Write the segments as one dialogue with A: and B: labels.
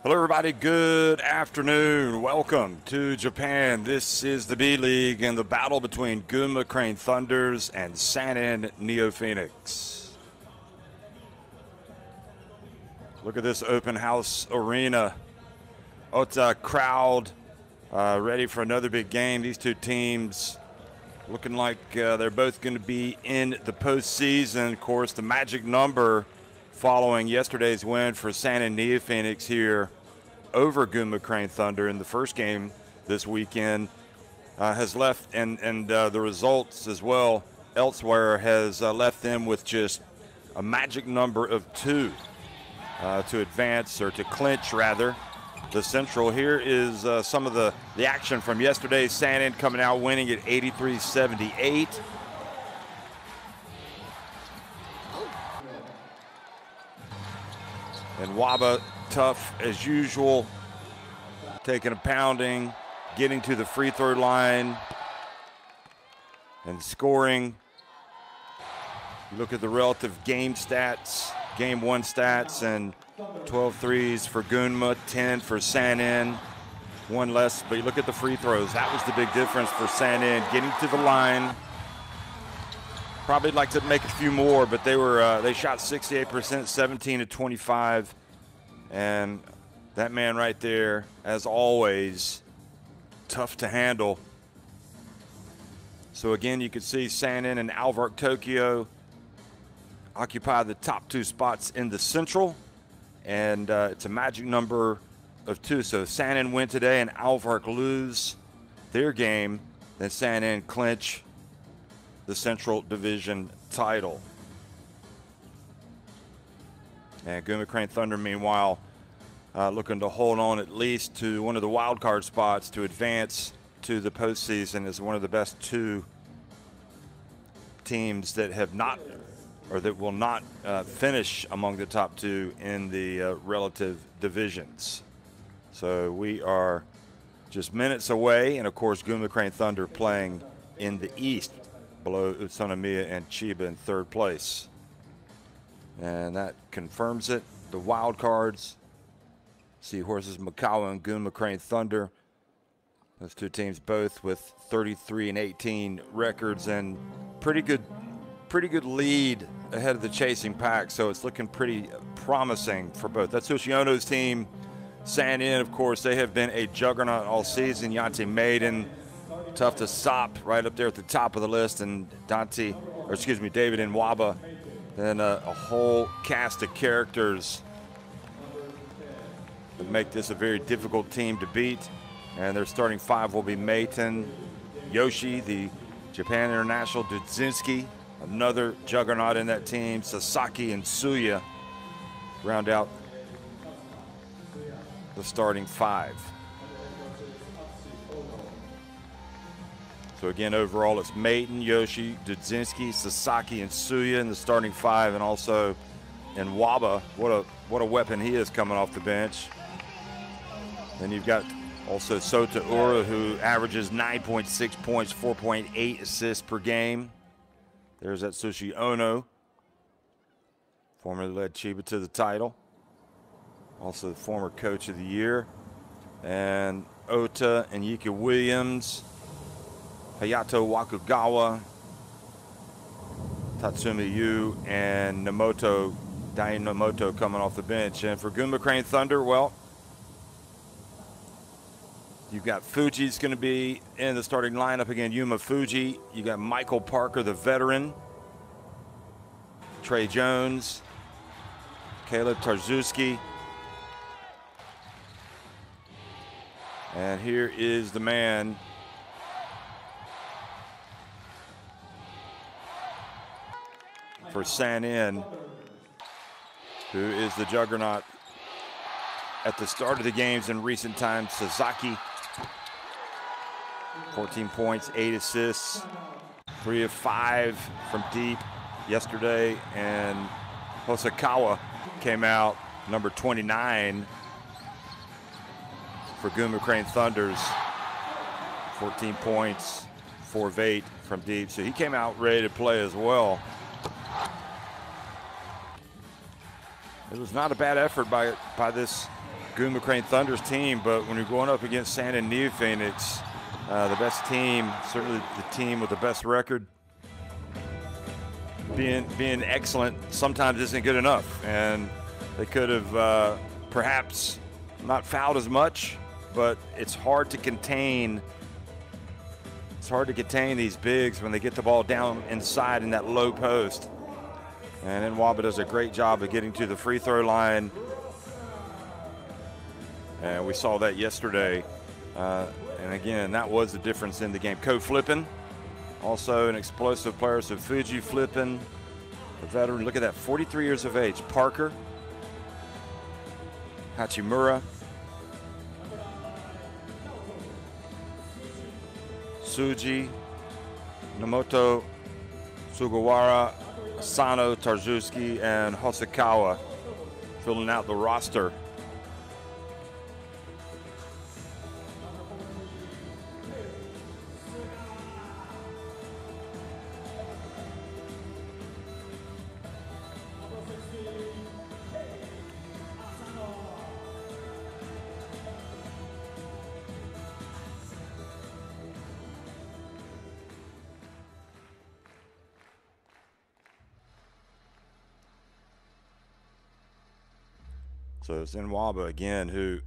A: Hello everybody, good afternoon. Welcome to Japan. This is the B-League and the battle between GUNMA Crane Thunders and Sanin NEOPHOENIX. Look at this open house arena. Ota crowd ready for another big game. These two teams looking like they're both going to be in the postseason. Of course, the magic number following yesterday's win for Sanin NEOPHOENIX here over GUNMA Crane Thunder in the first game this weekend has left, and the results as well elsewhere has left them with just a magic number of 2 to advance, or to clinch rather, the Central. Here is some of the action from yesterday. Sanin coming out winning at 83-78. And Waba, tough as usual, taking a pounding, getting to the free throw line and scoring. You look at the relative game stats, game 1 stats, and 12 threes for GUNMA, 10 for Sanin, 1 less, but you look at the free throws. That was the big difference for Sanin, getting to the line. Probably like to make a few more, but they shot 68%, 17 to 25, and that man right there, as always, tough to handle. So again, you can see Sanin and Alvark Tokyo occupy the top 2 spots in the Central, and it's a magic number of 2. So Sanin win today and Alvark lose their game, then Sanin clinch the Central Division title. And GUNMA Crane Thunder, meanwhile, looking to hold on at least to one of the wild card spots to advance to the postseason as one of the best 2 teams that have not, or that will not finish among the top 2 in the relative divisions. So we are just minutes away, and of course GUNMA Crane Thunder playing in the East, below Utsunomiya and Chiba in 3rd place. And that confirms it. The wild cards, Seahorses Makawa and GUNMA Crane Thunder. Those 2 teams both with 33-18 records, and pretty good lead ahead of the chasing pack. So it's looking pretty promising for both. That's Yoshiono's team. Sanin, of course, they have been a juggernaut all season. Yante Maiden, tough to stop, right up there at the top of the list, and David Nwaba. Then a whole cast of characters that make this a very difficult team to beat. And their starting 5 will be Maiten, Yoshi, the Japan International, Dudzinski, another juggernaut in that team, Sasaki and Suya round out the starting 5. So again, overall, it's Maiten, Yoshi, Dudzinski, Sasaki, and Suya in the starting 5, and also Nwaba. What a weapon he is coming off the bench. Then you've got also Sota Ura, who averages 9.6 points, 4.8 assists per game. There's that Sushi Ono, formerly led Chiba to the title. Also the former coach of the year. And Ota and Yika Williams, Hayato Wakugawa, Tatsumi Yu, and Nomoto, Dai Nomoto coming off the bench. And for GUNMA Crane Thunder, well, you've got Fuji's going to be in the starting lineup again, Yuma Fuji. You got Michael Parker, the veteran, Trey Jones, Caleb Tarzuski. And here is the man for Sanin, who is the juggernaut at the start of the games in recent times, Sasaki. 14 points, 8 assists, 3 of 5 from deep yesterday. And Hosokawa came out number 29 for GUNMA Crane Thunders. 14 points, 4 of 8 from deep. So he came out ready to play as well. It was not a bad effort by this GUNMA Crane Thunder's team, but when you're going up against San and NEOPHOENIX, the best team, certainly the team with the best record, being excellent sometimes isn't good enough, and they could have perhaps not fouled as much, but it's hard to contain. It's hard to contain these bigs when they get the ball down inside in that low post. And NWABA does a great job of getting to the free throw line. And we saw that yesterday. And again, that was the difference in the game. Ko flipping, also an explosive player. So Fuji flipping, a veteran. Look at that, 43 years of age. Parker, Hachimura, Tsuji, Nomoto, Sugawara, Sano, Tarzuski, and Hosokawa filling out the roster. So it's NWABA again, who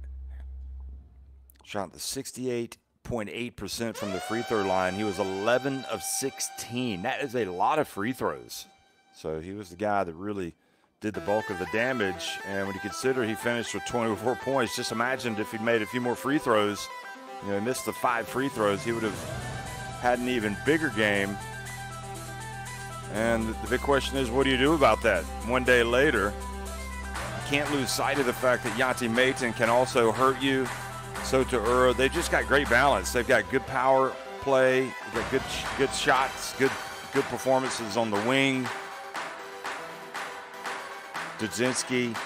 A: shot the 68.8% from the free throw line. He was 11 of 16. That is a lot of free throws. So he was the guy that really did the bulk of the damage. And when you consider he finished with 24 points, just imagine if he'd made a few more free throws. You know, he missed the 5 free throws, he would have had an even bigger game. And the big question is, what do you do about that? One day later, can't lose sight of the fact that Yanti Mayton can also hurt you. So to Ura, they've just got great balance. They've got good power play, they've got good shots, good performances on the wing. Dudzinski.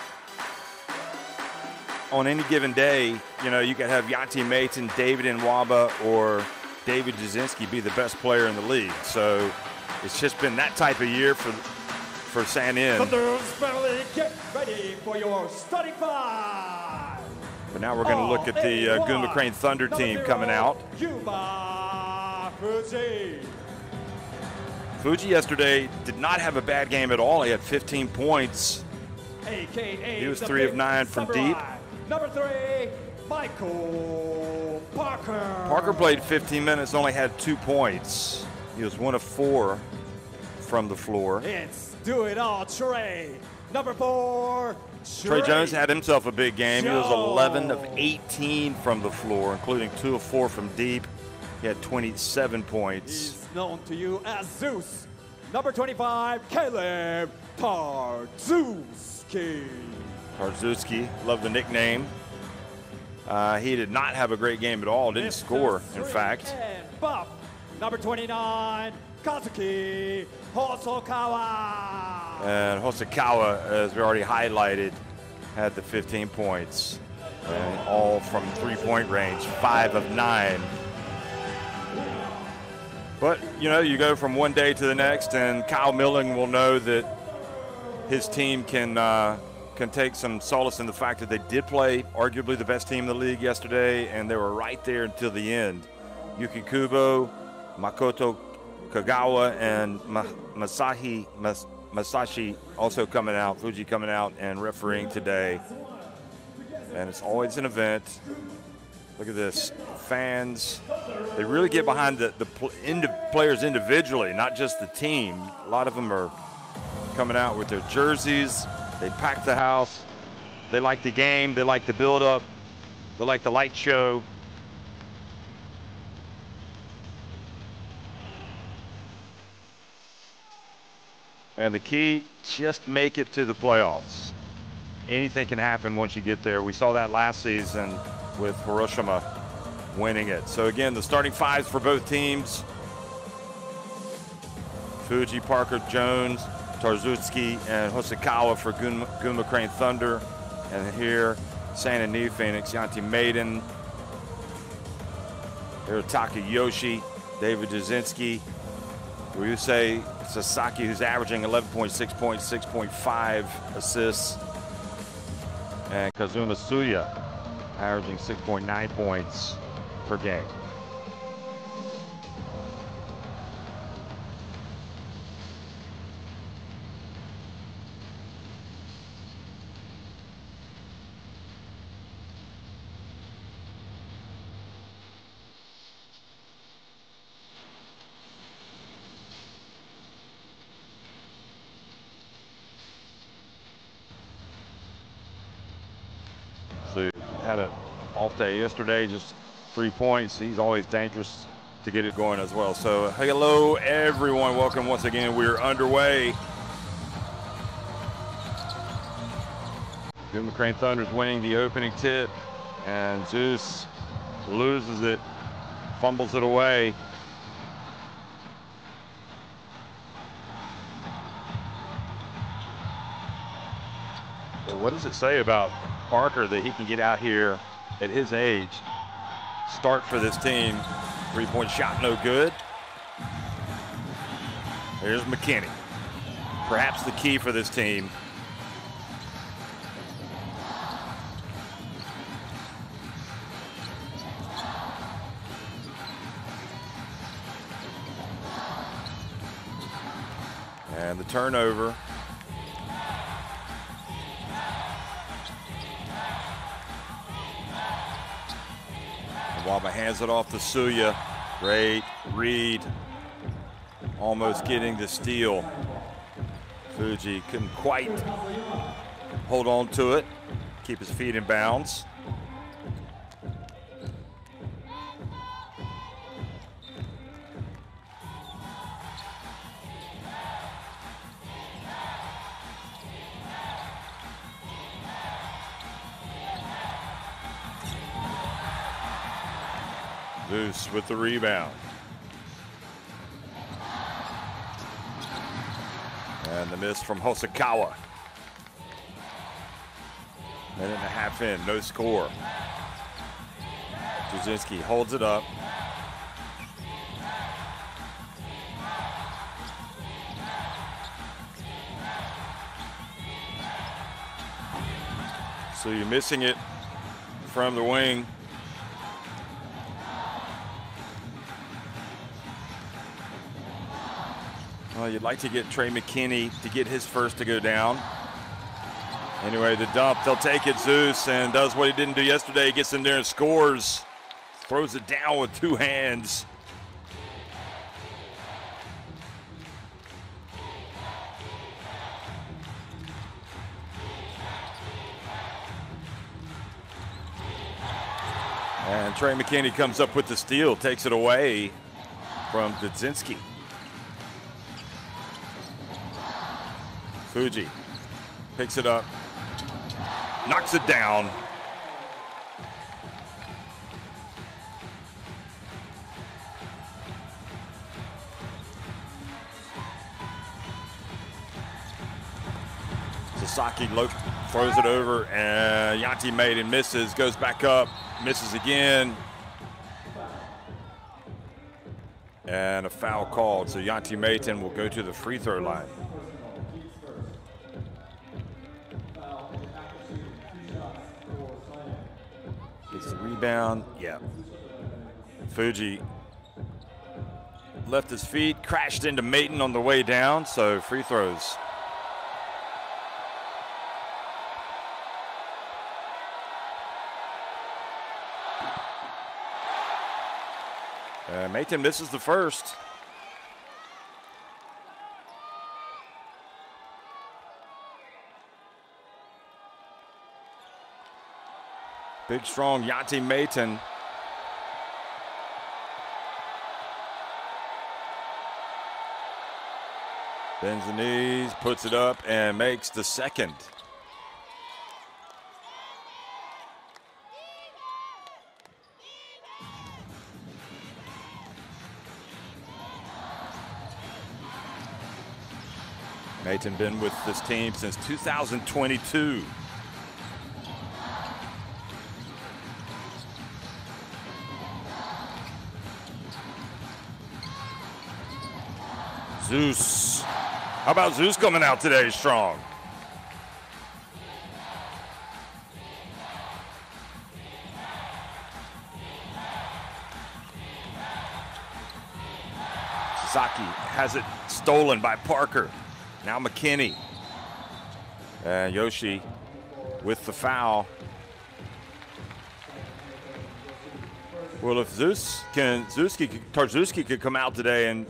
A: On any given day, you know, you could have Yanti Mayton, David NWABA, or David Dudzinski be the best player in the league. So it's just been that type of year for San N.
B: Thunder's family, get ready for your starting five.
A: But now we're going to look at the GUNMA Crane Thunder team coming out.
B: Fuji.
A: Fuji yesterday did not have a bad game at all. He had 15 points.
B: AKA
A: he was 3 of 9 from deep.
B: Number 3, Michael Parker.
A: Parker played 15 minutes, only had 2 points. He was 1 of 4 from the floor.
B: It's do it all, Trey. Number 4,
A: Trey Jones had himself a big game. He was 11 of 18 from the floor, including 2 of 4 from deep. He had 27 points.
B: He's known to you as Zeus. Number 25, Caleb Tarzuski.
A: Tarzuski, love the nickname. He did not have a great game at all, didn't score, in fact.
B: Buff. Number 29, Kazuki Hosokawa.
A: And Hosokawa, as we already highlighted, had the 15 points. And all from three-point range, 5 of 9. But, you know, you go from one day to the next, and Kyle Milling will know that his team can take some solace in the fact that they did play arguably the best team in the league yesterday, and they were right there until the end. Yuki Kubo, Makoto Kagawa, and Masashi also coming out, Fuji coming out and refereeing today. And it's always an event. Look at this, fans. They really get behind the players individually, not just the team. A lot of them are coming out with their jerseys. They pack the house. They like the game. They like the build-up. They like the light show. And the key, just make it to the playoffs. Anything can happen once you get there. We saw that last season with Hiroshima winning it. So again, the starting fives for both teams: Fuji, Parker, Jones, Tarzuski, and Hosokawa for GUNMA Crane Thunder. And here, San and NEOPHOENIX, Yanti Mayton, Hirotaka Yoshi, David Dudzinski, Ryusei Sasaki, who's averaging 11.6 points, 6.5 assists, and Kazuma Suya.
C: averaging 6.9 points per game. So had an off day yesterday, just 3 points. He's always dangerous to get it going as well.
A: So hello everyone, welcome once again. We're underway.
C: GUNMA Crane Thunder's winning the opening tip, and Zeus loses it, fumbles it away. So what does it say about Parker that he can get out here at his age?
A: Start for this team. 3-point shot, no good. Here's McKinney. Perhaps the key for this team. And the turnover. Waba hands it off to Suya. Great read. Almost getting the steal. Fuji couldn't quite hold on to it. Keep his feet in bounds. Zeus with the rebound. And the miss from Hosokawa. Minute and a half in, no score. Jazinski holds it up. So you're missing it from the wing. Well, you'd like to get Trey McKinney to get his first to go down. Anyway, the dump, they'll take it. Zeus, and does what he didn't do yesterday. Gets in there and scores. Throws it down with two hands. And Trey McKinney comes up with the steal, takes it away from Dudzinski. Fuji picks it up, knocks it down. Sasaki throws it over, and Yanti Maiden misses, goes back up, misses again. And a foul called, so Yanti Maiden will go to the free throw line. Gets the rebound, yeah. Fuji left his feet, crashed into Maiden on the way down, so free throws. Maiden misses the first. Big, strong Yanti Maiden. Bends the knees, puts it up, and makes the second. Maiden been with this team since 2022. Zeus. How about Zeus coming out today strong? Zaki has it stolen by Parker. Now McKinney. Yoshi with the foul. Well, if Tarczewski could come out today and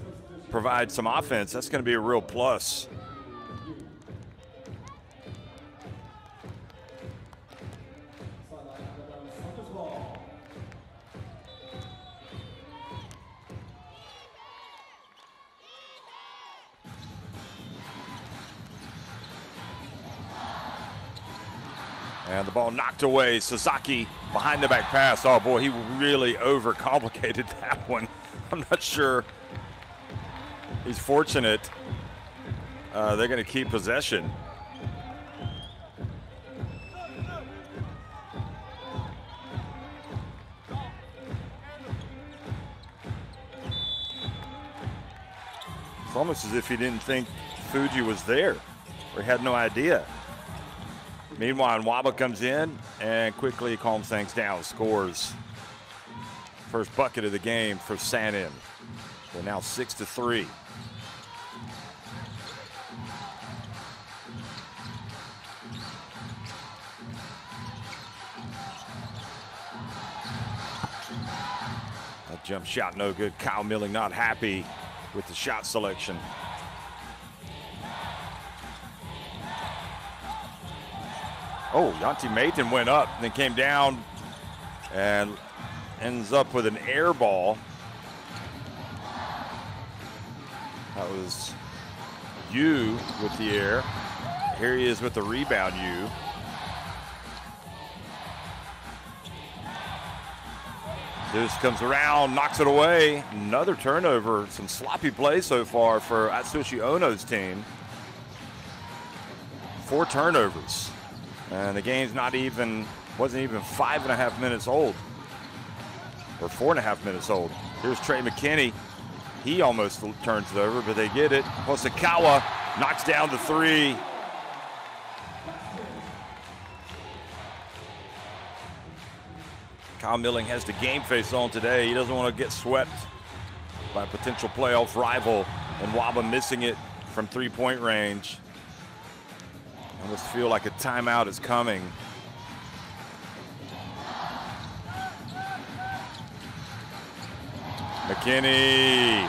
A: provide some offense, that's going to be a real plus. And the ball knocked away. Sasaki behind the back pass. Oh boy, he really overcomplicated that one. I'm not sure. He's fortunate. They're going to keep possession. It's almost as if he didn't think Fuji was there, or he had no idea. Meanwhile, Nwaba comes in and quickly calms things down, scores. First bucket of the game for Sanin. They're now 6-3. That jump shot no good. Kyle Milling not happy with the shot selection. Oh, Yanti Mayton went up, then came down and ends up with an air ball. That was Yu with the air. Here he is with the rebound, Yu. Zeus comes around, knocks it away. Another turnover. Some sloppy play so far for Atsushi Ono's team. 4 turnovers. And the game's wasn't even 5.5 minutes old. Or 4.5 minutes old. Here's Trey McKinney. He almost turns it over, but they get it. Hosokawa knocks down the 3. Kyle Milling has the game face on today. He doesn't want to get swept by a potential playoff rival. And Nwaba missing it from 3-point range. Almost feel like a timeout is coming. McKinney.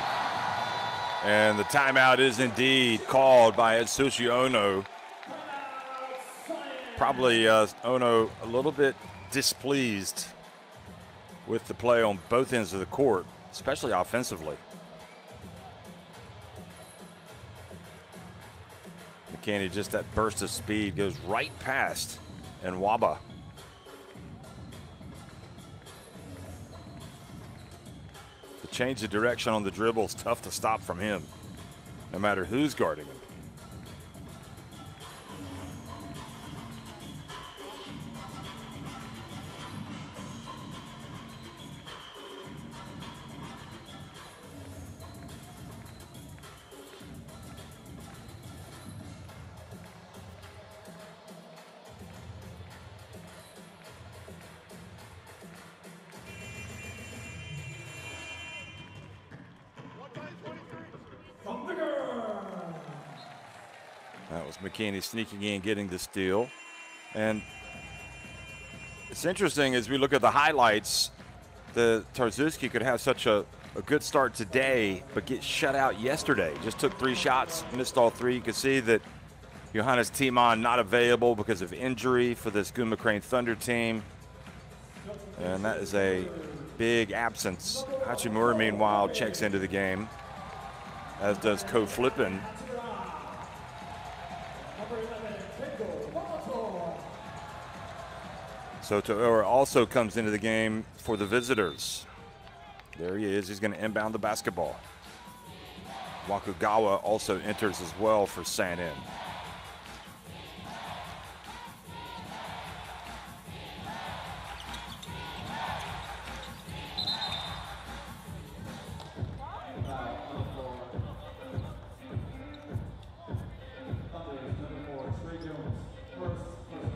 A: And the timeout is indeed called by Atsushi Ono. Probably Ono a little bit displeased with the play on both ends of the court, especially offensively. McKinney, just that burst of speed, goes right past Nwaba. The change of direction on the dribble is tough to stop from him, no matter who's guarding him. That was McKinney sneaking in, getting the steal. And it's interesting as we look at the highlights, the Tarczewski could have such a good start today, but get shut out yesterday. Just took 3 shots, missed all 3. You can see that Johannes Timon not available because of injury for this GUNMA Crane Thunder team. And that is a big absence. Hachimura, meanwhile, checks into the game, as does Ko Flippin. So To'ora also comes into the game for the visitors. There he is. He's going to inbound the basketball. Wakugawa also enters as well for Sanin.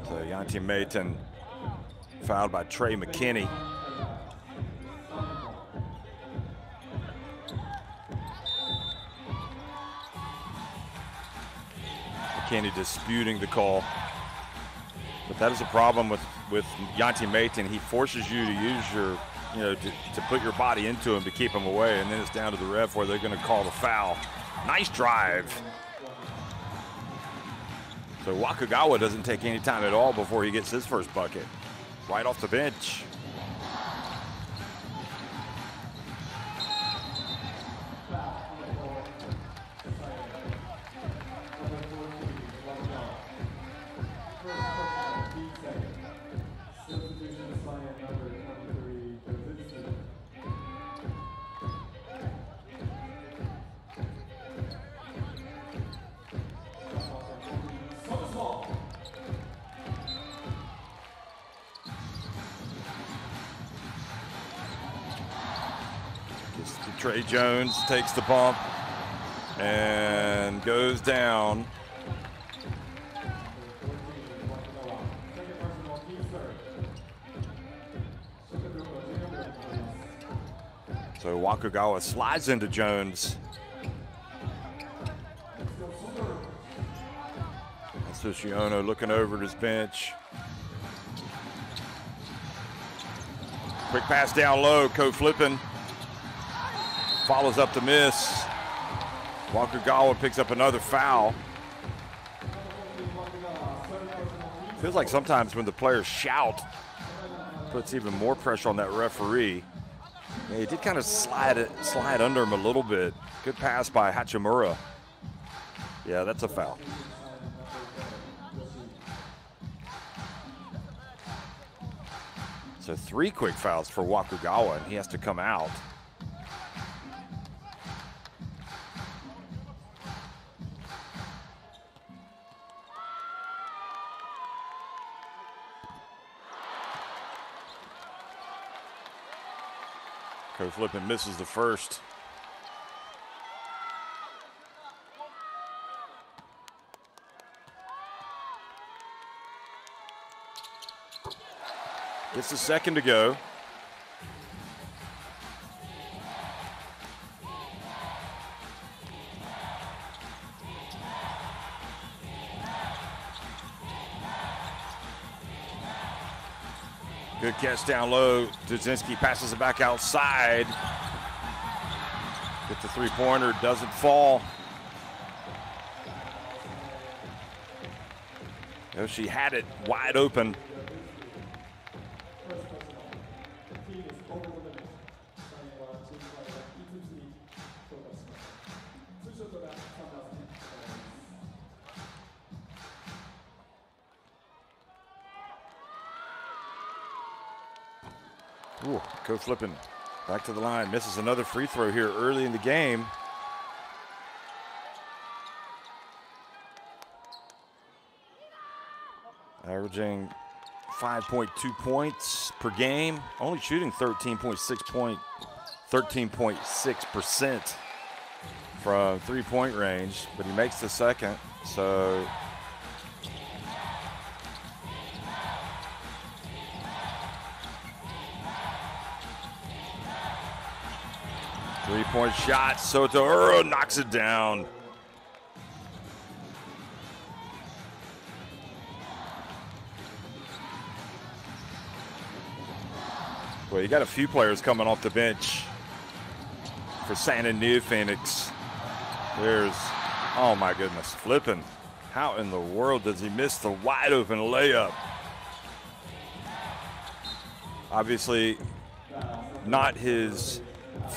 A: So Yanti Mayton fouled by Trey McKinney. Kenny disputing the call. But that is a problem with Yanti Maton. He forces you to use your, to put your body into him to keep him away, and then it's down to the ref where they're going to call the foul. Nice drive. So Wakugawa doesn't take any time at all before he gets his first bucket. Right off the bench. Trey Jones takes the bump and goes down. So Wakugawa slides into Jones. Asushiono looking over at his bench. Quick pass down low, flipping. Follows up the miss. Wakugawa picks up another foul. Feels like sometimes when the players shout, puts even more pressure on that referee. Yeah, he did kind of slide under him a little bit. Good pass by Hachimura. Yeah, that's a foul. So 3 quick fouls for Wakugawa, and he has to come out. Flippin misses the first. Gets the second to go. Good catch down low. Dudzinski passes it back outside. Get the three-pointer, doesn't fall. She had it wide open. Ooh, Flippin back to the line, misses another free throw here early in the game. Averaging 5.2 points per game, only shooting 13.6% from three-point range, but he makes the second, so three-point shot. Soto knocks it down. Well, you got a few players coming off the bench for Santa NEOPHOENIX. There's, oh my goodness, Flippin. How in the world does he miss the wide open layup? Obviously, not his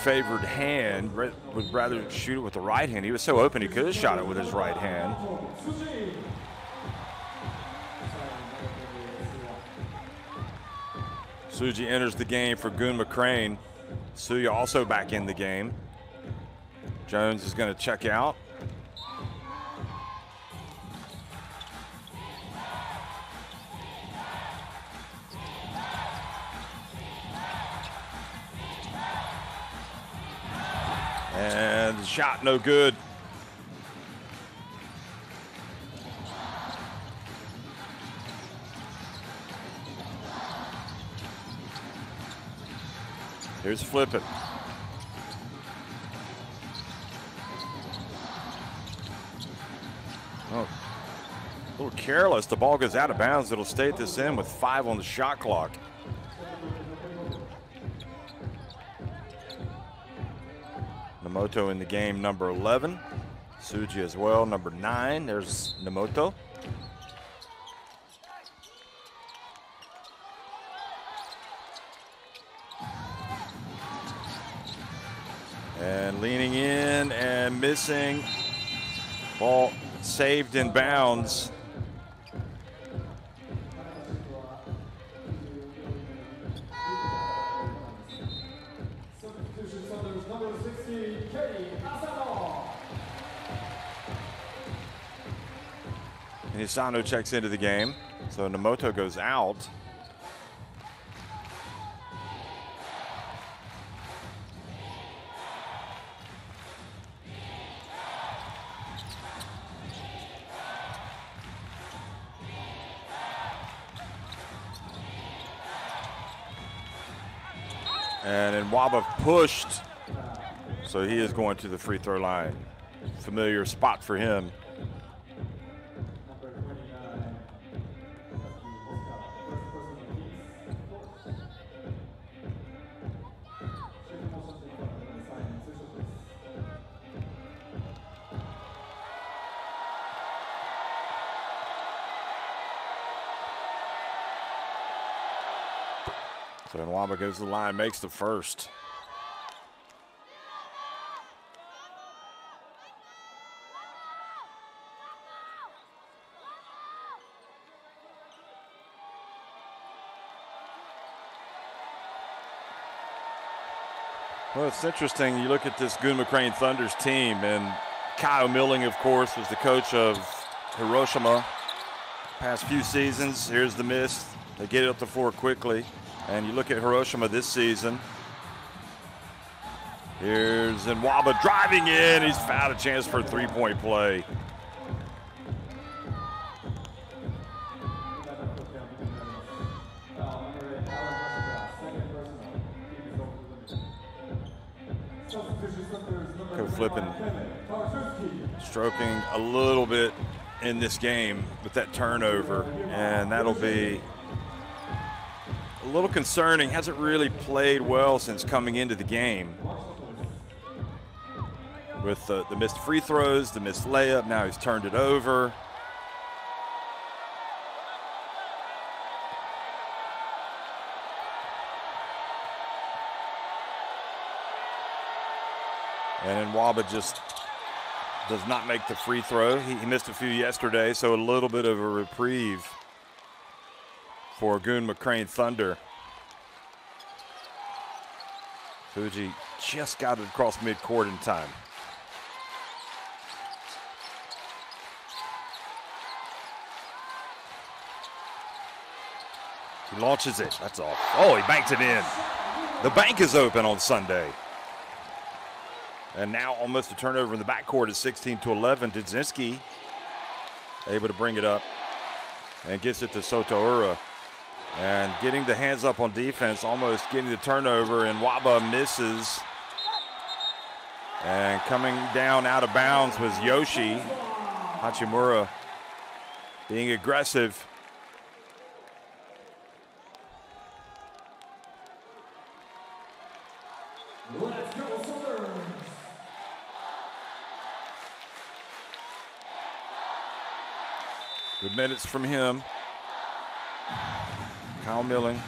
A: favored hand, would rather shoot it with the right hand. He was so open he could have shot it with his right hand. Tsuji enters the game for GUNMA Crane. Suya also back in the game. Jones is going to check out. And the shot no good. Here's Flippin. Oh, careless. The ball goes out of bounds. It'll stay at this end with 5 on the shot clock. Nemoto in the game, number 11. Tsuji as well, number 9. There's Nemoto. And leaning in and missing. Ball saved in bounds. And Hisano checks into the game. So Nemoto goes out. And then Waba pushed, so he is going to the free throw line. Familiar spot for him. So Nwaba goes to the line, makes the first. Well, it's interesting. You look at this Gunma Crane Thunder's team, and Kyle Milling, of course, was the coach of Hiroshima past few seasons. Here's the miss. They get it up the floor quickly. And you look at Hiroshima this season. Here's Nwaba driving in. He's found a chance for a three-point play. Flipping, stroking a little bit in this game with that turnover, and that'll be a little concerning. Hasn't really played well since coming into the game. With the missed free throws, the missed layup, now he's turned it over. And Nwaba just does not make the free throw. He missed a few yesterday, so a little bit of a reprieve for Gunma Crane Thunder. Fuji just got it across midcourt in time. He launches it, that's all. Oh, he banks it in. The bank is open on Sunday. And now almost a turnover in the backcourt at 16-11. Dudzinski able to bring it up and gets it to Sotoura. And getting the hands up on defense, almost getting the turnover, and Nwaba misses. And coming down out of bounds was Yoshi. Hachimura being aggressive. Good minutes from him. Kyle Milling.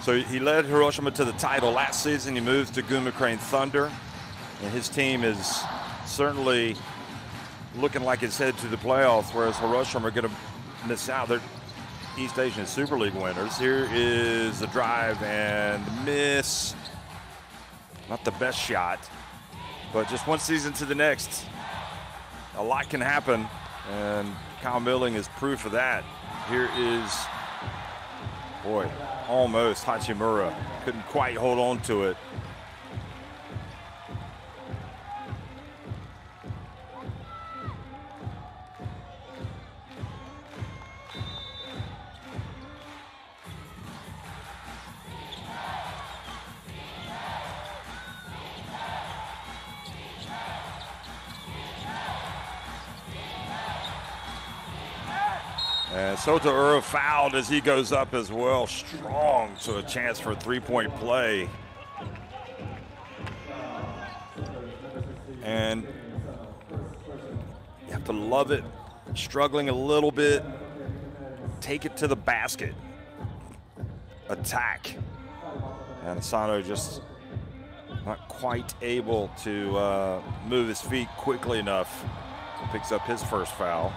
A: So he led Hiroshima to the title last season. He moves to Gunma Crane Thunder, and his team is certainly looking like it's headed to the playoffs, whereas Hiroshima are going to miss out. They're East Asian Super League winners. Here is the drive and the miss. Not the best shot, but just one season to the next. A lot can happen, and Kyle Milling is proof of that. Here is, boy, almost Hachimura. Couldn't quite hold on to it. And Soto Ura fouled as he goes up as well, strong, so a chance for a three-point play. And you have to love it, struggling a little bit, take it to the basket, attack. And Asano just not quite able to move his feet quickly enough. Picks up his first foul.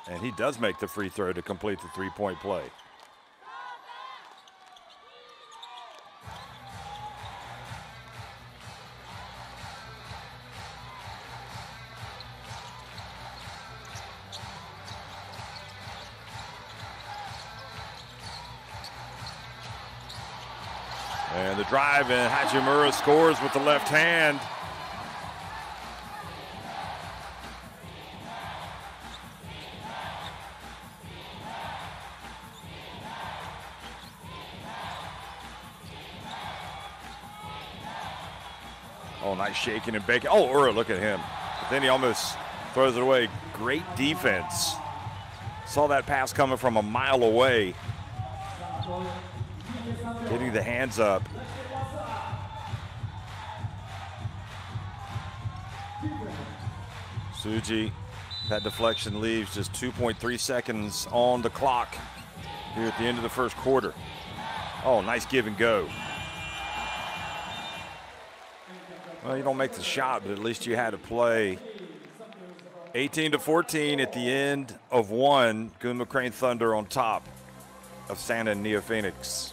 A: And he does make the free throw to complete the three-point play. And the drive, and Hachimura scores with the left hand. Oh, nice shaking and baking. Oh, Ura, look at him. But then he almost throws it away. Great defense. Saw that pass coming from a mile away. Getting the hands up. Tsuji, that deflection leaves just 2.3 seconds on the clock here at the end of the first quarter. Oh, nice give and go. Well, you don't make the shot, but at least you had to play. 18-14 at the end of one. GUNMA Crane Thunder on top of Santa and NEOPHOENIX.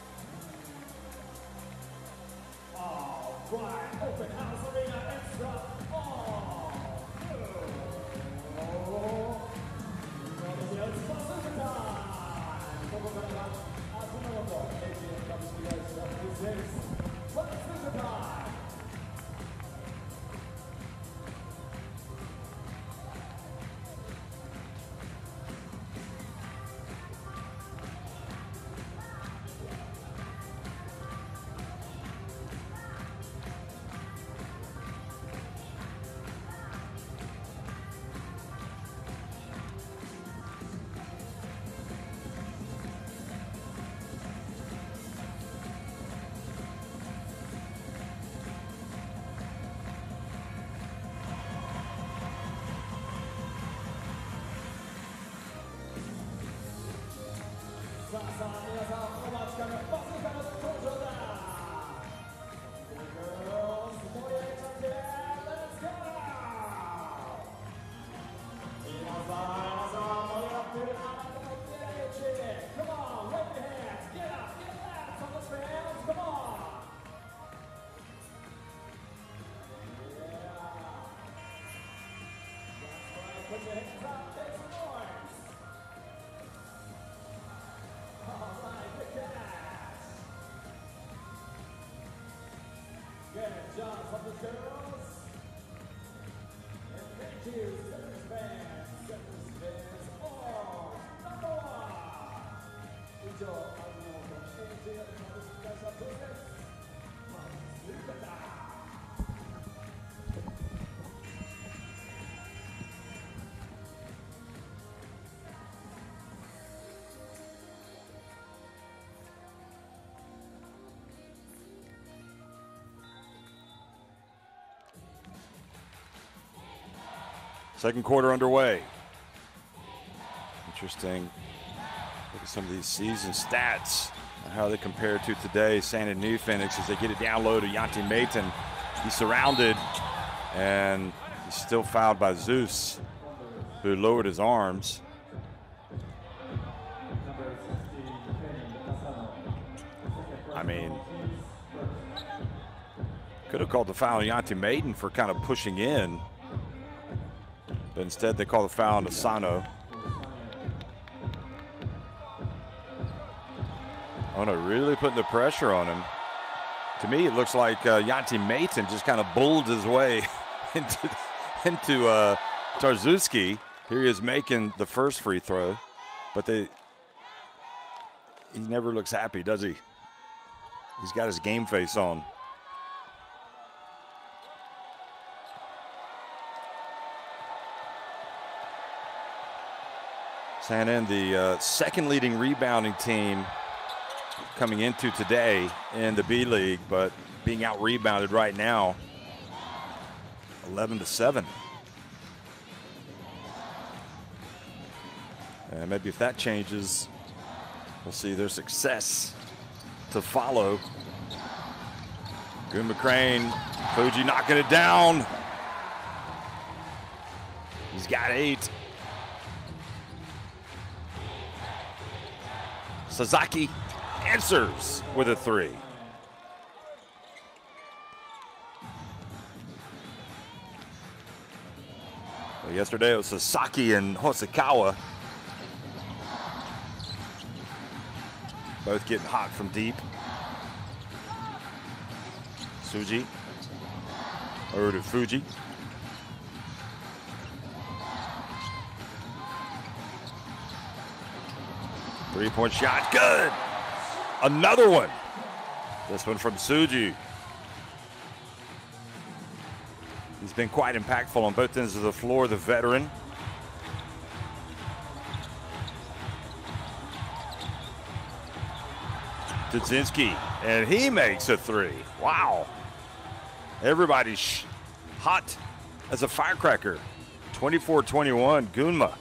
A: Second quarter underway. Interesting. Look at some of these season stats and how they compare to today. Santa and NEOPHOENIX as they get it down low to Yanti Mayton. He's surrounded and he's still fouled by Zeus, who lowered his arms. I mean, could have called the foul on Yanti Mayton for kind of pushing in. But instead, they call the foul on Asano. Oh no, really putting the pressure on him. To me, it looks like Yanti Mayton just kind of bulled his way into Tarczewski. Here he is making the first free throw, but he never looks happy, does he? He's got his game face on. Shannon, the second leading rebounding team coming into today in the B-League, but being out-rebounded right now, 11-7. And maybe if that changes, we'll see their success to follow. GUNMA Crane, Fuji knocking it down. He's got 8. Sasaki answers with a 3. Well, yesterday it was Sasaki and Hosokawa. Both getting hot from deep. Tsuji over to Fuji. Three-point shot, good. Another one. This one from Tsuji. He's been quite impactful on both ends of the floor, the veteran. Tudzinski, and he makes a 3. Wow. Everybody's hot as a firecracker. 24-21, GUNMA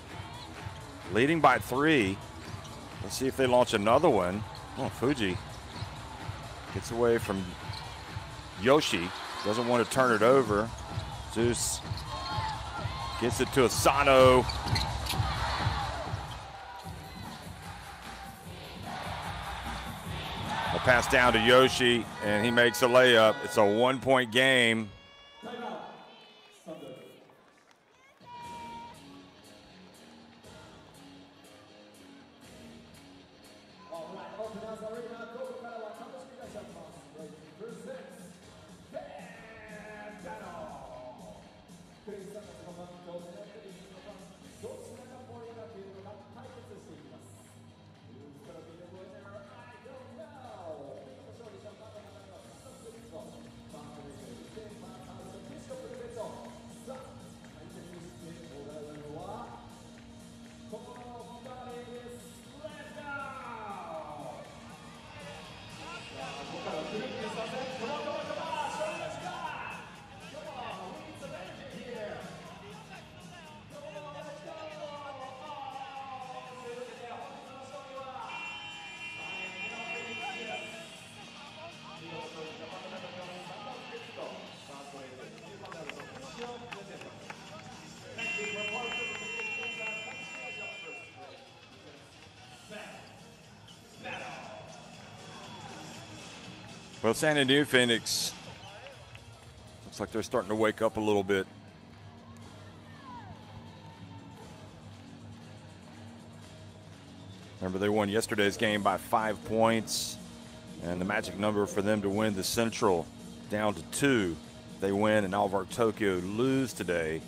A: leading by 3. Let's see if they launch another one. Oh, Fuji gets away from Yoshi. Doesn't want to turn it over. Zeus gets it to Asano. A pass down to Yoshi, and he makes a layup. It's a 1-point game. Well, San Diego Phoenix looks like they're starting to wake up a little bit. Remember, they won yesterday's game by 5 points, and the magic number for them to win the Central down to 2. They win and Alvar Tokyo lose today,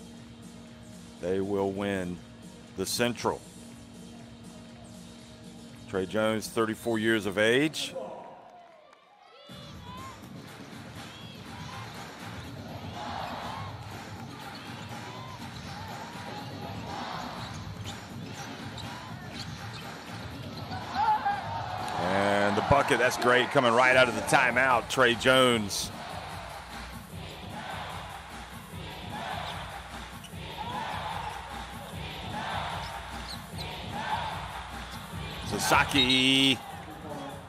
A: they will win the Central. Trey Jones, 34 years of age. Bucket, that's great, coming right out of the timeout. Trey Jones. Sasaki.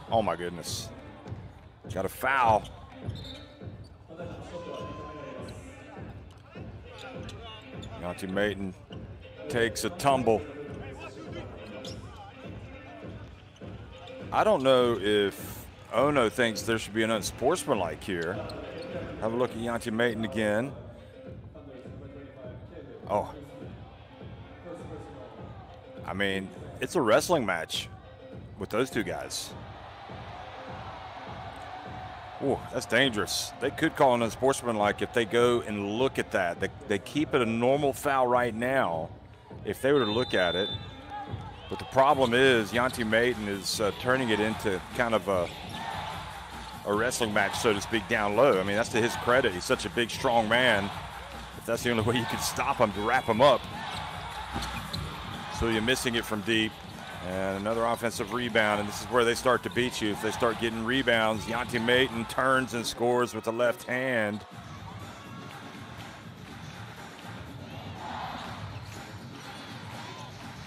A: Oh my goodness. Got a foul. Yanti Mayton takes a tumble. I don't know if Ono thinks there should be an unsportsmanlike here. Have a look at Yanti Mayton again. Oh. I mean, it's a wrestling match with those two guys. Oh, that's dangerous. They could call an unsportsmanlike if they go and look at that. They keep it a normal foul right now if they were to look at it. But the problem is Yanti Mayton is turning it into kind of a wrestling match, so to speak, down low. I mean, that's to his credit. He's such a big, strong man. If that's the only way you can stop him, to wrap him up. Suya missing it from deep. And another offensive rebound, and this is where they start to beat you. If they start getting rebounds, Yanti Mayton turns and scores with the left hand.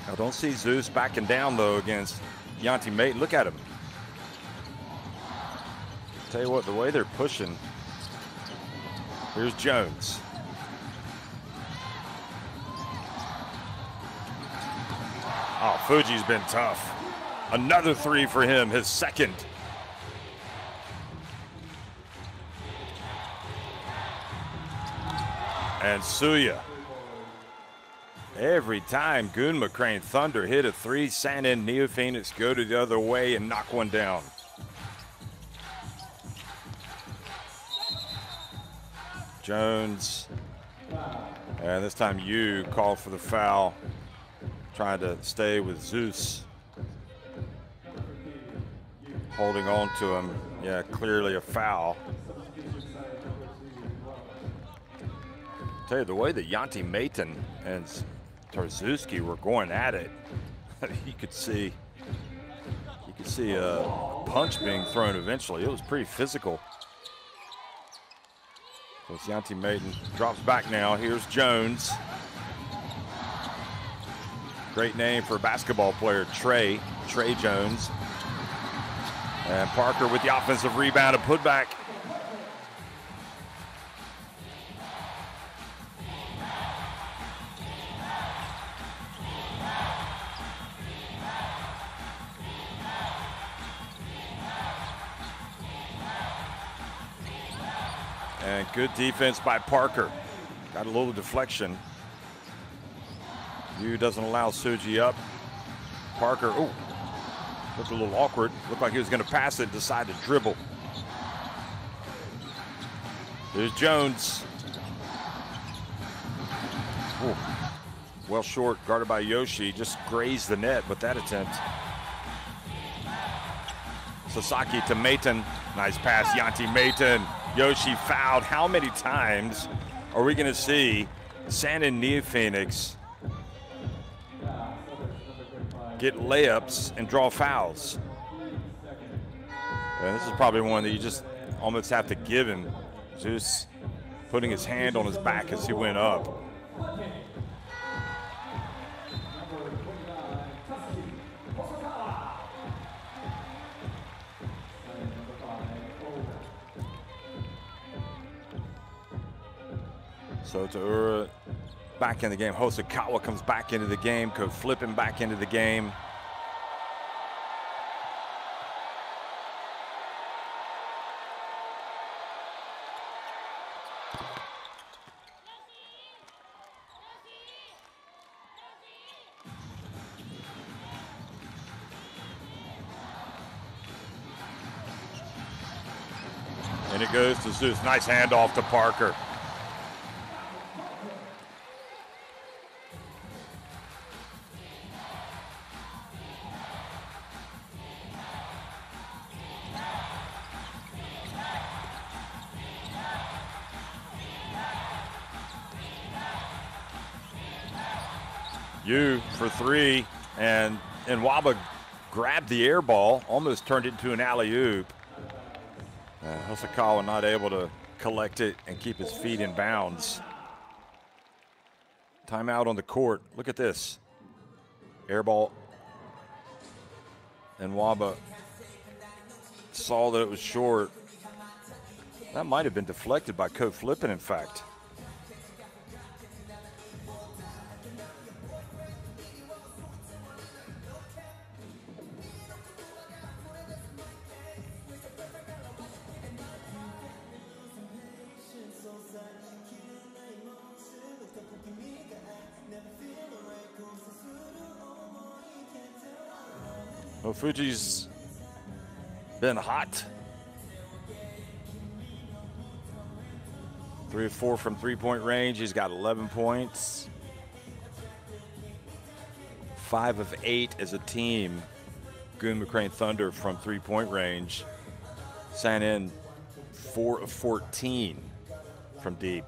A: I don't see Zeus backing down, though, against Yanti Mayton. Look at him. Tell you what, the way they're pushing. Here's Jones. Oh, Fuji's been tough. Another three for him, his second. And Suya. Every time Gunma Crane Thunder hit a three, Sanin NEOPHOENIX go to the other way and knock one down. Jones. And this time you call for the foul. Trying to stay with Zeus. Holding on to him. Yeah, clearly a foul. Tell you, the way that Yanti Mayton and Tarzuski were going at it, you could see a punch being thrown eventually. It was pretty physical. So Yanti Mayton drops back now. Here's Jones. Great name for a basketball player, Trey Jones. And Parker with the offensive rebound and putback. And good defense by Parker. Got a little deflection. Yu doesn't allow Suji up. Parker, oh, looked a little awkward. Looked like he was going to pass it, decided to dribble. There's Jones. Ooh. Well short, guarded by Yoshi. Just grazed the net with that attempt. Sasaki to Mayton. Nice pass, Yanti Mayton. Yoshi fouled. How many times are we going to see Sanin NEOPHOENIX get layups and draw fouls? And this is probably one that you just almost have to give him. Zeus putting his hand on his back as he went up. So Taura back in the game. Hosokawa comes back into the game. Coach flipping back into the game. And it goes to Zeus. Nice handoff to Parker. Yu for three, and Waba grabbed the air ball, almost turned it into an alley-oop. Hosokawa not able to collect it and keep his feet in bounds. Timeout on the court. Look at this. Air ball. And Waba saw that it was short. That might have been deflected by Coach Flippin, in fact. Well, Fuji's been hot. 3 of 4 from three-point range. He's got 11 points. 5 of 8 as a team. Gunma Crane Thunder from three-point range. Sanin 4 of 14 from deep.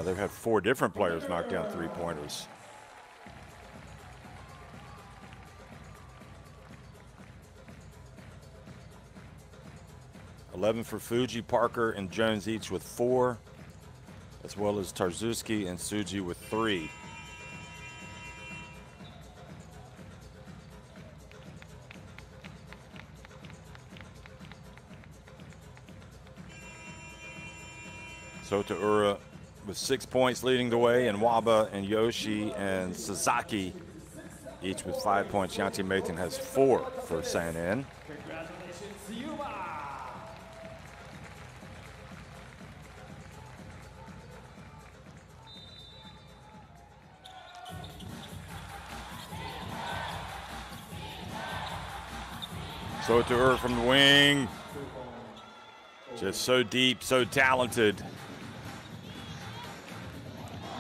A: They've had 4 different players knock down 3-pointers. $11 for Fuji, Parker, and Jones each with 4, as well as Tarzuski and Tsuji with 3. Sotaura with 6 points leading the way, and Waba and Yoshi and Sasaki each with 5 points. Yanti Maton has 4 for Sanin.
B: Congratulations, Yuma.
A: Sotaura from the wing. Just so deep, so talented.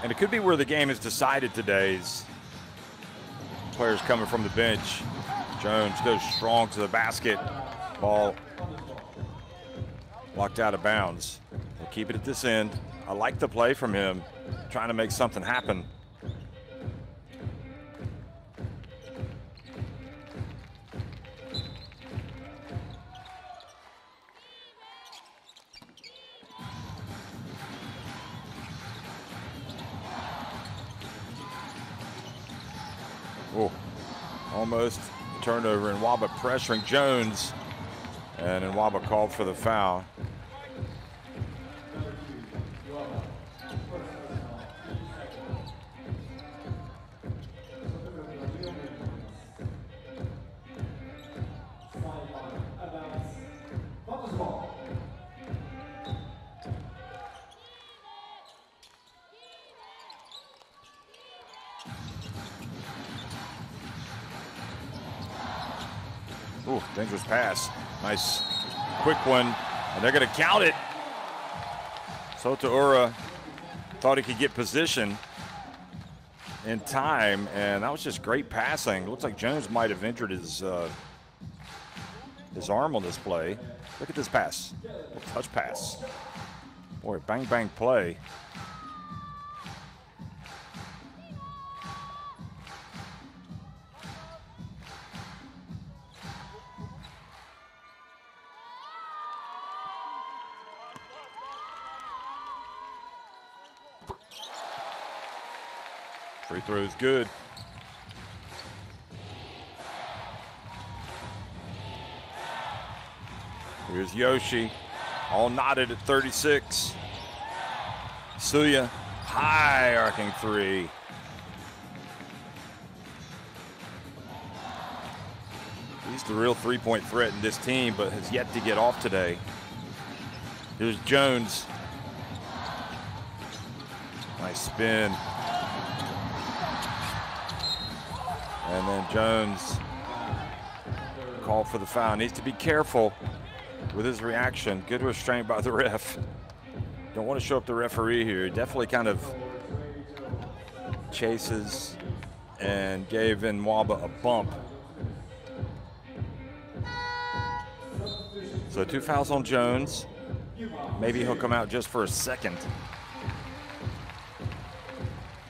A: And it could be where the game is decided today. Players coming from the bench. Jones goes strong to the basket. Ball blocked out of bounds. We'll keep it at this end. I like the play from him, trying to make something happen. Oh, almost a turnover, and Waba pressuring Jones, and then Waba called for the foul. Ooh, dangerous pass. Nice quick one, and they're going to count it. Sotaura thought he could get position in time, and that was just great passing. Looks like Jones might have injured his arm on this play. Look at this pass. Touch pass. Boy, bang, bang play. Free throw is good. Here's Yoshi, all knotted at 36. Suya, high arcing three. He's the real three-point threat in this team, but has yet to get off today. Here's Jones. Nice spin. And then Jones called for the foul. Needs to be careful with his reaction. Good restraint by the ref. Don't want to show up the referee here. Definitely kind of chases and gave Nwaba a bump. So 2 fouls on Jones. Maybe he'll come out just for a second.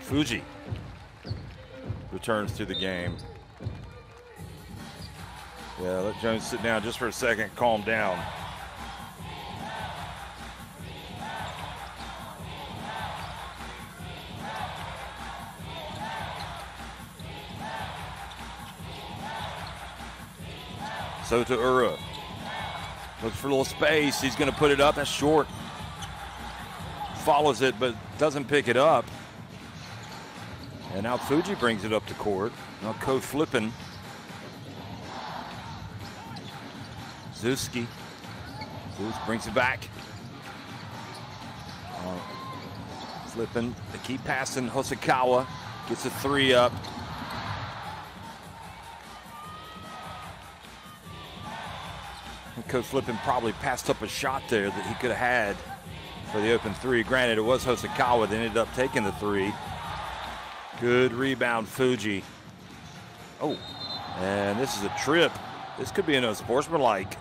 A: Fuji returns to the game. Yeah, let Jones sit down just for a second, calm down. Sotaura looks for a little space. He's going to put it up. That's short. Follows it, but doesn't pick it up. And now Fuji brings it up to court. Now code flipping. Zuski. Zeus brings it back. Flipping. They keep passing. Hosokawa gets a three up. And Coach Flippin probably passed up a shot there that he could have had for the open three. Granted, it was Hosokawa that ended up taking the three. Good rebound, Fuji. Oh, and this is a trip. This could be an unsportsmanlike.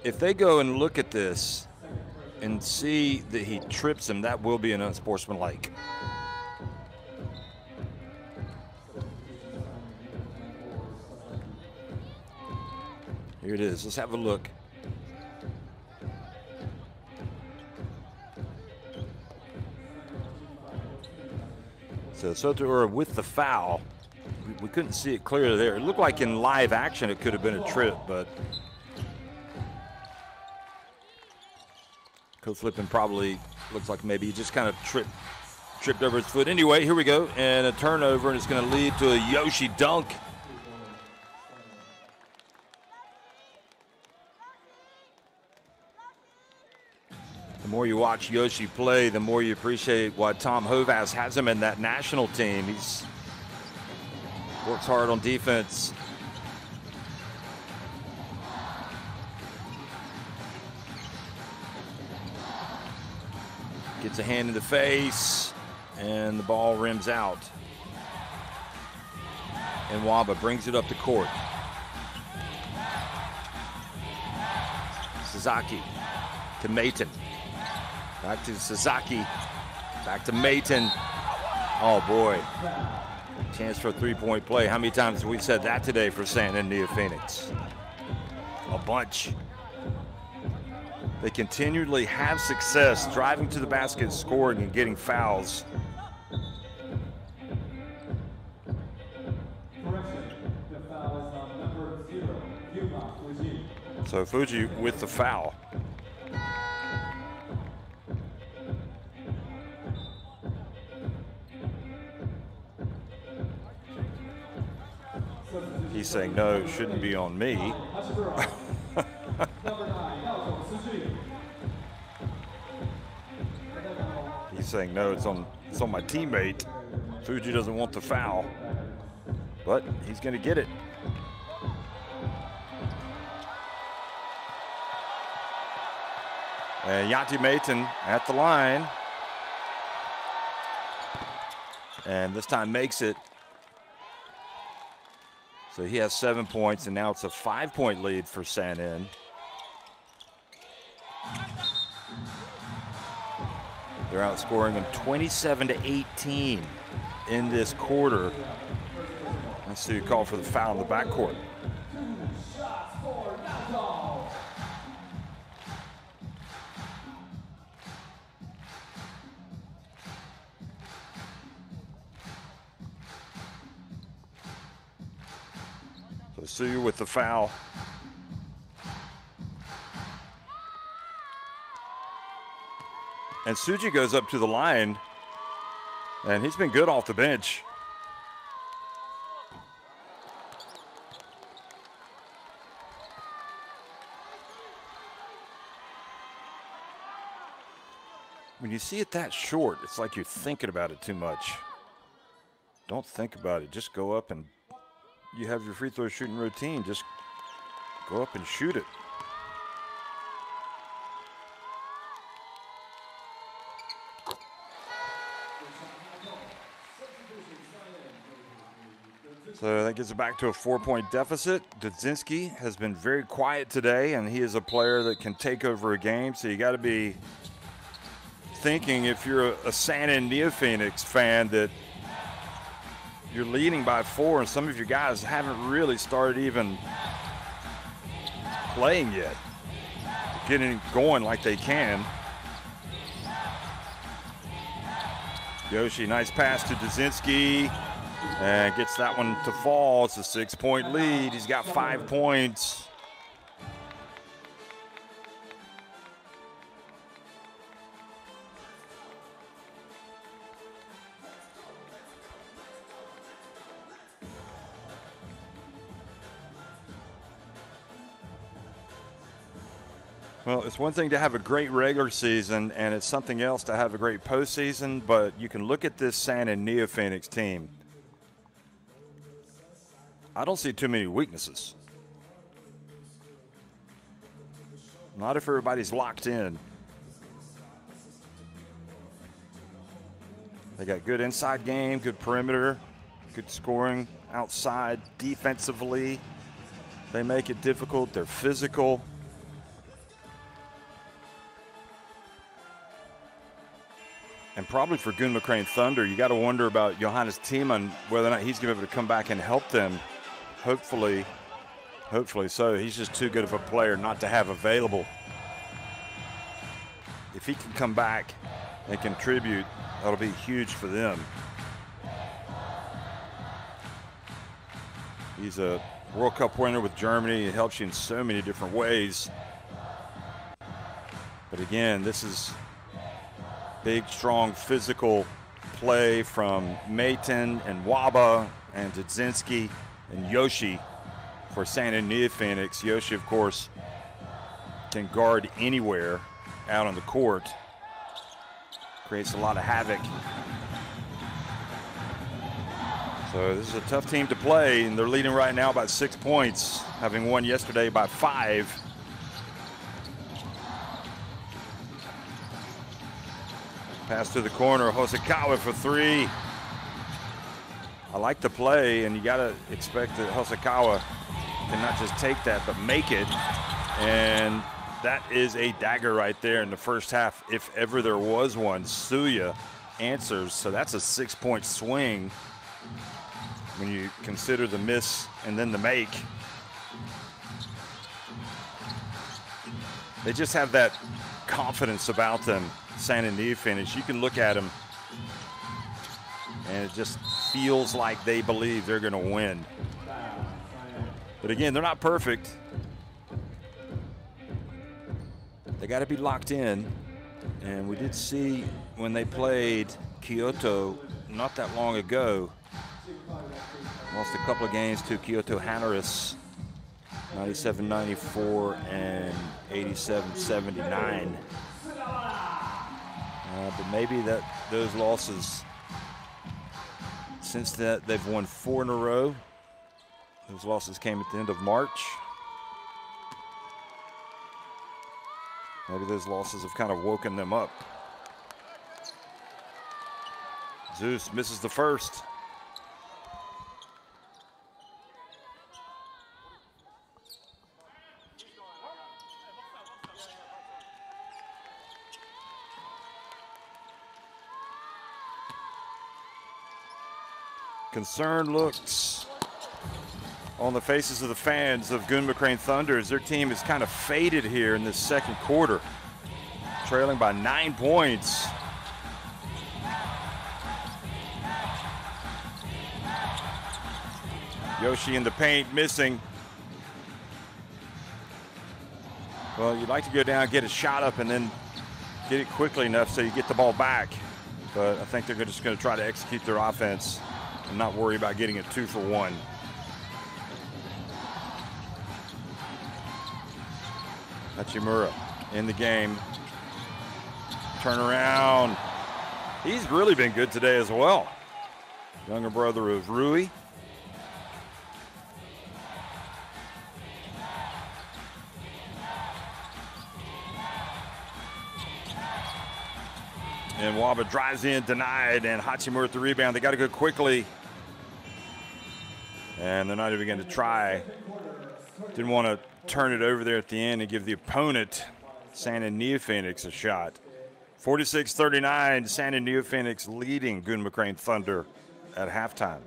A: if they go and look at this and see that he trips him, that will be an unsportsmanlike. Here it is. Let's have a look. So Sotoura with the foul. We couldn't see it clearly there. It looked like in live action it could have been a trip, but Coach Flippin probably looks like maybe he just kind of tripped over his foot. Anyway, here we go, and a turnover, and it's going to lead to a Yoshi dunk. The more you watch Yoshi play, the more you appreciate why Tom Hovas has him in that national team. He's works hard on defense. Gets a hand in the face, and the ball rims out. And Wamba brings it up the court. Sasaki to Mayton. Back to Sasaki. Back to Mayton. Oh boy. Chance for a three-point play. How many times have we said that today for Santa and NEOPHOENIX? A bunch. They continually have success driving to the basket, scoring, and getting fouls. So Fuji with the foul. He's saying, no, it shouldn't be on me. He's saying, no, it's on my teammate. Fuji doesn't want the foul, but he's going to get it. And Yanti Mayton at the line. And this time makes it. So he has 7 points, and now it's a 5-point lead for Sanin. They're outscoring them 27-18 in this quarter. Let's see who called for the foul in the backcourt. So Suyu with the foul. And Suji goes up to the line, and he's been good off the bench. When you see it that short, it's like you're thinking about it too much. Don't think about it. Just go up, and you have your free throw shooting routine. Just go up and shoot it. So that gets it back to a 4-point deficit. Dudzinski has been very quiet today, and he is a player that can take over a game. So you got to be thinking, if you're a Sanin NEOPHOENIX fan, that you're leading by 4, and some of your guys haven't really started even playing yet, getting going like they can. Yoshi, nice pass to Dudzinski. And gets that one to fall. It's a 6-point lead. He's got 5 points. Well, it's one thing to have a great regular season, and it's something else to have a great postseason, but you can look at this Sanin NEOPHOENIX team. I don't see too many weaknesses. Not if everybody's locked in. They got good inside game, good perimeter, good scoring outside. Defensively, they make it difficult. They're physical. And probably for GUNMA Thunder, you got to wonder about Johannes Thiemann, whether or not he's going to be able to come back and help them. Hopefully so. He's just too good of a player not to have available. If he can come back and contribute, that'll be huge for them. He's a World Cup winner with Germany. It helps you in so many different ways. But again, this is big, strong, physical play from Mayton and Waba and Dudzinski and Yoshi for NEOPHOENIX. Yoshi, of course, can guard anywhere out on the court. Creates a lot of havoc. So this is a tough team to play, and they're leading right now by 6 points, having won yesterday by 5. Pass to the corner, Hosokawa for 3. I like the play, and you gotta expect that Hosokawa can not just take that, but make it. And that is a dagger right there in the first half, if ever there was one. Suya answers, so that's a 6-point swing when you consider the miss and then the make. They just have that confidence about them, NEOPHOENIX. You can look at them, and it just feels like they believe they're going to win. But again, they're not perfect. They got to be locked in. And we did see when they played Kyoto not that long ago, lost a couple of games to Kyoto Hanneris, 97-94 and 87-79. But maybe those losses, since that they've won 4 in a row, those losses came at the end of March. Maybe those losses have kind of woken them up. Zeus misses the first. Concerned looks on the faces of the fans of GUNMA Thunder as their team is kind of faded here in this second quarter, trailing by 9 points. Yoshi in the paint, missing. Well, you'd like to go down, get a shot up, and then get it quickly enough so you get the ball back. But I think they're just going to try to execute their offense and not worry about getting it 2 for 1. Hachimura in the game. Turn around. He's really been good today as well. Younger brother of Rui. And Waba drives in, denied, and Hachimura with the rebound. They got to go quickly. And they're not even going to try. Didn't want to turn it over there at the end and give the opponent, NEOPHOENIX, a shot. 46-39, NEOPHOENIX leading GUNMA Thunder at halftime.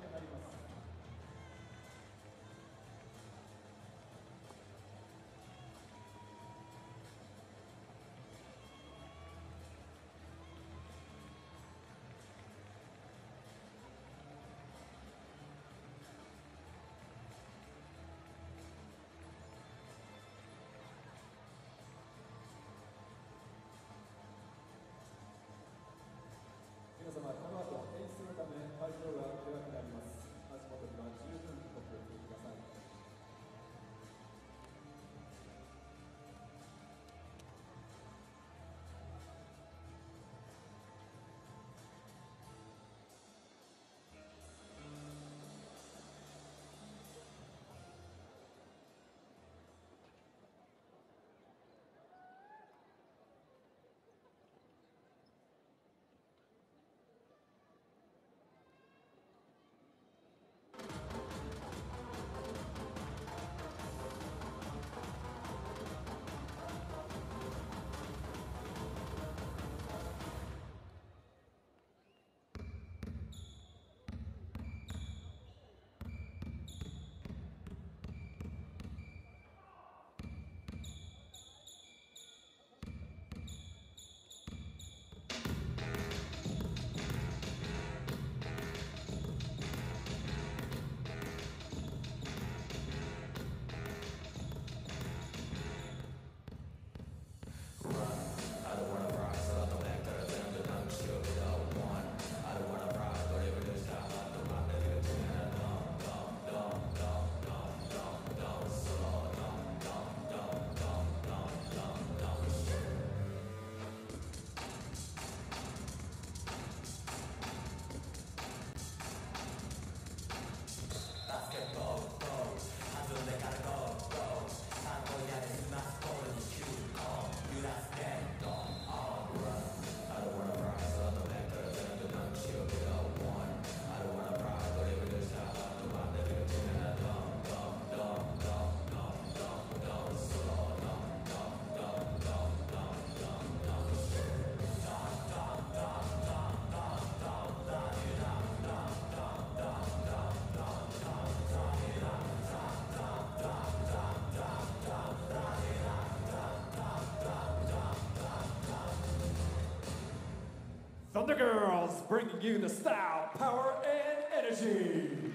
B: From the girls, bringing you the style, power, and energy.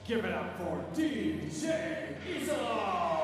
B: Give it up for DJ Islam!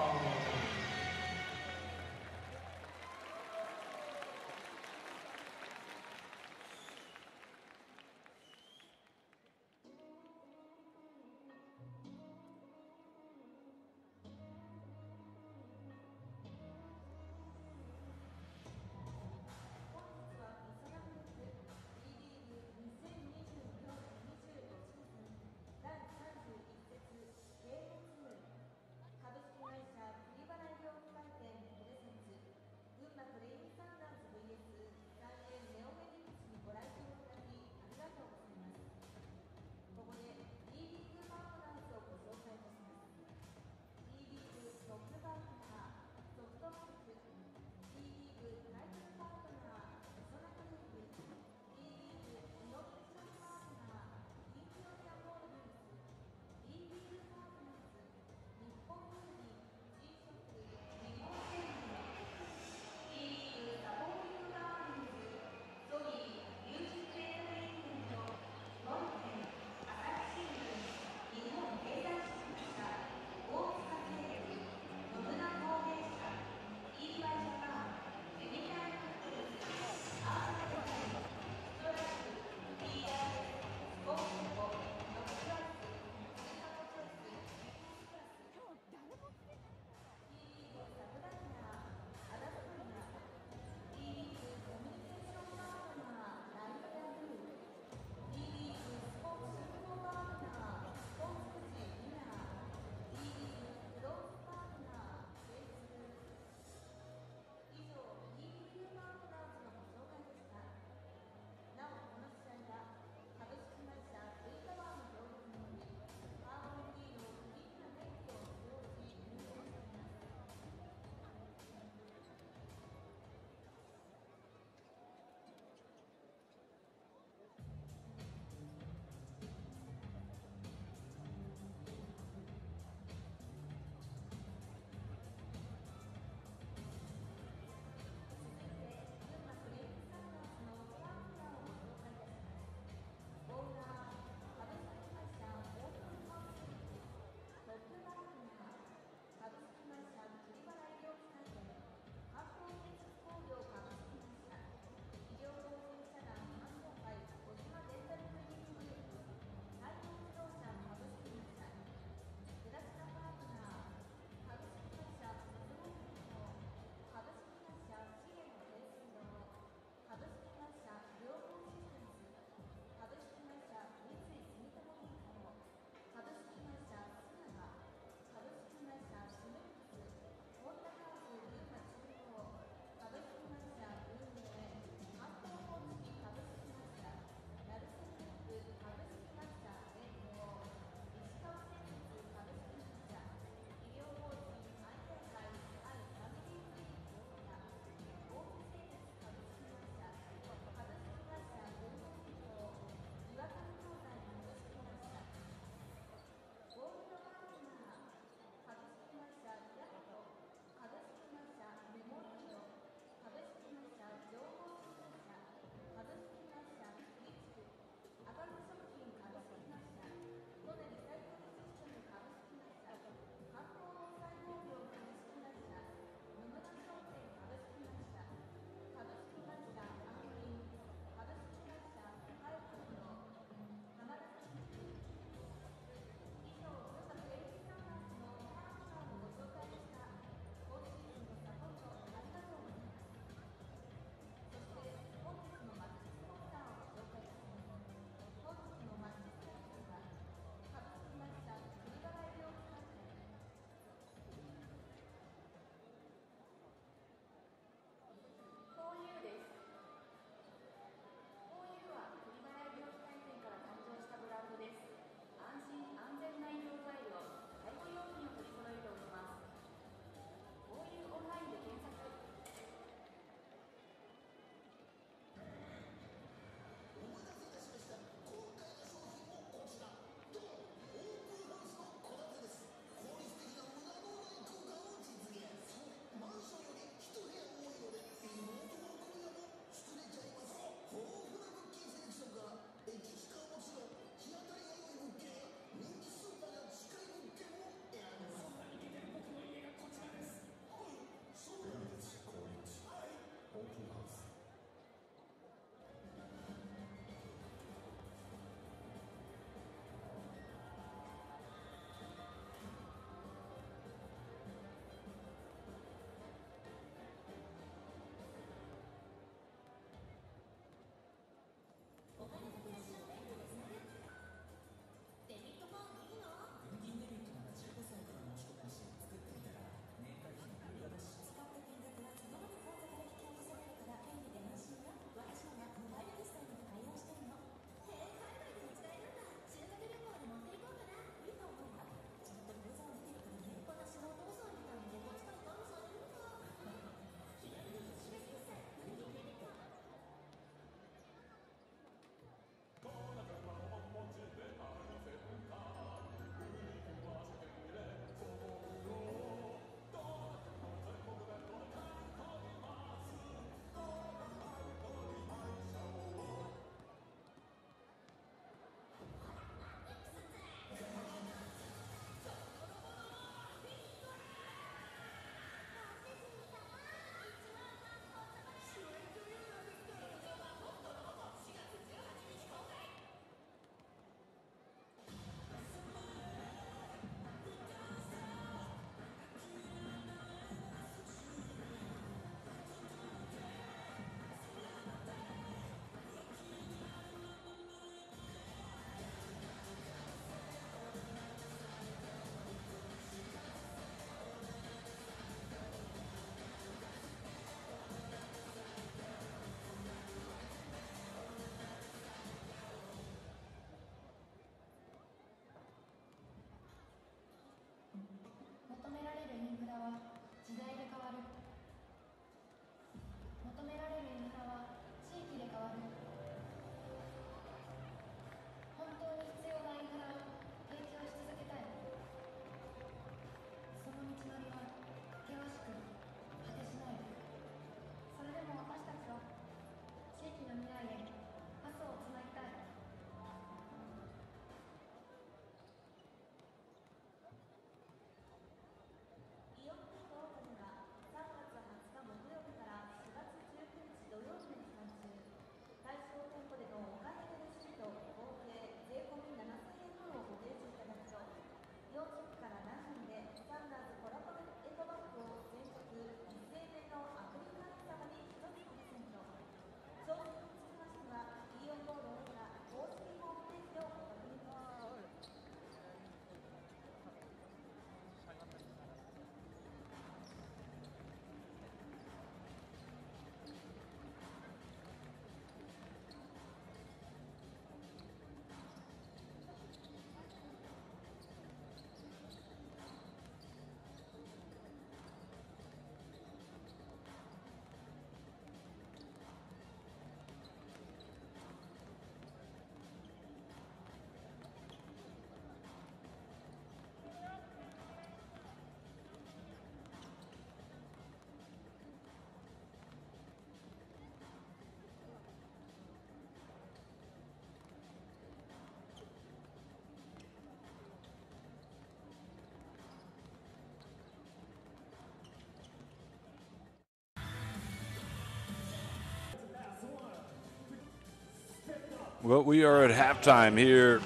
D: Well, we are at halftime here.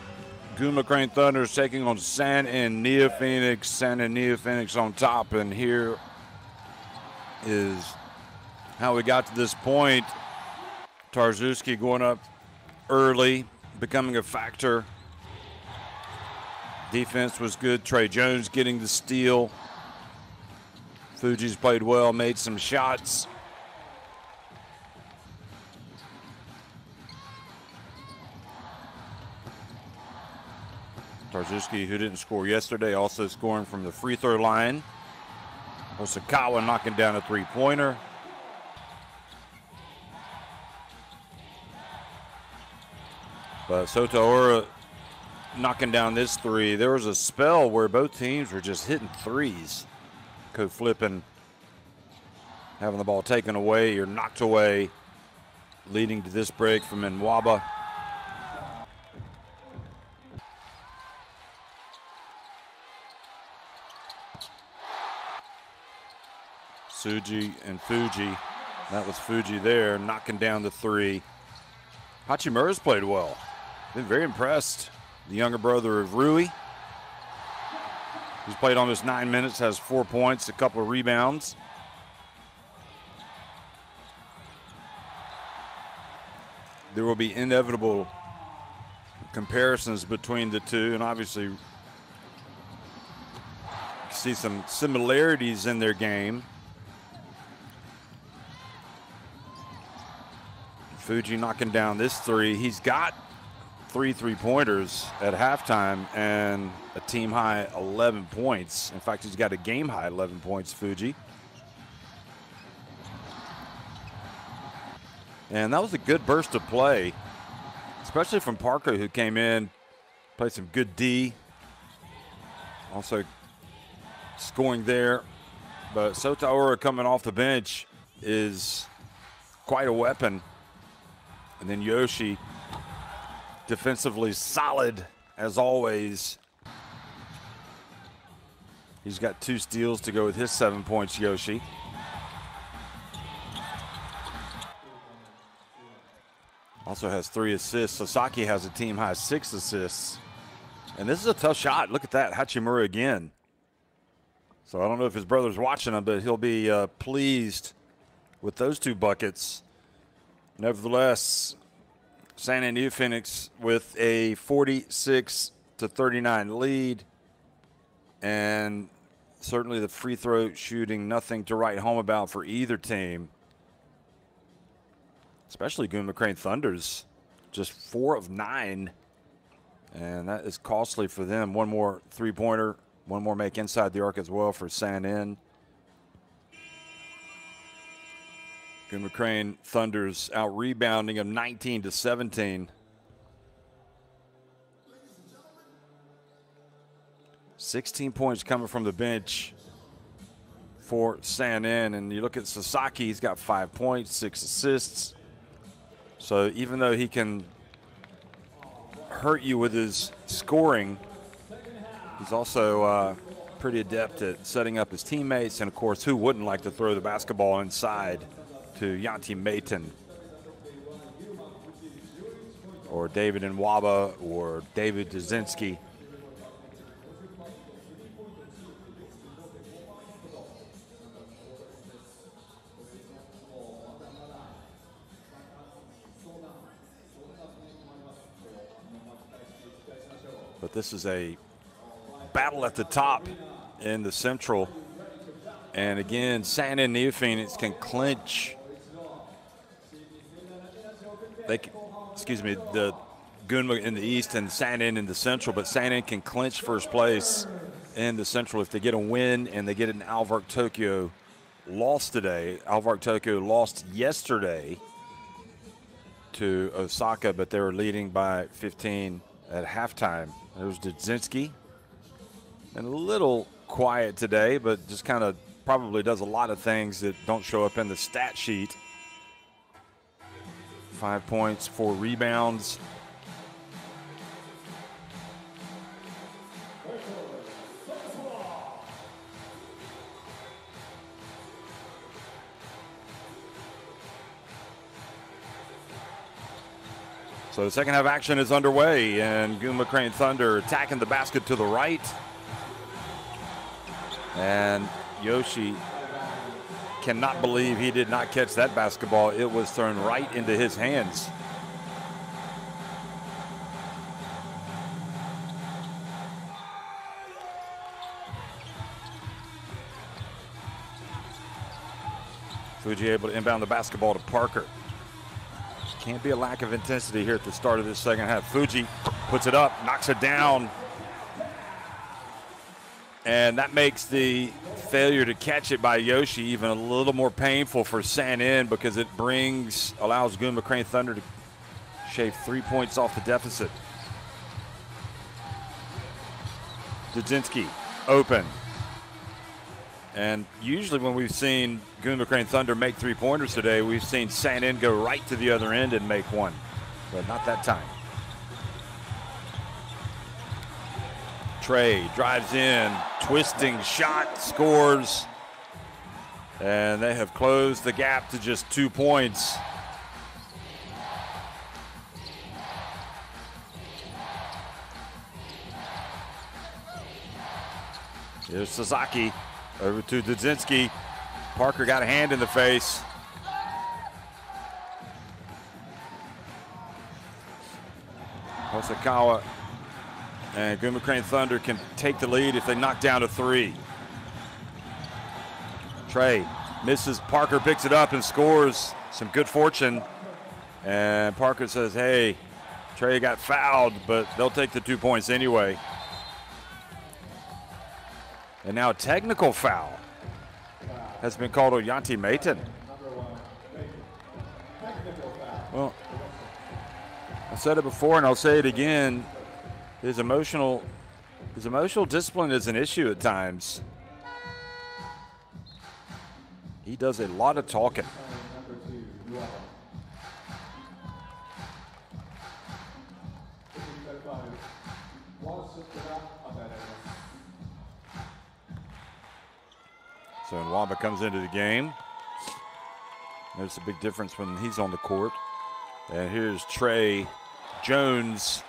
D: GUNMA Crane Thunders taking on San and NEOPHOENIX. San and NEOPHOENIX on top, and here is how we got to this point. Tarzuski going up early, becoming a factor. Defense was good. Trey Jones getting the steal. Fuji's played well, made some shots. Tarzuski, who didn't score yesterday, also scoring from the free throw line. Osakawa knocking down a three-pointer. But Sotaora knocking down this three. There was a spell where both teams were just hitting threes. Co-flipping, having the ball taken away or knocked away, leading to this break from Nwaba. Suji and Fuji. That was Fuji there, knocking down the three. Hachimura's played well. Been very impressed. The younger brother of Rui. He's played almost 9 minutes, has 4 points, a couple of rebounds. There will be inevitable comparisons between the two, and obviously see some similarities in their game. Fuji knocking down this three. He's got 3 3-pointers at halftime and a team high 11 points. In fact, he's got a game high 11 points, Fuji. And that was a good burst of play, especially from Parker, who came in, played some good D. Also scoring there. But Sotaora coming off the bench is quite a weapon. And then Yoshi, defensively solid as always. He's got 2 steals to go with his 7 points, Yoshi. Also has 3 assists. Sasaki has a team high 6 assists. And this is a tough shot. Look at that, Hachimura again. So I don't know if his brother's watching him, but he'll be pleased with those 2 buckets. Nevertheless, San and NEOPHOENIX with a 46-39 lead, and certainly the free throw shooting nothing to write home about for either team, especially GUNMA Crane Thunders, just 4 of 9, and that is costly for them. 1 more three-pointer, 1 more make inside the arc as well for San N. GUNMA Crane Thunders out rebounding them 19-17. 16 points coming from the bench for San N. And you look at Sasaki, he's got 5 points, 6 assists. So even though he can hurt you with his scoring, he's also pretty adept at setting up his teammates. And of course, who wouldn't like to throw the basketball inside to Yanti Mayton or David Nwaba or David Dzinski. But this is a battle at the top in the Central. And again, San and NEOPHOENIX can clinch. The GUNMA in the East and San N in the Central, but San N can clinch first place in the Central if they get a win and they get an Alvark Tokyo loss today. Alvark Tokyo lost yesterday to Osaka, but they were leading by 15 at halftime. There's Dzinski, and a little quiet today, but just kind of probably does a lot of things that don't show up in the stat sheet. 5 points, 4 rebounds.
A: So the second half action is underway, and GUNMA Crane Thunder attacking the basket to the right. And Yoshi cannot believe he did not catch that basketball. It was thrown right into his hands. Fuji able to inbound the basketball to Parker. Can't be a lack of intensity here at the start of this second half. Fuji puts it up, knocks it down. And that makes the failure to catch it by Yoshi even a little more painful for Sanin, because it allows GUNMA Crane Thunder to shave 3 points off the deficit. Dudzinski open. And usually when we've seen GUNMA Crane Thunder make three-pointers today, we've seen Sanin go right to the other end and make one, but not that time. Trey drives in, twisting shot, scores, and they have closed the gap to just 2 points. Here's Sasaki. Over to Dudzinski. Parker got a hand in the face. Hosokawa and GUNMA Crane Thunder can take the lead if they knock down to 3. Trey misses. Parker picks it up and scores. Some good fortune. And Parker says, hey, Trey got fouled, but they'll take the 2 points anyway. And now a technical foul has been called on Yanti Mayton. Well, I said it before and I'll say it again. His emotional discipline is an issue at times. He does a lot of talking. So Nwaba comes into the game. There's a big difference when he's on the court. And here's Trey Jones.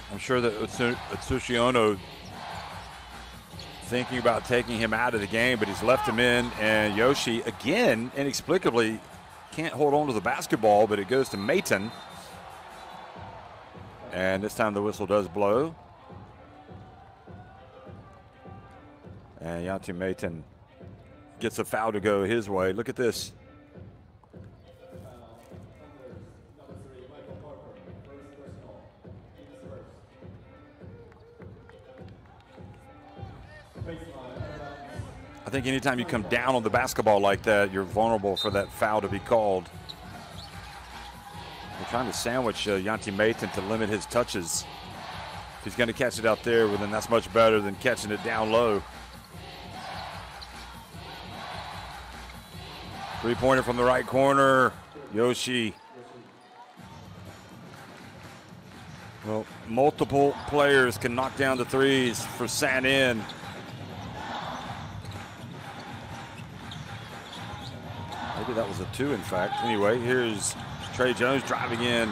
A: I'm sure that Atsushi Ono thinking about taking him out of the game, but he's left him in, and Yoshi, again, inexplicably, can't hold on to the basketball, but it goes to Mayton. And this time the whistle does blow. And Yanti Mayton gets a foul to go his way. Look at this. I think anytime you come down on the basketball like that, you're vulnerable for that foul to be called. They're trying to sandwich Yanti Mayton to limit his touches. If he's going to catch it out there, well, then that's much better than catching it down low. Three-pointer from the right corner. Yoshi. Well, multiple players can knock down the threes for Sanin. Maybe that was a 2, in fact. Anyway, here's Trey Jones driving in.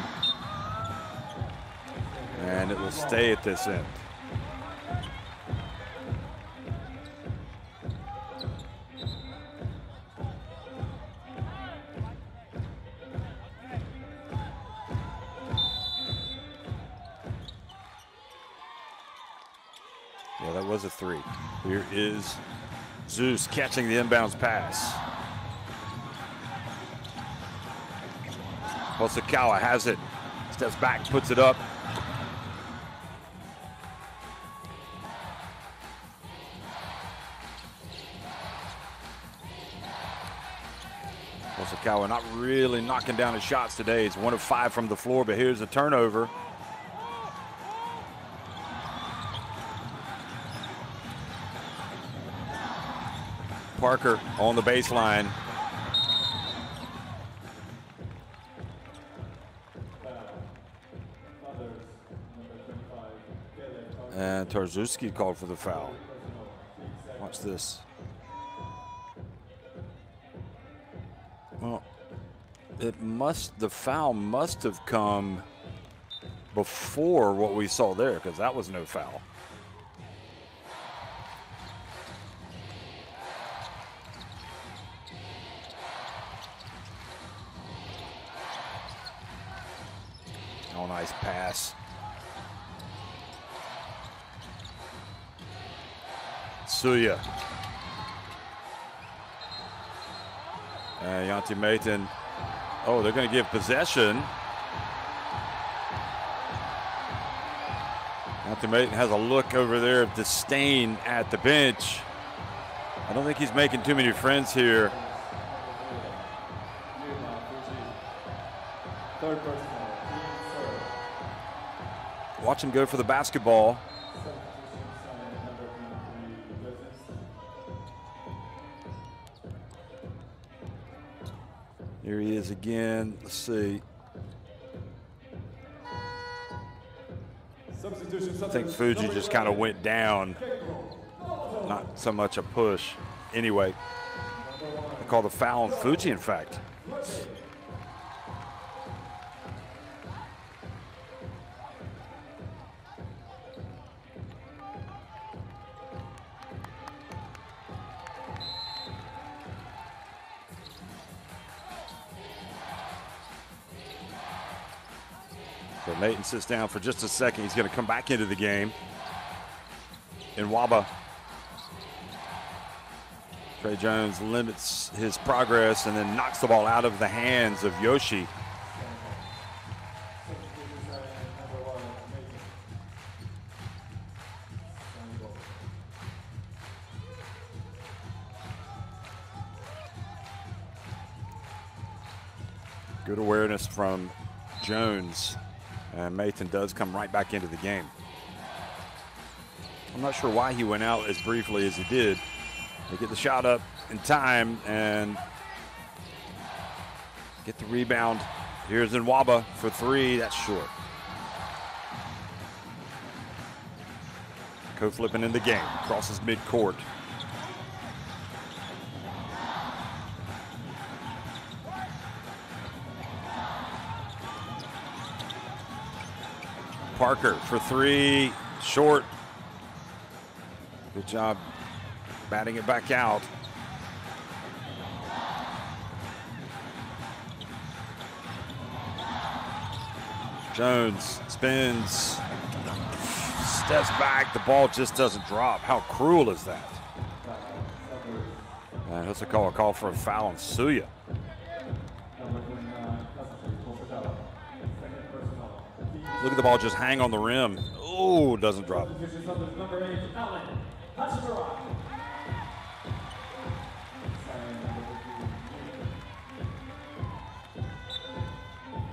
A: And it will stay at this end. Yeah, that was a 3. Here is Zeus catching the inbounds pass. Hosokawa has it, steps back, puts it up. Hosokawa not really knocking down his shots today. It's 1 of 5 from the floor, but here's a turnover.
D: Parker on the baseline. And Tarzuski called for the foul. Watch this. Well, the foul must have come before what we saw there, because that was no foul. Oh, nice pass. Suya. And Yanti Mayton. Oh, they're going to give possession. Yanti Mayton has a look over there of disdain at the bench. I don't think he's making too many friends here. Watch him go for the basketball. Here he is again. Let's see. I think Fuji just kind of went down. Not so much a push. Anyway, I call the foul on Fuji, in fact. So Mayton sits down for just a second. He's going to come back into the game. And Waba. Trey Jones limits his progress and then knocks the ball out of the hands of Yoshi. Good awareness from Jones. And Mayton does come right back into the game. I'm not sure why he went out as briefly as he did. They get the shot up in time and get the rebound. Here's Nwaba for three. That's short. Co-flipping in the game. Crosses midcourt. Parker for three, short. Good job batting it back out. Jones spins, steps back, the ball just doesn't drop. How cruel is that? And that's a call for a foul on Suya. Look at the ball just hang on the rim. Oh, doesn't drop.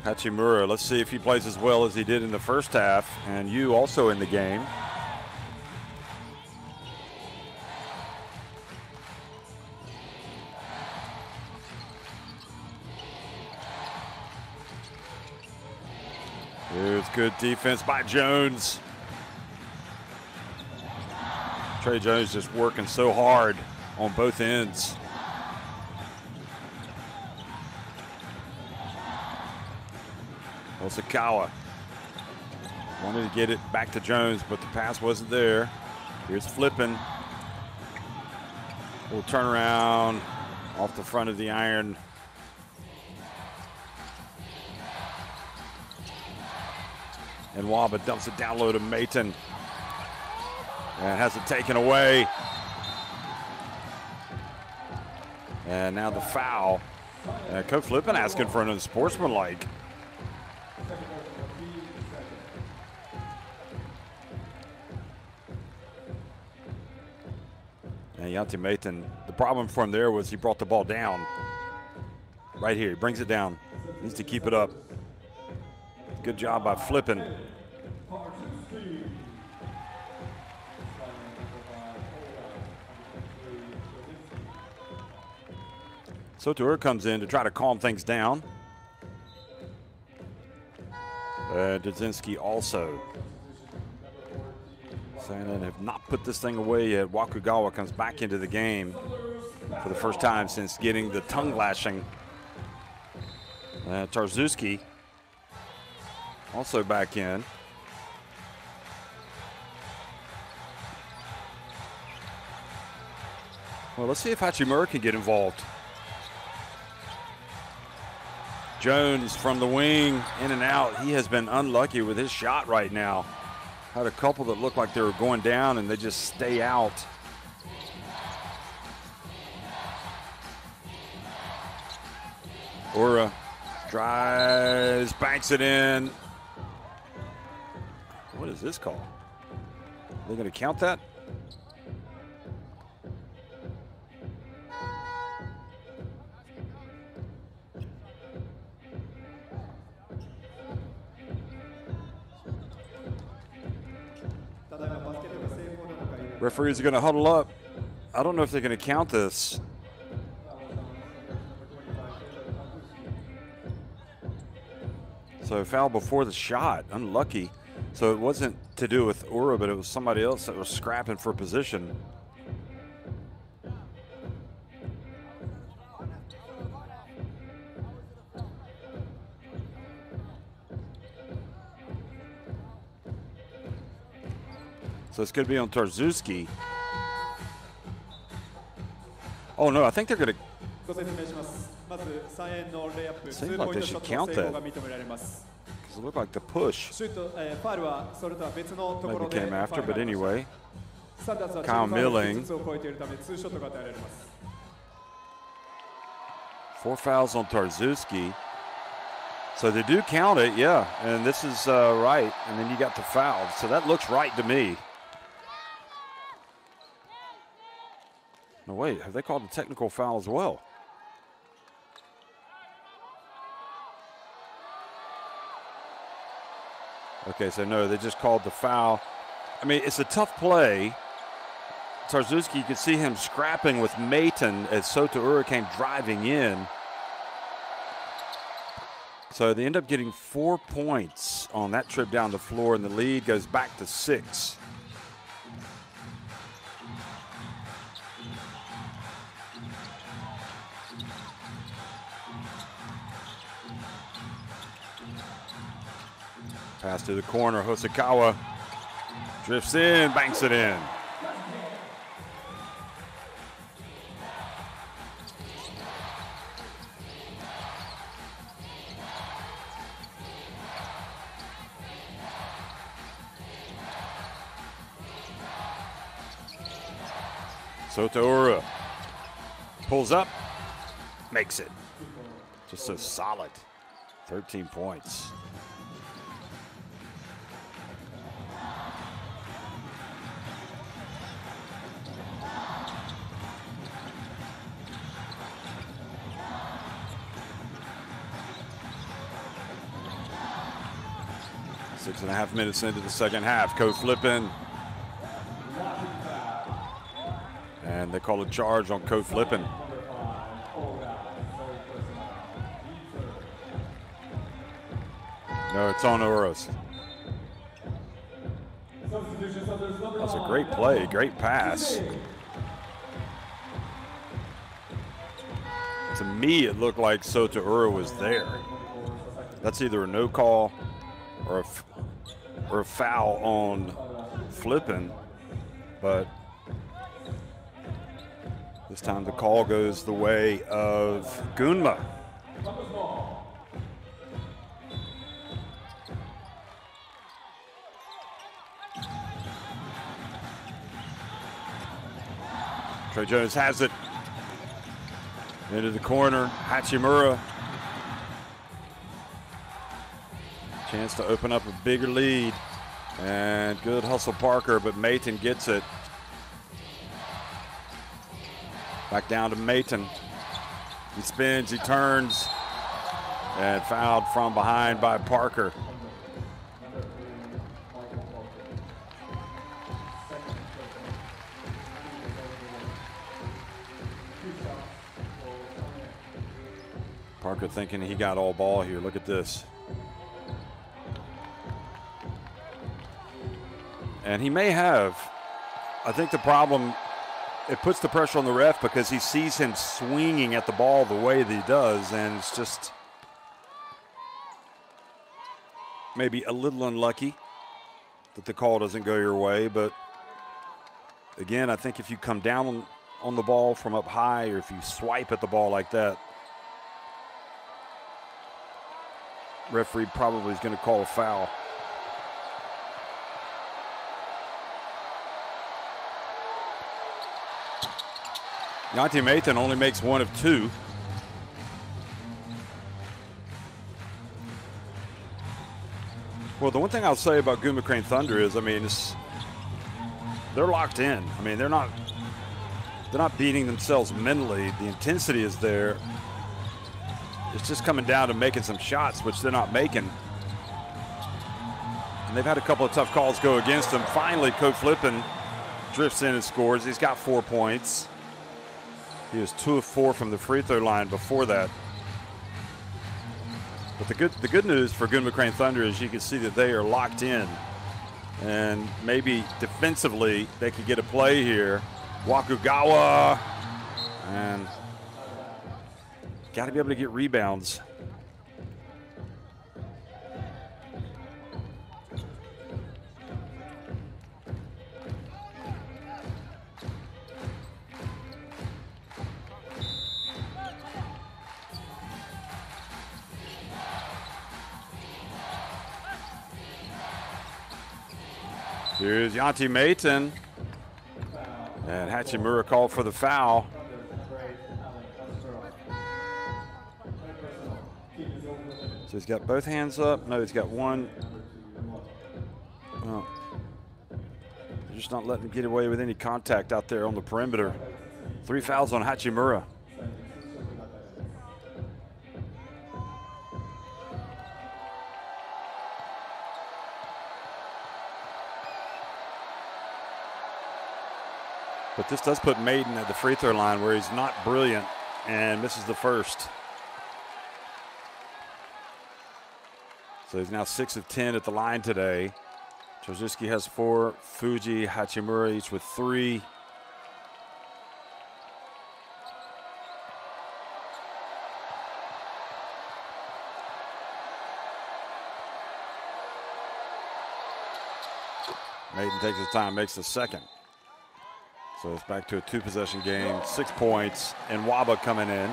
D: Hachimura, let's see if he plays as well as he did in the first half. And you also in the game. Here's good defense by Jones. Trey Jones just working so hard on both ends. Osakawa wanted to get it back to Jones, but the pass wasn't there. Here's flipping. Little turnaround off the front of the iron. And Waba dumps it down low to Mayton. And has it taken away. And now the foul. Coach Flippin asking for an unsportsmanlike. And Yanti Mayton, the problem for him there was he brought the ball down. Right here, he brings it down. Needs to keep it up. Good job by Flippin. Sotoura comes in to try to calm things down. Dudzinski also. Sanin have not put this thing away yet. Wakugawa comes back into the game for the first time since getting the tongue lashing. Tarzuski also back in. Well, let's see if Hachimura can get involved. Jones from the wing, in and out. He has been unlucky with his shot right now. Had a couple that looked like they were going down and they just stay out. Ura drives, banks it in. What is this call? Are they going to count that? Referees are going to huddle up. I don't know if they're going to count this. So foul before the shot, unlucky. So it wasn't to do with Ura, but it was somebody else that was scrapping for position. So it's going to be on Tarzuski. Oh no, I think they're going to. Seems like they should count that. Because it looked like the push maybe came after, but anyway. Kyle Milling. 4 fouls on Tarzuski. So they do count it, yeah. And this is right. And then you got the foul. So that looks right to me. No, wait, have they called a technical foul as well? Okay, so no, they just called the foul. I mean, it's a tough play. Tarzuski, you can see him scrapping with Mayton as Sotoura came driving in. So they end up getting 4 points on that trip down the floor, and the lead goes back to 6. Pass to the corner, Hosokawa drifts in, banks it in. Sotoura pulls up, makes it. Just so solid, 13 points. Six and a half minutes into the second half. Co-flipping. And they call a charge on co-flipping. No, it's on Oros. That's a great play, great pass. To me, it looked like Sotoura was there. That's either a no call or a foul on flipping, but this time the call goes the way of Gunma. Trey Jones has it into the corner. Hachimura. Chance to open up a bigger lead. And good hustle Parker, but Mayton gets it. Back down to Mayton. He spins, he turns, and fouled from behind by Parker. Parker thinking he got all ball here. Look at this. And he may have. I think the problem, it puts the pressure on the ref because he sees him swinging at the ball the way that he does, and it's just maybe a little unlucky that the call doesn't go your way. But again, I think if you come down on the ball from up high, or if you swipe at the ball like that, referee probably is going to call a foul. Yanti Mathan only makes one of two. Well, the one thing I'll say about GUNMA Crane Thunder is, I mean, they're locked in. I mean, they're not beating themselves mentally. The intensity is there. It's just coming down to making some shots, which they're not making. And they've had a couple of tough calls go against them. Finally, Coach Flippin drifts in and scores. He's got 4 points. He was 2 of 4 from the free throw line before that. But the good news for GUNMA Crane Thunder is you can see that they are locked in. And maybe defensively they could get a play here. Wakugawa. And got to be able to get rebounds. Here's Yanti Mathan. And Hachimura called for the foul. So he's got both hands up. No, he's got one. Oh. They're just not letting him get away with any contact out there on the perimeter. 3 fouls on Hachimura. But this does put Maiden at the free throw line where he's not brilliant and misses the first. So he's now 6 of 10 at the line today. Trojewski has 4, Fuji, Hachimura each with 3. Maiden takes his time, makes the second. So it's back to a 2-possession game, 6 points, and Waba coming in.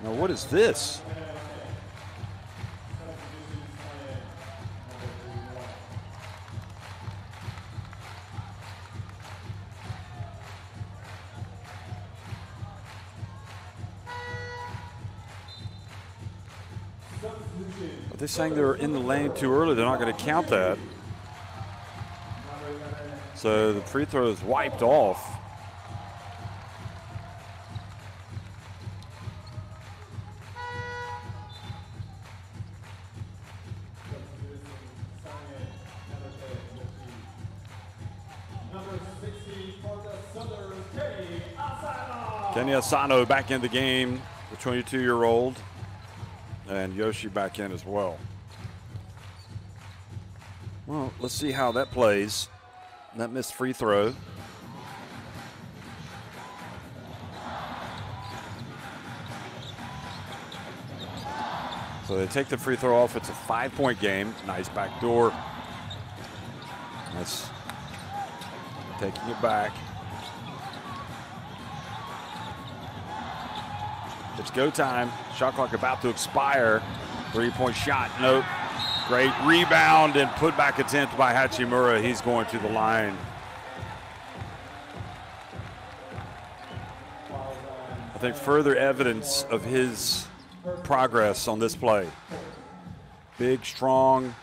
D: Now what is this? Are they saying they were in the lane too early? They're not going to count that. So the free throw is wiped off. Kenny Asano back in the game, the 22-year-old, and Yoshi back in as well. Well, let's see how that plays. That missed free throw. So they take the free throw off. It's a 5-point game. Nice back door. That's taking it back. It's go time. Shot clock about to expire. 3-point shot. Nope. Great rebound and putback attempt by Hachimura. He's going to the line. I think further evidence of his progress on this play. Big, strong,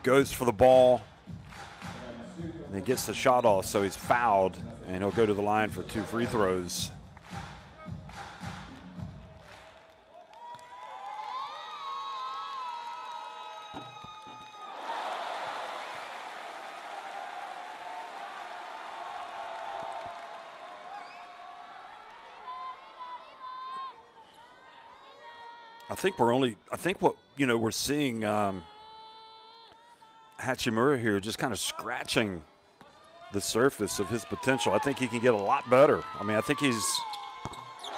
D: goes for the ball, and he gets the shot off, so he's fouled, and he'll go to the line for 2 free throws. I think what we're seeing Hachimura here just kind of scratching the surface of his potential. I think he can get a lot better. I mean, I think he's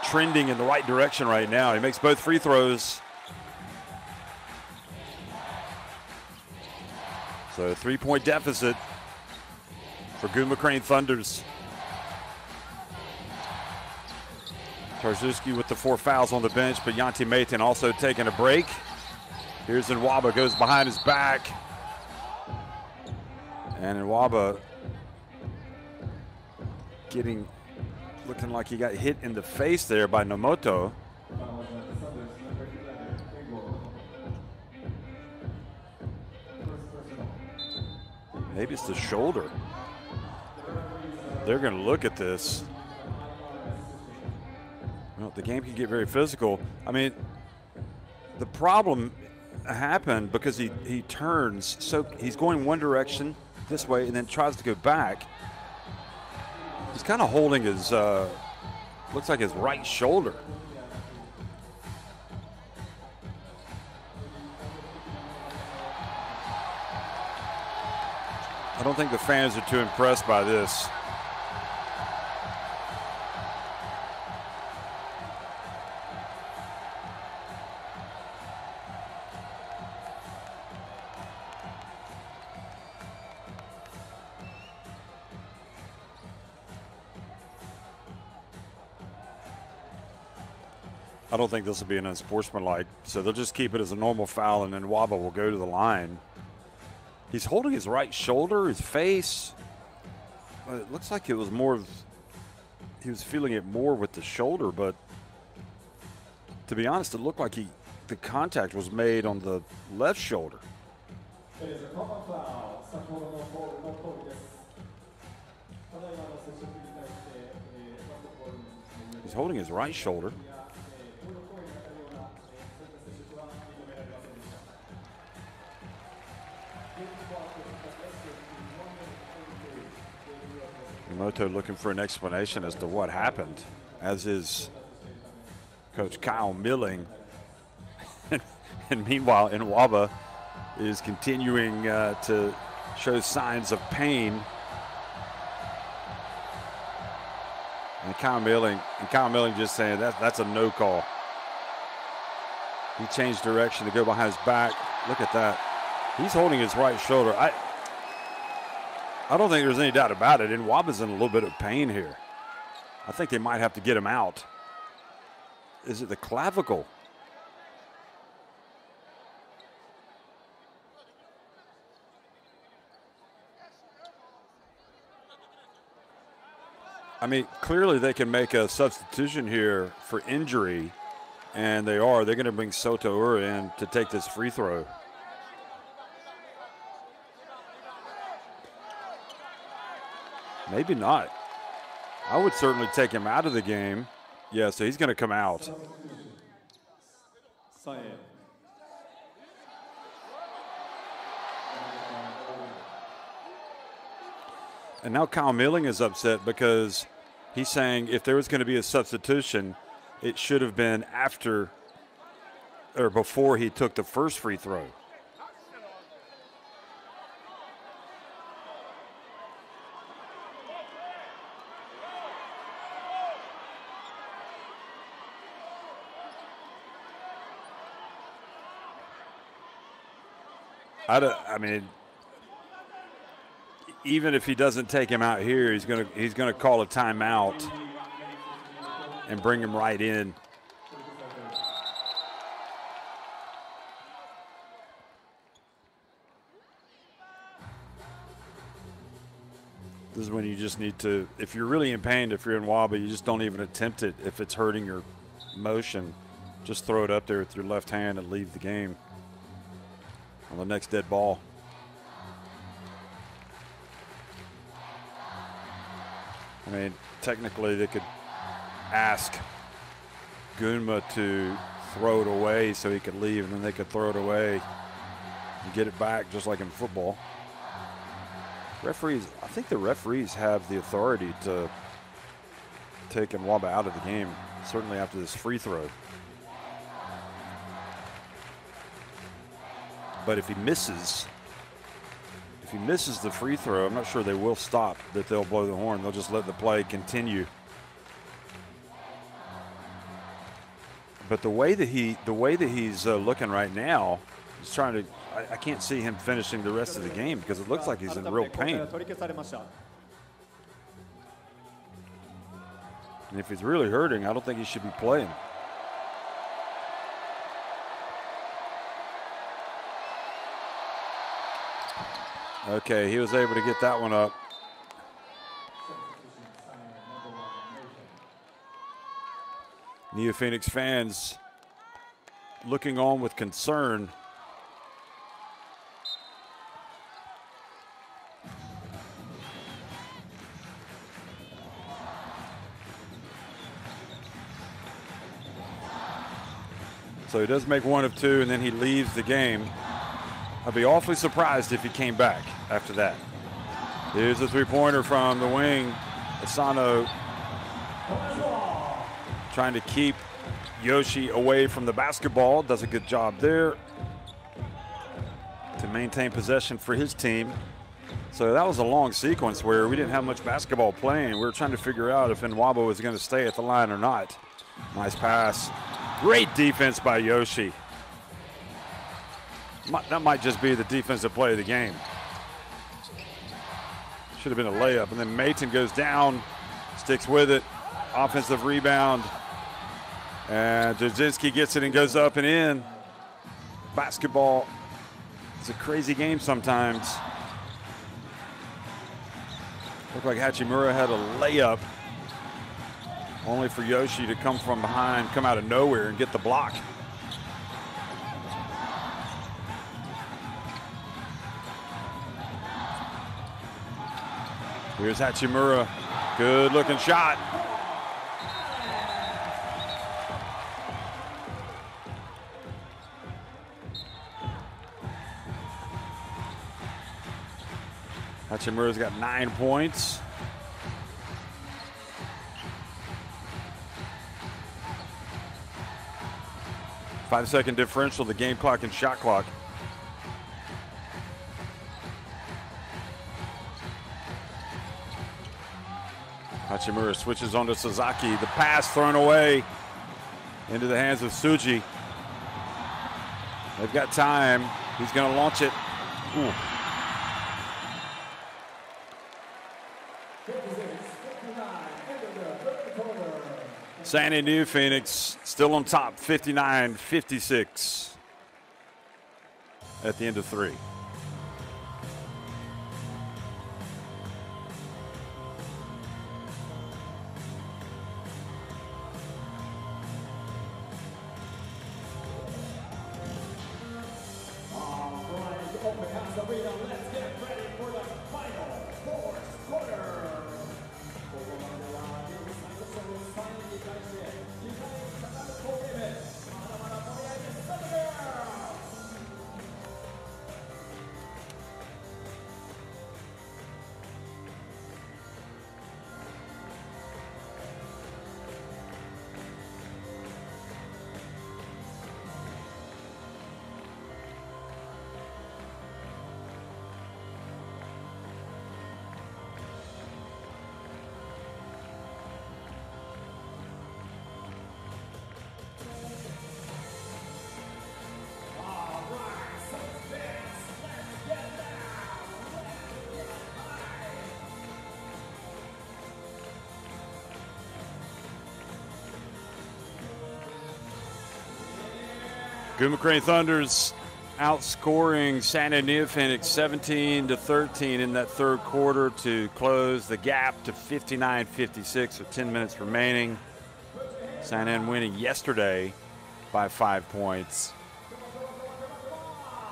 D: trending in the right direction right now. He makes both free throws. So a 3-point deficit for GUNMA Crane Thunders. Tarzuski with the 4 fouls on the bench, but Yanti Maitin also taking a break. Here's Nwaba, goes behind his back. And Nwaba looking like he got hit in the face there by Nomoto. Maybe it's the shoulder. They're going to look at this. Well, the game can get very physical. I mean, the problem happened because he turns, so he's going one direction this way and then tries to go back. He's kind of holding his, looks like his right shoulder. I don't think the fans are too impressed by this. I don't think this will be an unsportsmanlike, so they'll just keep it as a normal foul, and then Nwaba will go to the line. He's holding his right shoulder, his face. It looks like it was more of, he was feeling it more with the shoulder, but to be honest, it looked like the contact was made on the left shoulder. He's holding his right shoulder. Moto looking for an explanation as to what happened, as is Coach Kyle Milling. And meanwhile, Nwaba is continuing to show signs of pain. And Kyle Milling just saying that's a no call. He changed direction to go behind his back. Look at that. He's holding his right shoulder. I don't think there's any doubt about it. Nwaba's in a little bit of pain here. I think they might have to get him out. Is it the clavicle? I mean, clearly they can make a substitution here for injury, and they are. They're going to bring Soto Ura in to take this free throw. Maybe not. I would certainly take him out of the game. Yeah, so he's going to come out. And now Kyle Milling is upset because he's saying if there was going to be a substitution, it should have been after or before he took the first free throw. I mean, even if he doesn't take him out here, he's gonna call a timeout and bring him right in. This is when you just need to, if you're really in pain, if you're in Nwaba, you just don't even attempt it if it's hurting your motion. Just throw it up there with your left hand and leave the game on the next dead ball. I mean, technically they could ask GUNMA to throw it away so he could leave, and then they could throw it away and get it back just like in football. Referees, I think the referees have the authority to take Nwaba out of the game, certainly after this free throw. But if he misses the free throw, I'm not sure they will stop, that they'll blow the horn. They'll just let the play continue. But the way that he's looking right now, he's trying to. I can't see him finishing the rest of the game because it looks like he's in real pain. And if he's really hurting, I don't think he should be playing. Okay, he was able to get that one up. NEOPHOENIX fans looking on with concern. So he does make one of two, and then he leaves the game. I'd be awfully surprised if he came back after that. Here's a three-pointer from the wing. Asano trying to keep Yoshi away from the basketball. Does a good job there to maintain possession for his team. So that was a long sequence where we didn't have much basketball playing. We were trying to figure out if Nwaba was going to stay at the line or not. Nice pass. Great defense by Yoshi. That might just be the defensive play of the game. Should have been a layup. And then Mayton goes down, sticks with it. Offensive rebound. And Dzerzhinsky gets it and goes up and in. Basketball is a crazy game sometimes. Looked like Hachimura had a layup, only for Yoshi to come from behind, come out of nowhere and get the block. Here's Hachimura, good looking shot. Hachimura's got 9 points. Five-second differential, the game clock and shot clock. Hachimura switches on to Sasaki. The pass thrown away into the hands of Tsuji. They've got time. He's going to launch it. Ooh. San NEOPHOENIX still on top, 59-56 at the end of 3. GUNMA Crane Thunders outscoring San NEOPHOENIX 17-13 in that third quarter to close the gap to 59-56 with 10 minutes remaining. San N winning yesterday by 5 points.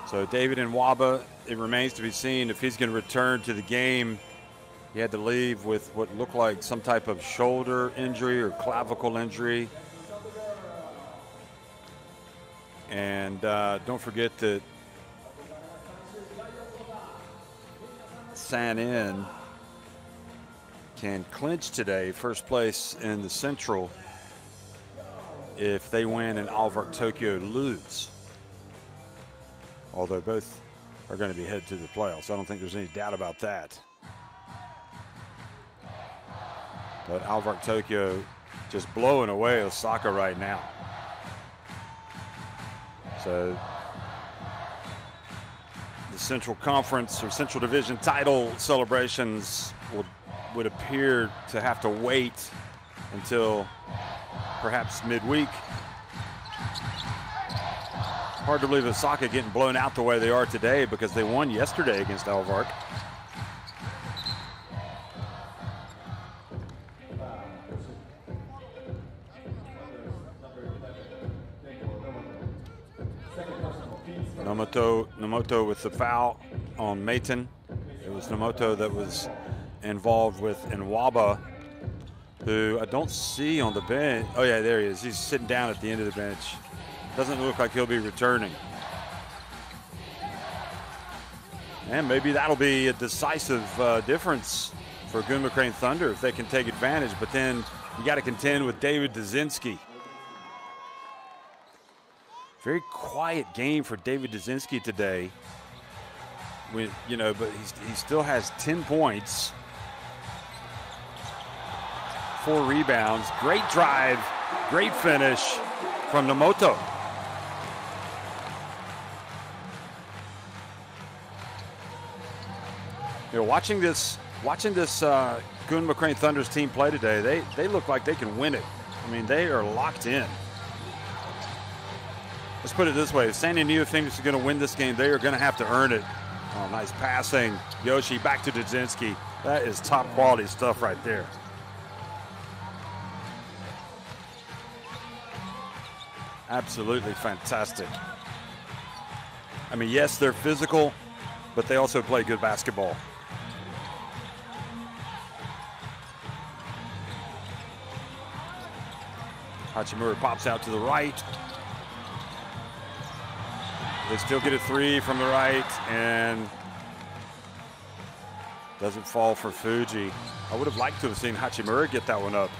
D: So David Nwaba, it remains to be seen if he's going to return to the game. He had to leave with what looked like some type of shoulder injury or clavicle injury. And don't forget that San N can clinch today first place in the Central if they win and Alvark Tokyo lose. although both are going to be headed to the playoffs. I don't think there's any doubt about that. But Alvark Tokyo just blowing away Osaka right now. So the Central Conference or Central Division title celebrations would appear to have to wait until perhaps midweek. Hard to believe Osaka getting blown out the way they are today because they won yesterday against Alvark. Nomoto with the foul on Mayton. It was Nomoto that was involved with Nwaba, who I don't see on the bench. Oh yeah, there he is. He's sitting down at the end of the bench. Doesn't look like he'll be returning. And maybe that'll be a decisive difference for Gunma Crane Thunder if they can take advantage, but then you got to contend with David Dzinski. Very quiet game for David Dzinski today. But he still has 10 points, 4 rebounds, great drive, great finish from Nomoto. Watching this Gunma Crane Thunder's team play today, they look like they can win it. I mean, they are locked in. Let's put it this way, if San NEOPHOENIX is going to win this game, they are going to have to earn it. Oh, nice passing. Yoshi back to Dzinski. That is top quality stuff right there. Absolutely fantastic. I mean, yes, they're physical, but they also play good basketball. Hachimura pops out to the right. They still get a 3 from the right and doesn't fall for Fuji. I would have liked to have seen Hachimura get that one up.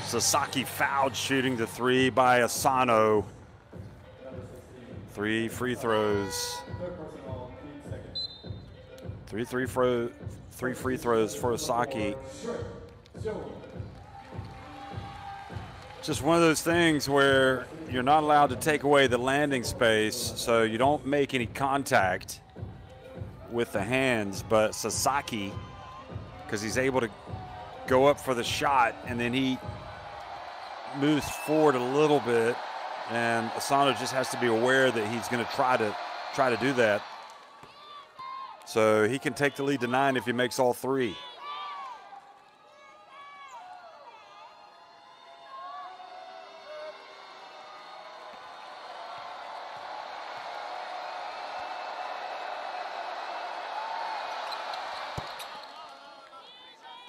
D: Sasaki fouled shooting the 3 by Asano. 3 free throws. 3 free throws for Osaki. Just one of those things where you're not allowed to take away the landing space, so you don't make any contact with the hands, but Sasaki, because he's able to go up for the shot, and then he moves forward a little bit, and Asano just has to be aware that he's going to try to do that. So he can take the lead to 9 if he makes all 3.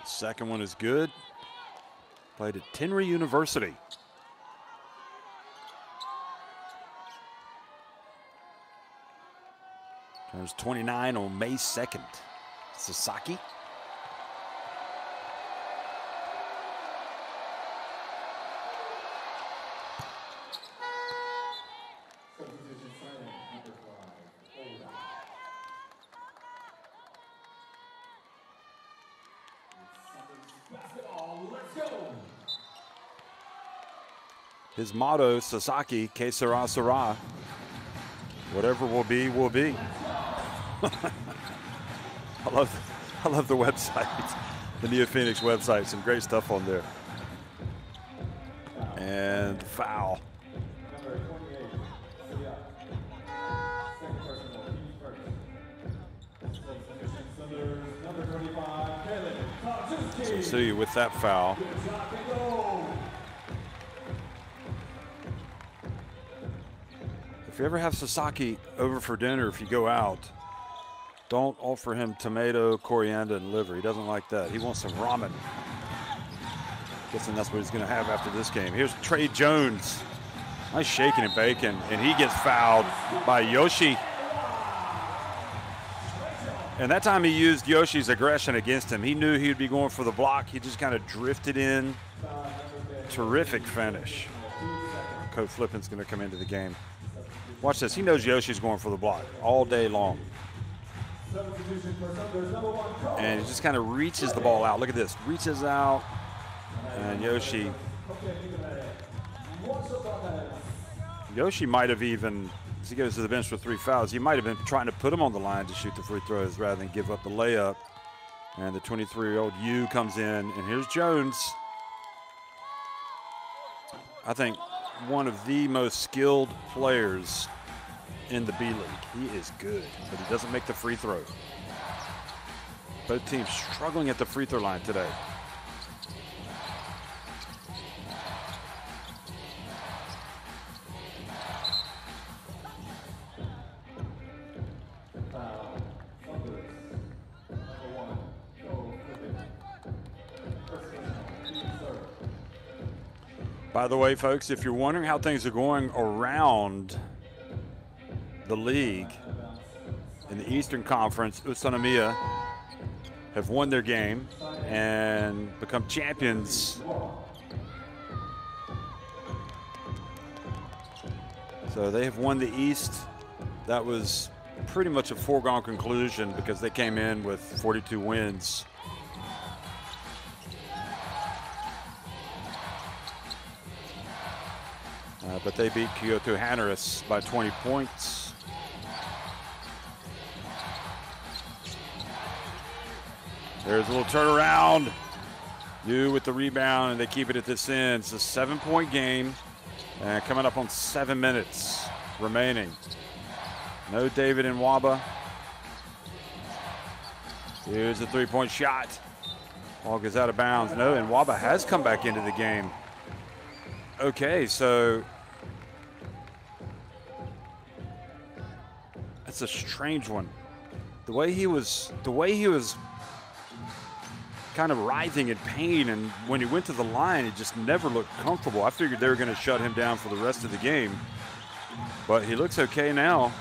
D: The second one is good. Played at Tenry University. Turns 29 on May 2nd. Sasaki. His motto, Sasaki, que sera, sera. Whatever will be, will be. I love the website, the NEOPHOENIX website. Some great stuff on there. And foul. So see with that foul. If you ever have Sasaki over for dinner, if you go out, don't offer him tomato, coriander, and liver. He doesn't like that. He wants some ramen. Guessing that's what he's going to have after this game. Here's Trey Jones. Nice shaking and baking, and he gets fouled by Yoshi. And that time he used Yoshi's aggression against him. He knew he would be going for the block. He just kind of drifted in. Terrific finish. Coach Flippin's going to come into the game. Watch this. He knows Yoshi's going for the block all day long. And he just kind of reaches the ball out. Look at this. Reaches out. And Yoshi might have even, as he goes to the bench with 3 fouls, he might have been trying to put him on the line to shoot the free throws rather than give up the layup. And the 23-year-old Yu comes in, and here's Jones. I think one of the most skilled players in the B-League. He is good, but he doesn't make the free throw. Both teams struggling at the free throw line today. By the way, folks, if you're wondering how things are going around the league in the Eastern Conference, Utsunomiya have won their game and become champions. So they have won the East. That was pretty much a foregone conclusion because they came in with 42 wins. But they beat Kyoto Hanneris by 20 points. There's a little turnaround. Yu with the rebound, and they keep it at this end. It's a 7-point game, and coming up on 7 minutes remaining. No David Nwaba. Here's a 3-point shot. Ball goes out of bounds. No, Nwaba has come back into the game. Okay, so that's a strange one. The way he was kind of writhing in pain, and when he went to the line, it just never looked comfortable. I figured they were going to shut him down for the rest of the game, but he looks okay now.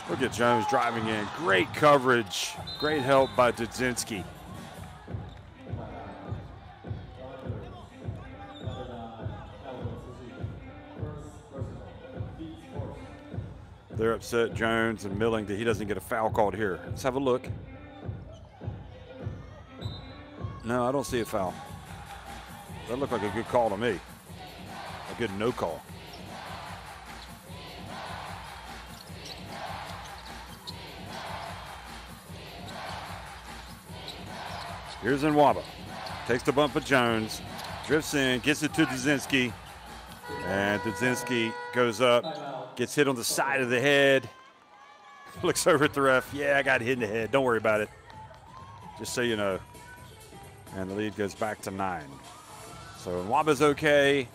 D: Look at Jones driving in. Great coverage. Great help by Dudzinski. They're upset, Jones and Milling, that he doesn't get a foul called here. Let's have a look. No, I don't see a foul. That looked like a good call to me. A good no call. Here's Nwaba. Takes the bump of Jones. Drifts in, gets it to Dudzinski. And Dudzinski goes up, gets hit on the side of the head. Looks over at the ref. Yeah, I got hit in the head. Don't worry about it. Just so you know. And the lead goes back to 9. So Nwaba's okay.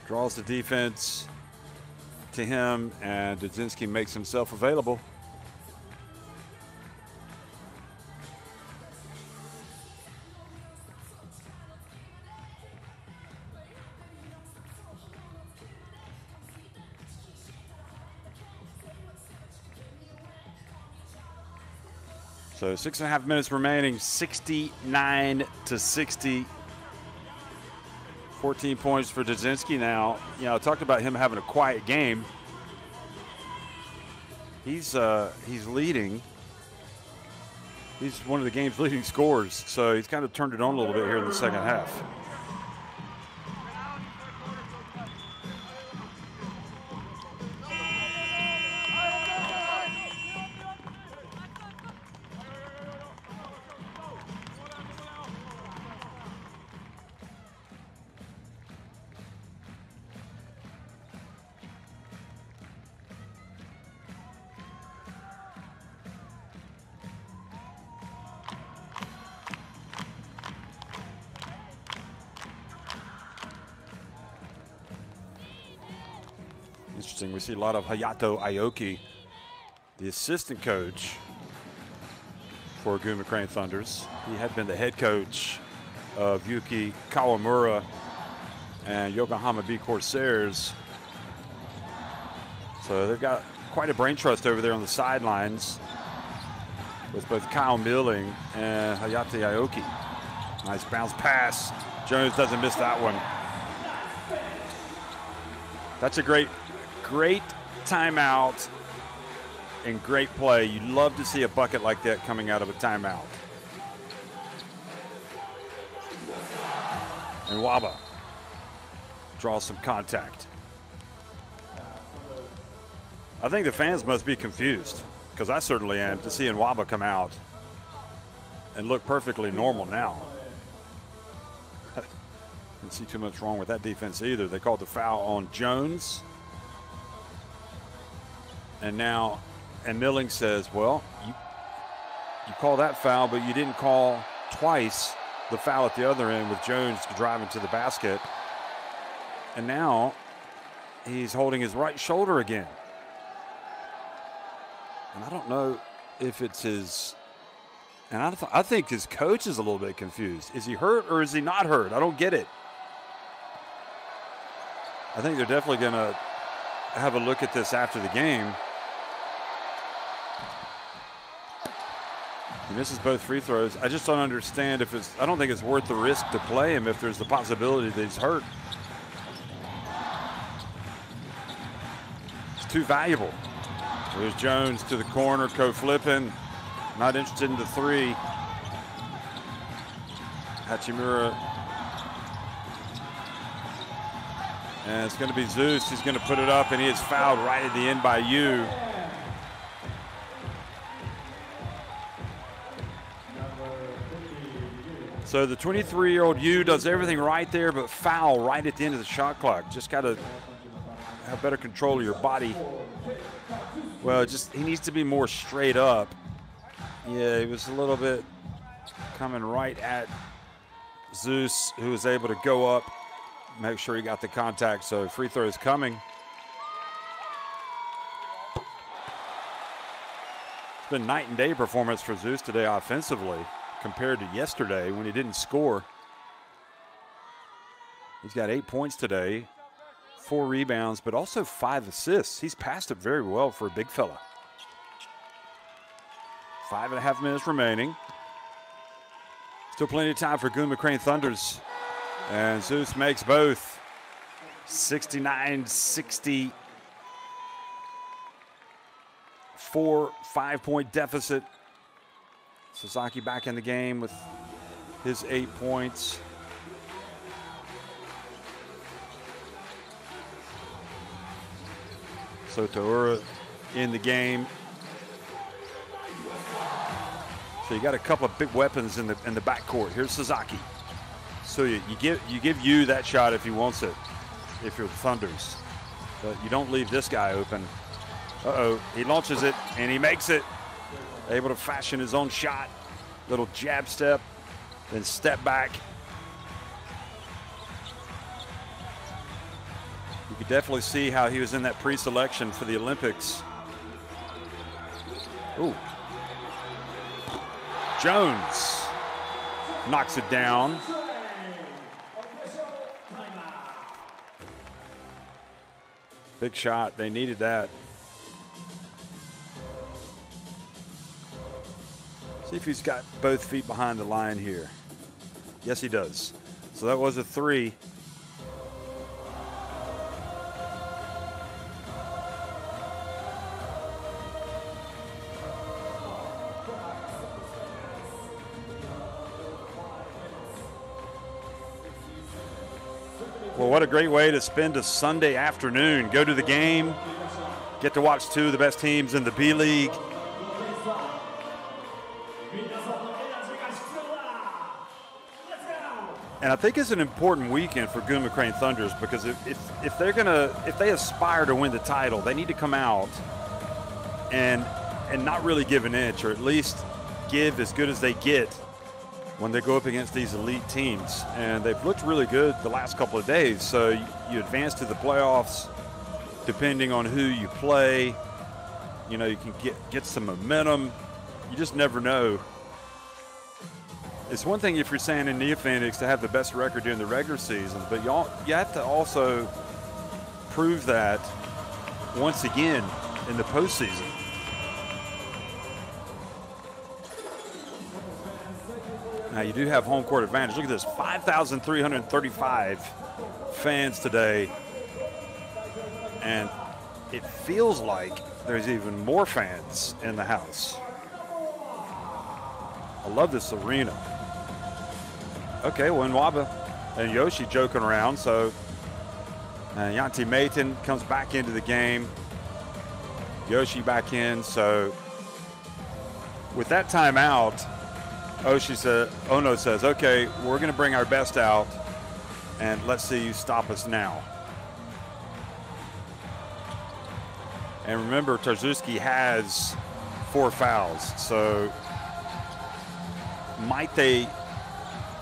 D: Draws the defense to him, and Dudzinski makes himself available. So 6.5 minutes remaining, 69-60. 14 points for Dudzinski now. You know, I talked about him having a quiet game. He's leading. He's one of the game's leading scorers, so he's kind of turned it on a little bit here in the second half. Interesting, we see a lot of Hayato Aoki, the assistant coach for GUNMA Crane Thunders. He had been the head coach of Yuki Kawamura and Yokohama B Corsairs. So they've got quite a brain trust over there on the sidelines with both Kyle Milling and Hayate Aoki. Nice bounce pass. Jones doesn't miss that one. That's a great timeout and great play. You'd love to see a bucket like that coming out of a timeout. And Waba draws some contact. I think the fans must be confused, because I certainly am, to see Nwaba come out and look perfectly normal now. Didn't see too much wrong with that defense either. They called the foul on Jones. And now, and Milling says, well, you call that foul, but you didn't call twice the foul at the other end with Jones driving to the basket. And now he's holding his right shoulder again. And I don't know if it's his, and I think his coach is a little bit confused. Is he hurt or is he not hurt? I don't get it. I think they're definitely going to have a look at this after the game. He misses both free throws. I just don't understand if it's, I don't think it's worth the risk to play him if there's the possibility that he's hurt. It's too valuable. There's Jones to the corner, co-flipping. Not interested in the three. Hachimura. And it's going to be Zeus. He's going to put it up, and he is fouled right at the end by Yu. So the 23-year-old Yu does everything right there, but foul right at the end of the shot clock. Just got to have better control of your body. Well, just he needs to be more straight up. Yeah, he was a little bit coming right at Zeus, who was able to go up, make sure he got the contact. So free throw is coming. It's been night and day performance for Zeus today offensively compared to yesterday when he didn't score. He's got 8 points today. 4 rebounds, but also 5 assists. He's passed it very well for a big fella. 5.5 minutes remaining. Still plenty of time for GUNMA Crane Thunders. And Zeus makes both. 69-60. 5-point deficit. Sasaki back in the game with his 8 points. So Taura in the game. So you got a couple of big weapons in the backcourt. Here's Sasaki. So you give Yu that shot if he wants it, if you're the Thunders. But you don't leave this guy open. Uh-oh, he launches it and he makes it. Able to fashion his own shot. Little jab step, then step back. You could definitely see how he was in that pre-selection for the Olympics. Ooh. Jones knocks it down. Big shot, they needed that. See if he's got both feet behind the line here. Yes, he does. So that was a 3. Well, what a great way to spend a Sunday afternoon. Go to the game, get to watch 2 of the best teams in the B-League. And I think it's an important weekend for GUNMA Crane Thunders because if they aspire to win the title, they need to come out and not really give an inch, or at least give as good as they get when they go up against these elite teams. And they've looked really good the last couple of days. So you advance to the playoffs depending on who you play. You know, you can get some momentum. You just never know. It's one thing if you're saying in NEOPHOENIX to have the best record during the regular season, but you have to also prove that once again in the postseason. Now you do have home court advantage. Look at this, 5,335 fans today. And it feels like there's even more fans in the house. I love this arena. Okay, well, Nwaba and Yoshi joking around, so Yanti Mayton comes back into the game. Yoshi back in, so with that timeout, Ono says, okay, we're going to bring our best out, and let's see you stop us now. And remember, Tarczewski has 4 fouls, so might they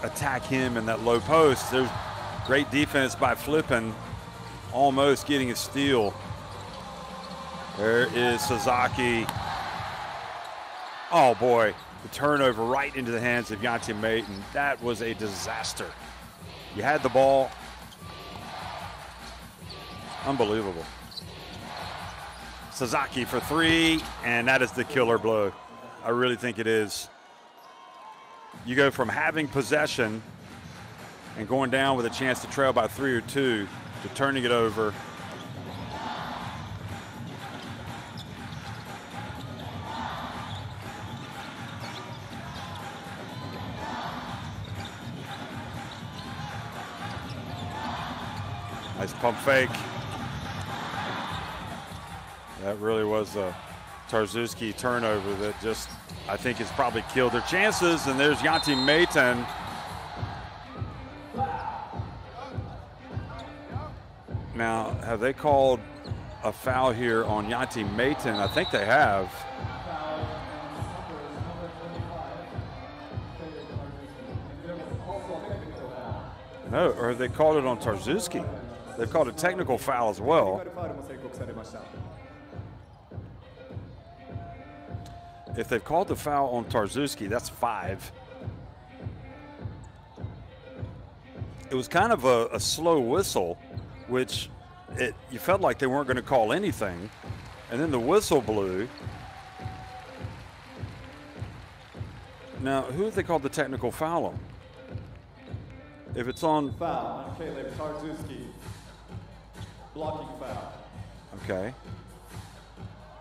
D: attack him in that low post? There's great defense by Flippin, almost getting a steal. There is Sasaki. Oh boy, the turnover right into the hands of Yanti Mayton. That was a disaster. You had the ball. Unbelievable. Sasaki for 3, and that is the killer blow. I really think it is. You go from having possession and going down with a chance to trail by 3 or 2 to turning it over. Nice pump fake. That really was a Tarczewski turnover that just, I think, has probably killed their chances. And there's Yanti Mayton. Now, have they called a foul here on Yanti Mayton? I think they have. No, or have they called it on Tarczewski? They've called a technical foul as well. If they've called the foul on Tarczewski, that's 5. It was kind of a slow whistle, which you felt like they weren't going to call anything. And then the whistle blew. Now, who have they called the technical foul on? If it's on...
B: Foul on Caleb Tarczewski. Blocking foul.
D: Okay.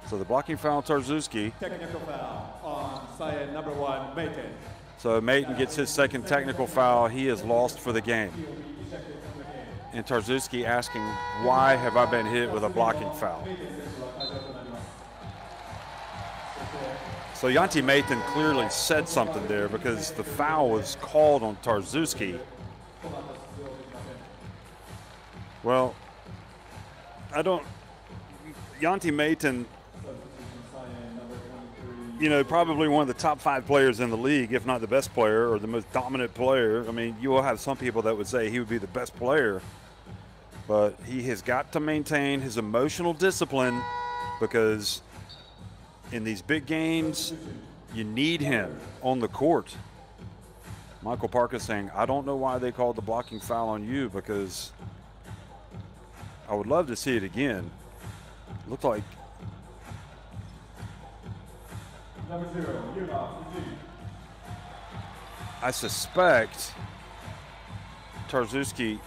D: So the blocking foul on Tarczewski.
B: Technical foul on side number 1, Mayton.
D: So Mayton gets his second technical foul. He is lost for the game. And Tarczewski asking, why have I been hit with a blocking foul? So Yanti Mayton clearly said something there because the foul was called on Tarczewski. Well, Yanti Mayton, you know, probably one of the top 5 players in the league, if not the best player or the most dominant player. I mean, you will have some people that would say he would be the best player, but he has got to maintain his emotional discipline because in these big games, you need him on the court. Michael Parker saying, I don't know why they called the blocking foul on you because I would love to see it again. Looked like
B: Number 0,
D: I suspect Tarczewski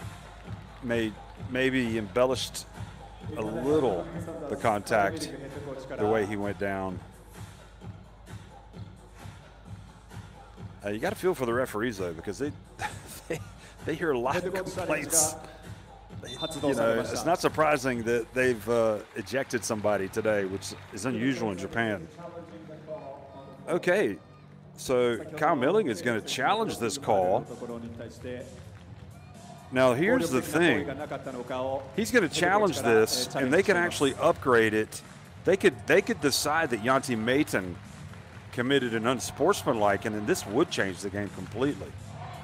D: maybe embellished a little the contact the way he went down. You got to feel for the referees though, because they hear a lot of complaints. You know, it's not surprising that they've ejected somebody today, which is unusual in Japan. Okay, so Kyle Milling is going to challenge this call. Now here's the thing. He's going to challenge this, and they can actually upgrade it. They could decide that Yanti Mayton committed an unsportsmanlike, and then this would change the game completely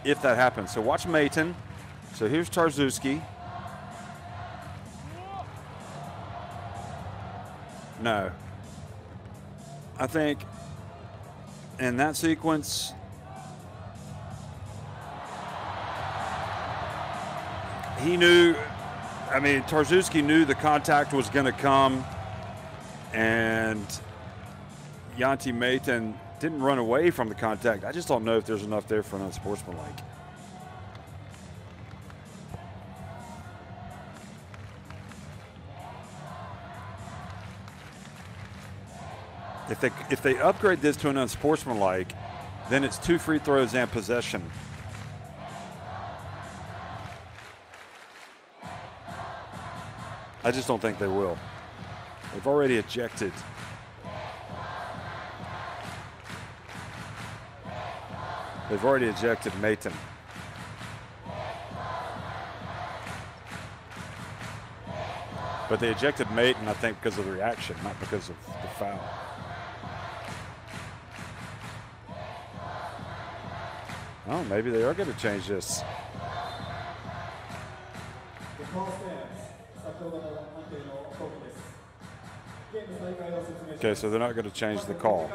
D: if that happens. So watch Mayton. So here's Tarczewski. No. I think in that sequence, he knew, I mean, Tarczewski knew the contact was going to come, and Yanti Mayton didn't run away from the contact. I just don't know if there's enough there for an unsportsmanlike. If they upgrade this to an unsportsmanlike, then it's 2 free throws and possession. I just don't think they will. They've already ejected. They've already ejected Mayton. But they ejected Mayton, I think, because of the reaction, not because of the foul. Oh, maybe they are going to change this. Okay, so they're not going to change the call.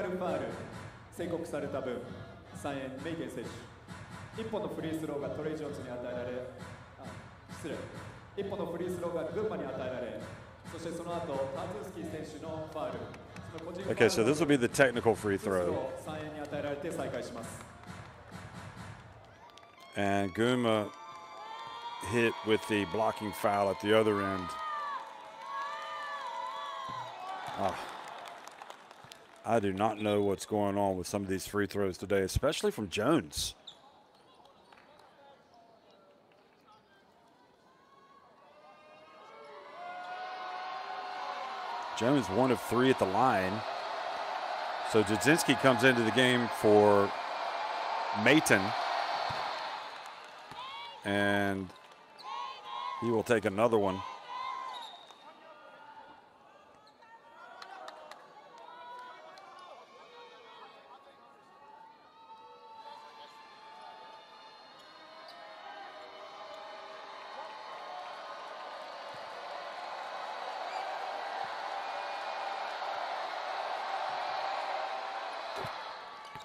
D: Okay, so this will be the technical free throw. And GUNMA hit with the blocking foul at the other end. I do not know what's going on with some of these free throws today, especially from Jones. Jones 1 of 3 at the line. So Jadzinski comes into the game for Mayton. And he will take another one.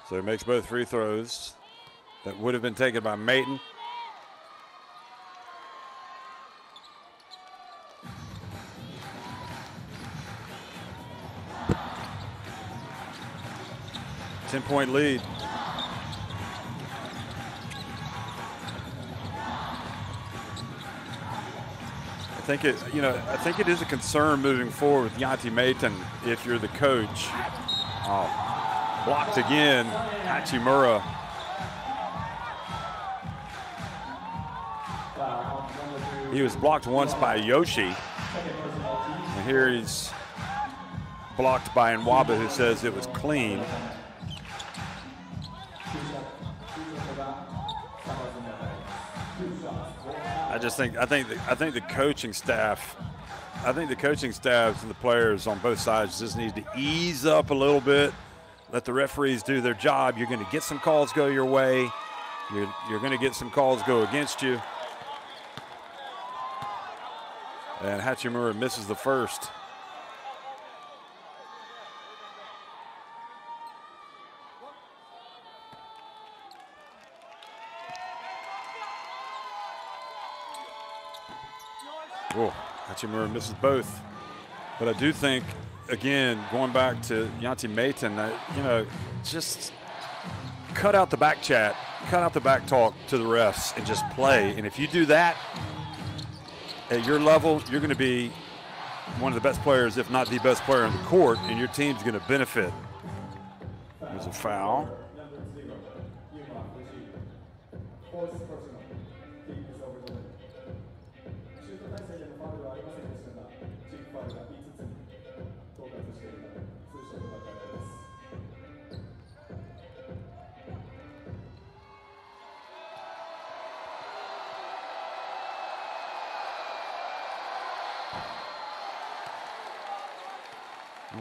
D: So he makes both free throws that would have been taken by Mayton. Ten-point lead. I think it is a concern moving forward with Yanti Mayton if you're the coach. Blocked again, Hachimura. He was blocked once by Yoshi. And here he's blocked by Nwaba, who says it was clean. I think the coaching staff, and the players on both sides just need to ease up a little bit. Let the referees do their job. You're going to get some calls go your way. You're going to get some calls go against you. And Hachimura misses the first. Oh, Hachimura misses both. But I do think, again, going back to Yanti Mayton, just cut out the back chat, cut out the back talk to the refs and just play. And if you do that at your level, you're going to be one of the best players, if not the best player on the court, and your team's going to benefit. There's a foul.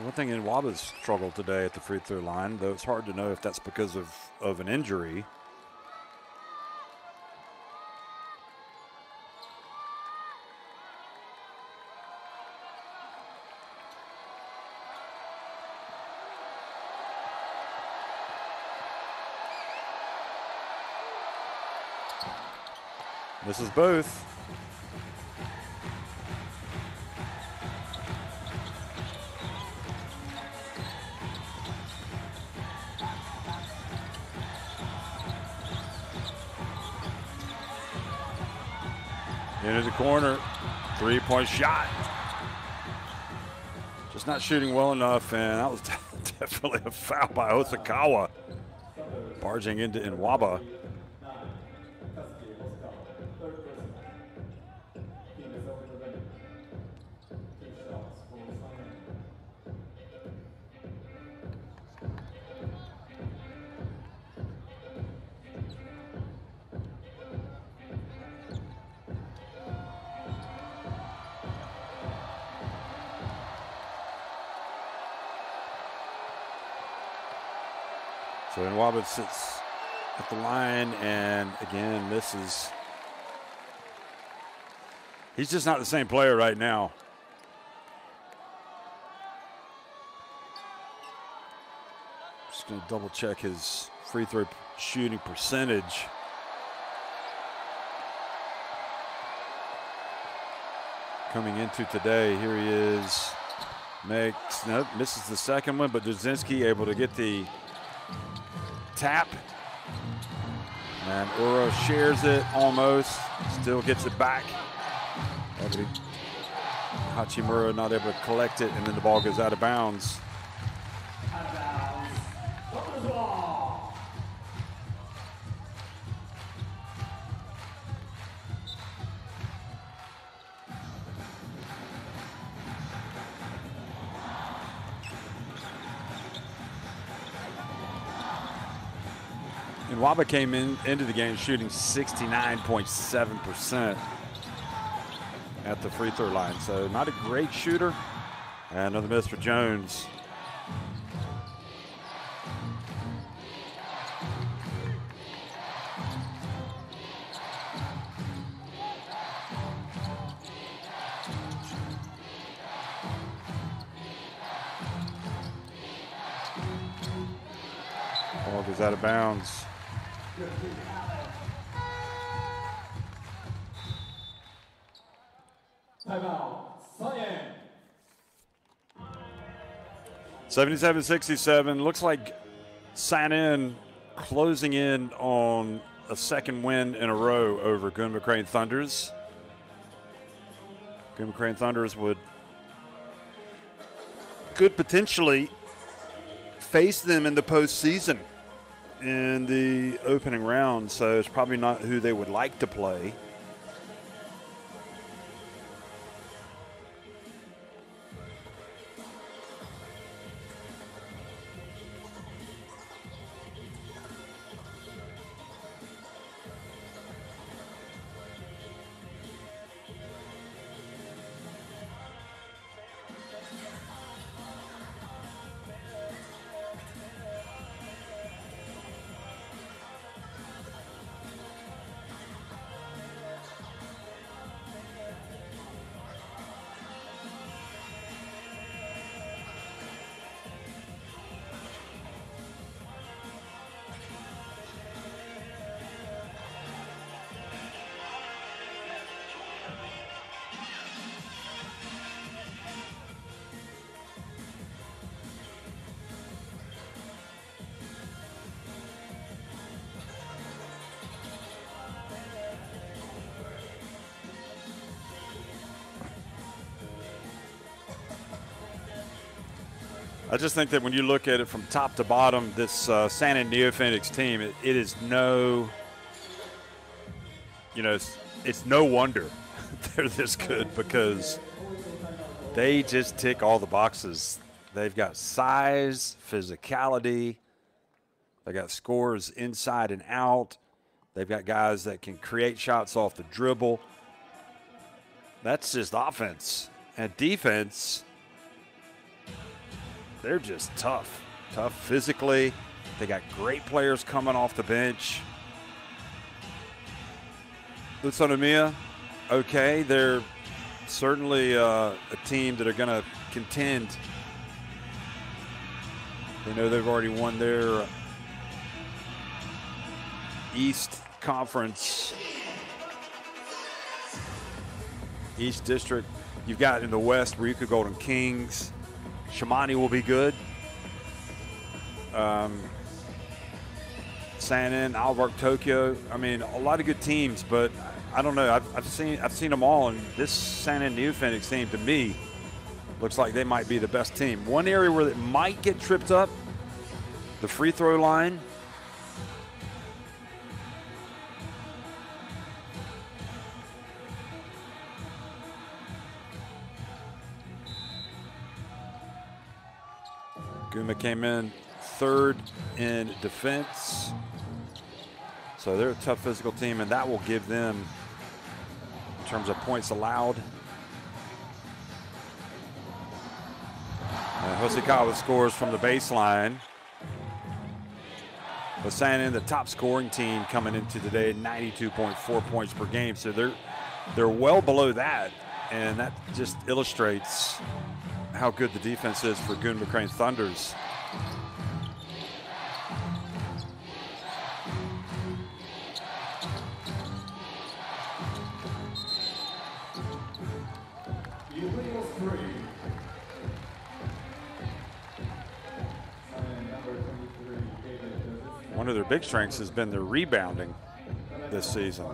D: One thing Nwaba's struggled today at the free throw line, though it's hard to know if that's because of an injury. This is both. Into the corner, 3-point shot. Just not shooting well enough, and that was definitely a foul by Osakawa. Barging into Nwaba. So Nwaba sits at the line and again misses. He's just not the same player right now. Just going to double check his free throw shooting percentage. Coming into today, here he is. Misses the second one, but Dudzinski able to get the tap. And Uro shares it almost, still gets it back. Hachimura not able to collect it, and then the ball goes out of bounds. Nwaba came into the game shooting 69.7% at the free throw line, so not a great shooter. And another miss for Jones. Ball goes out of bounds.
B: Timeout.
D: 77-67. Looks like Sanin closing in on a second win in a row over GUNMA Crane Thunders. GUNMA Crane Thunders could potentially face them in the postseason in the opening round, so it's probably not who they would like to play. I just think that when you look at it from top to bottom, this Sanin NEOPHOENIX team, it is no, it's no wonder they're this good, because they just tick all the boxes. They've got size, physicality. They got scores inside and out. They've got guys that can create shots off the dribble. That's just offense. And defense, they're just tough physically. They got great players coming off the bench. Utsunomiya, okay, they're certainly a team that are going to contend. They know they've already won their East Conference, East District. You've got in the West Ryuka Golden Kings. Shimani will be good. Sanin, Alvark Tokyo. I mean, a lot of good teams, but I don't know. I've seen them all, and this San Antonio NEOPHOENIX team, to me, looks like they might be the best team. One area where it might get tripped up, the free throw line. GUNMA came in third in defense. So they're a tough physical team, and that will give them, in terms of points allowed. Hosokawa scores from the baseline. But San Antonio, the top scoring team coming into today, 92.4 points per game. So they're well below that, and that just illustrates how good the defense is for GUNMA Crane Thunders. One of their big strengths has been their rebounding this season.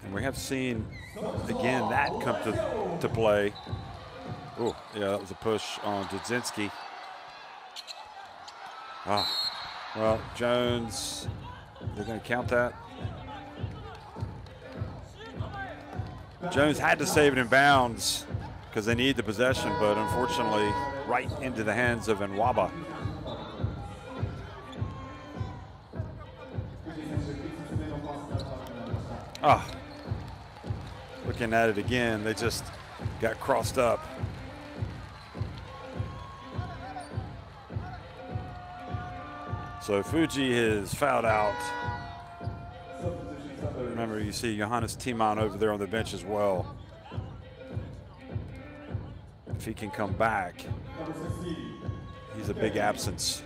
D: And we have seen, again, that come to play. Oh, yeah, that was a push on Dudzinski. Well, Jones, they're going to count that. Jones had to save it in bounds because they need the possession, but unfortunately, right into the hands of Nwaba. Looking at it again, they just got crossed up. So Fuji is fouled out. Remember, you see Johannes Timon over there on the bench as well. If he can come back, he's a big absence.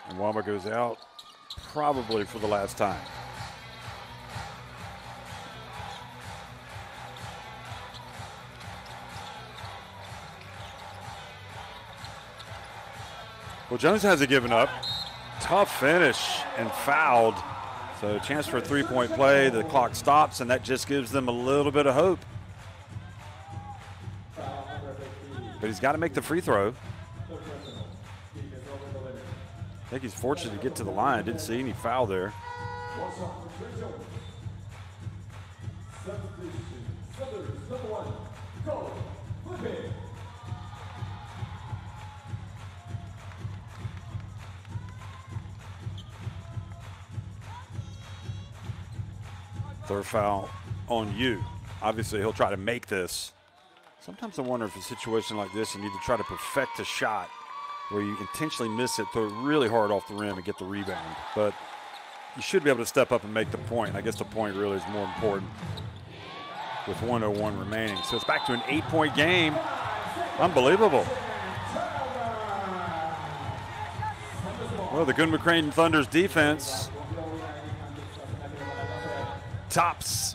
D: And Nwaba goes out probably for the last time. Well, Jones hasn't given up. Tough finish and fouled. So chance for a three-point play. The clock stops, and that just gives them a little bit of hope. But he's got to make the free throw. I think he's fortunate to get to the line. Didn't see any foul there. Third foul on you. Obviously, he'll try to make this. Sometimes I wonder if a situation like this, you need to try to perfect a shot where you intentionally miss it, throw it really hard off the rim and get the rebound. But you should be able to step up and make the point. I guess the point really is more important with 1:01 remaining. So it's back to an 8-point game. Unbelievable. Well, the GUNMA Crane Thunder's defense tops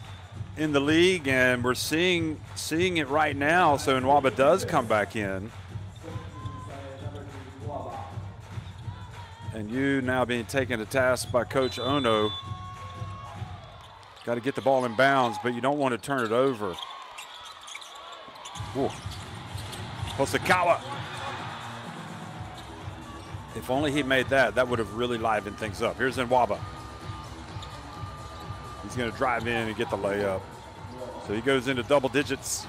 D: in the league, and we're seeing it right now. So Nwaba does come back in. And you now being taken to task by Coach Ono. Got to get the ball in bounds, but you don't want to turn it over. Whoa. Hosokawa. If only he made that, that would have really livened things up. Here's Nwaba. He's going to drive in and get the layup. So he goes into double digits.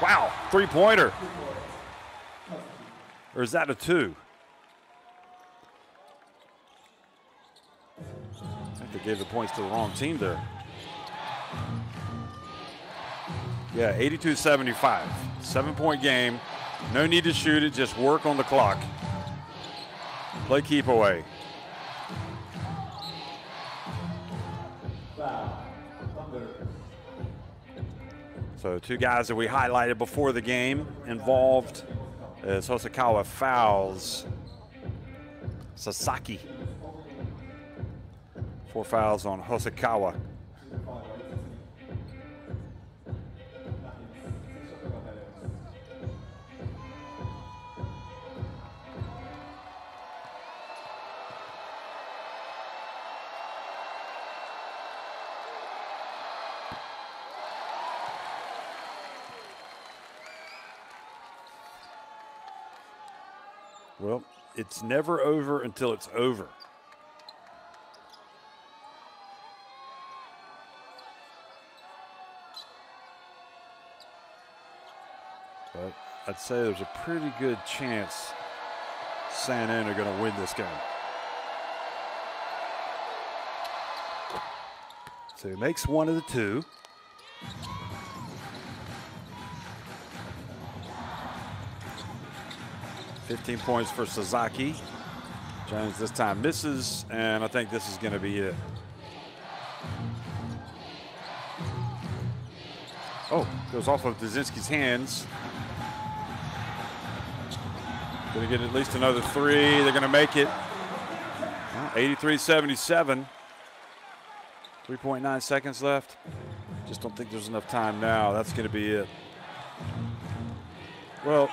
D: Wow, three-pointer. Or is that a two? I think they gave the points to the wrong team there. Yeah, 82-75. 7-point game. No need to shoot it, just work on the clock. Play keep away. So 2 guys that we highlighted before the game involved as Hosokawa fouls Sasaki. 4 fouls on Hosokawa. Well, it's never over until it's over. But I'd say there's a pretty good chance San N are going to win this game. So he makes one of the 2. $15 points for Sasaki. Jones this time misses, and I think this is going to be it. Oh, goes off of Dzinski's hands. Going to get at least another 3. They're going to make it. 83-77. 3.9 seconds left. Just don't think there's enough time now. That's going to be it. Well,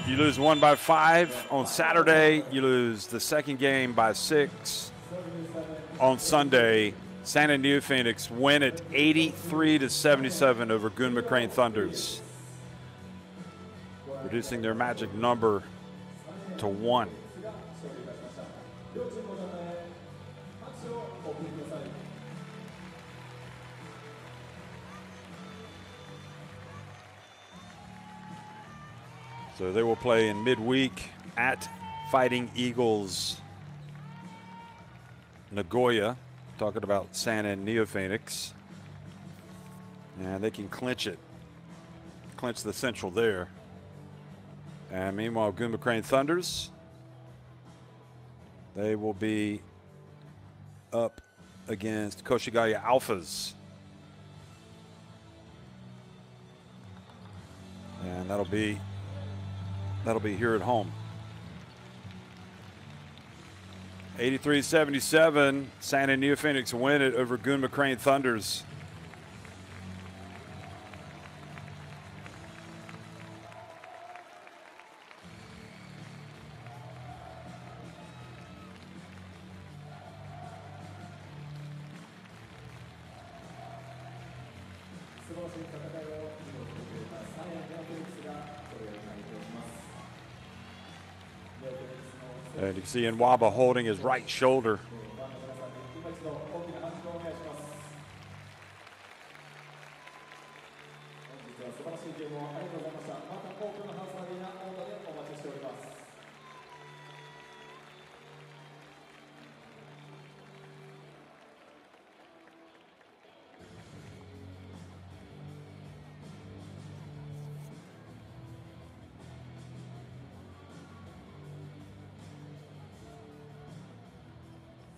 D: you lose 1 by 5 on Saturday. You lose the second game by 6 on Sunday. San N NEOPHOENIX win it 83-77 over GUNMA Crane Thunders, reducing their magic number to 1. So they will play in midweek at Fighting Eagles Nagoya, talking about San N NEOPHOENIX. And they can clinch it, clinch the central there. And meanwhile, GUNMA Crane Thunders, they will be up against Koshigaya Alphas. And that'll be here at home. 83-77, San N NEOPHOENIX win it over GUNMA Crane Thunders. And you can see Nwaba holding his right shoulder.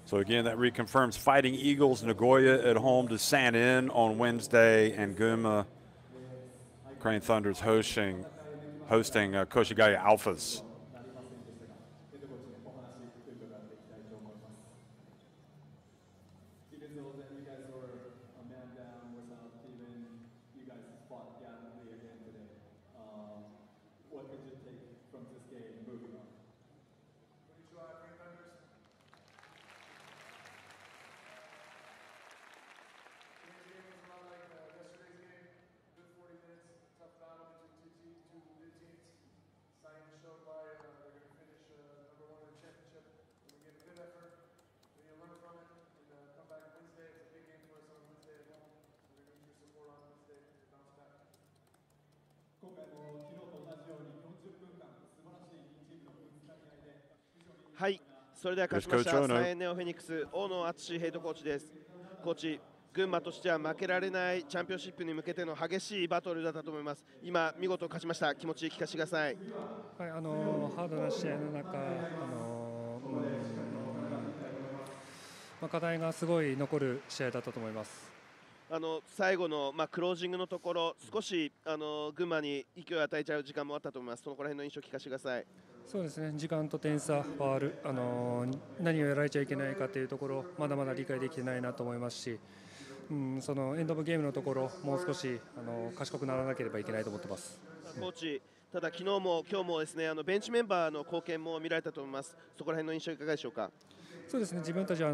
D: So again, that reconfirms Fighting Eagles Nagoya at home to San N on Wednesday, and GUNMA Crane Thunders hosting Koshigaya Alphas.
E: それでは勝ちました3円ネオフェニックス大野敦ヘッドコーチです。コーチ、群馬としては負けられないチャンピオンシップに向けての激しいバトルだったと思います。今見事勝ちました。気持ち聞かせてください。
F: はい、ハードな試合の中、課題がすごい残る試合だったと思います。
E: 最後の、クロージングのところ、少し群馬に勢いを与えちゃう時間もあったと思います。そのこら辺の印象を聞かせてください。
F: そうですね、時間と点差、ファウル、何をやられちゃいけないかというところ、まだまだ理解できてないなと思いますし、そのエンドオブゲームのところ、もう少し賢くならなければいけないと思ってます。
E: コーチ、ただ昨日も今日もですね、ベンチメンバーの貢献も見られたと思います。そこら辺の印象いかがでしょうか。
F: そうですね、自分たちは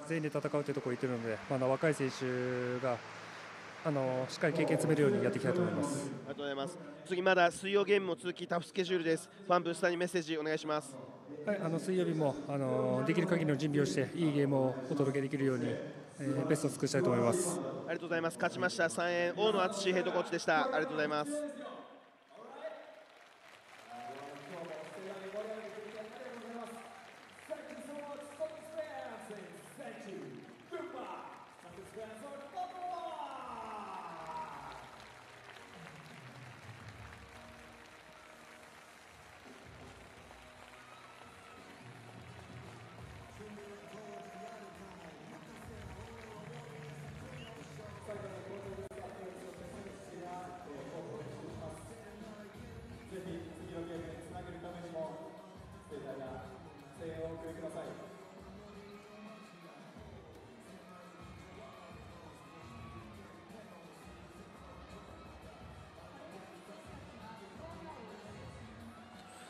F: 全員で戦うというところを言っているので、若い選手がしっかり経験詰めるようにやっていきたいと思います。
E: ありがとうございます。次まだ水曜ゲームも続きタフスケジュールです。ファンブースターにメッセージお願いします。
F: はい、水曜日もできる限りの準備をしていいゲームをお届けできるように、ベストを尽くしたいと思います。
E: ありがとうございます。勝ちました3円大野敦ヘッドコーチでした。ありがとうございます。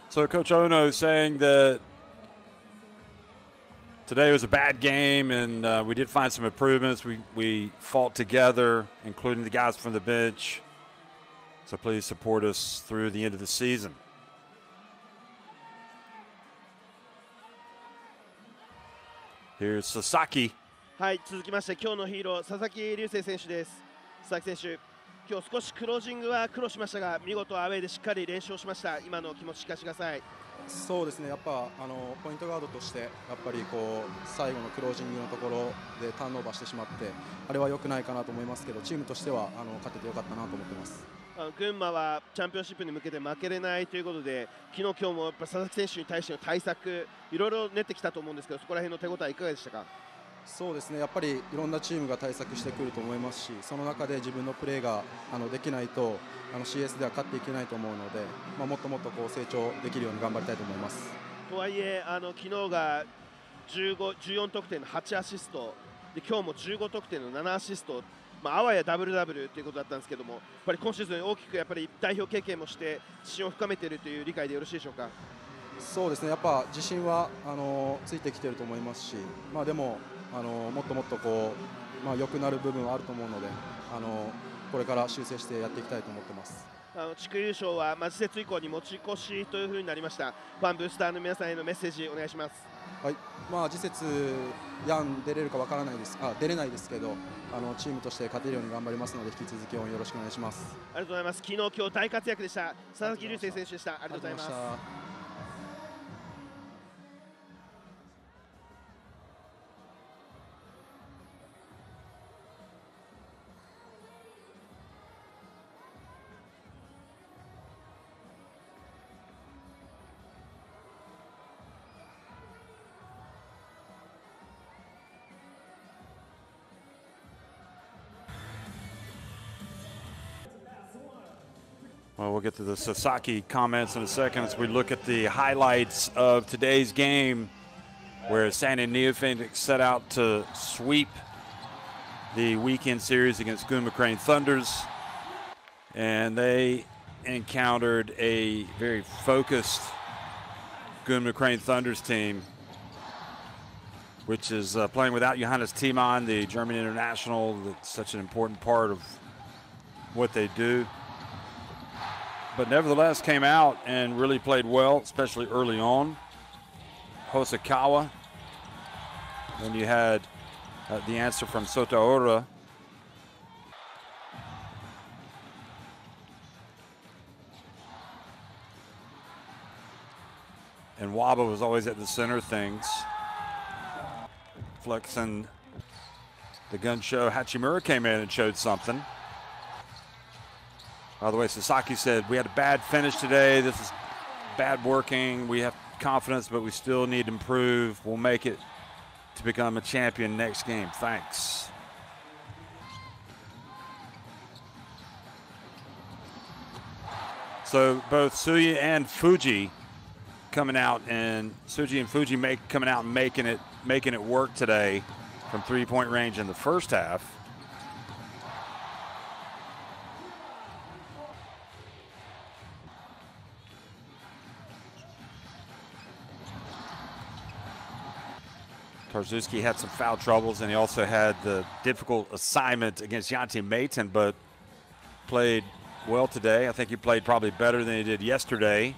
D: So Coach Ono saying that today was a bad game, and we did find some improvements. We fought together, including the guys from the bench. So please support us through the end of the season. Here's Sasaki.
E: はい、続きまして今日のヒーロー佐々木隆星選手です。佐々木選手、今日少しクロージングは苦労しましたが、見事アウェーでしっかり連勝しました。今の気持ち聞かせてください。
G: そうですね、やっぱポイントガードとしてやっぱり最後のクロージングのところでターンオーバーしてしまって、あれは良くないかなと思いますけど、チームとしては勝ててよかったなと思ってます。
E: 群馬はチャンピオンシップに向けて負けれないということで、昨日今日もやっぱ佐々木選手に対しての対策いろいろ練ってきたと思うんですけど、そこら辺の手応えいかがでしたか。
G: そうですね、やっぱりいろんなチームが対策してくると思いますし、その中で自分のプレーができないとCS では勝っていけないと思うので、もっともっと成長できるように頑張りたいと思います。
E: とはいえ昨日が14得点の8アシストで、今日も15得点の7アシスト、あわやダブルダブルということだったんですけども、やっぱり今シーズン大きくやっぱり代表経験もして自信を深めているという理解でよろしいでしょうか。
G: そうですね、やっぱ自信はついてきていると思いますし、でももっともっと良くなる部分はあると思うので、これから修正してやっていきたいと思ってます。
E: 地区優勝は次節以降に持ち越しというふうになりました。ファンブースターの皆さんへのメッセージお願いします。
G: はい、次節ヤン出れるかわからないです、出れないですけど、チームとして勝てるように頑張りますので、引き続き応援よろしくお願いします。
E: ありがとうございます。昨日今日大活躍でした佐々木隆星選手でした。ありがとうございます。
D: Well, we'll get to the Sasaki comments in a second as we look at the highlights of today's game, where San and NEOPHOENIX set out to sweep the weekend series against GUNMA Crane Thunders, and they encountered a very focused GUNMA Crane Thunders team, which is playing without Johannes Thiemann, the German international. That's such an important part of what they do. But nevertheless came out and really played well, especially early on. Hosokawa. Then you had the answer from Sotaora. And and Waba was always at the center of things. Flexing the gun show. Hachimura came in and showed something. By the way, Sasaki said, we had a bad finish today. This is bad working. We have confidence, but we still need to improve. We'll make it to become a champion next game. Thanks. So both Tsuji and Fuji coming out, and Tsuji and Fuji coming out and making it work today from 3-point range in the first half. Tarzuski had some foul troubles, and he also had the difficult assignment against Yanti Mayton, but played well today. I think he played probably better than he did yesterday,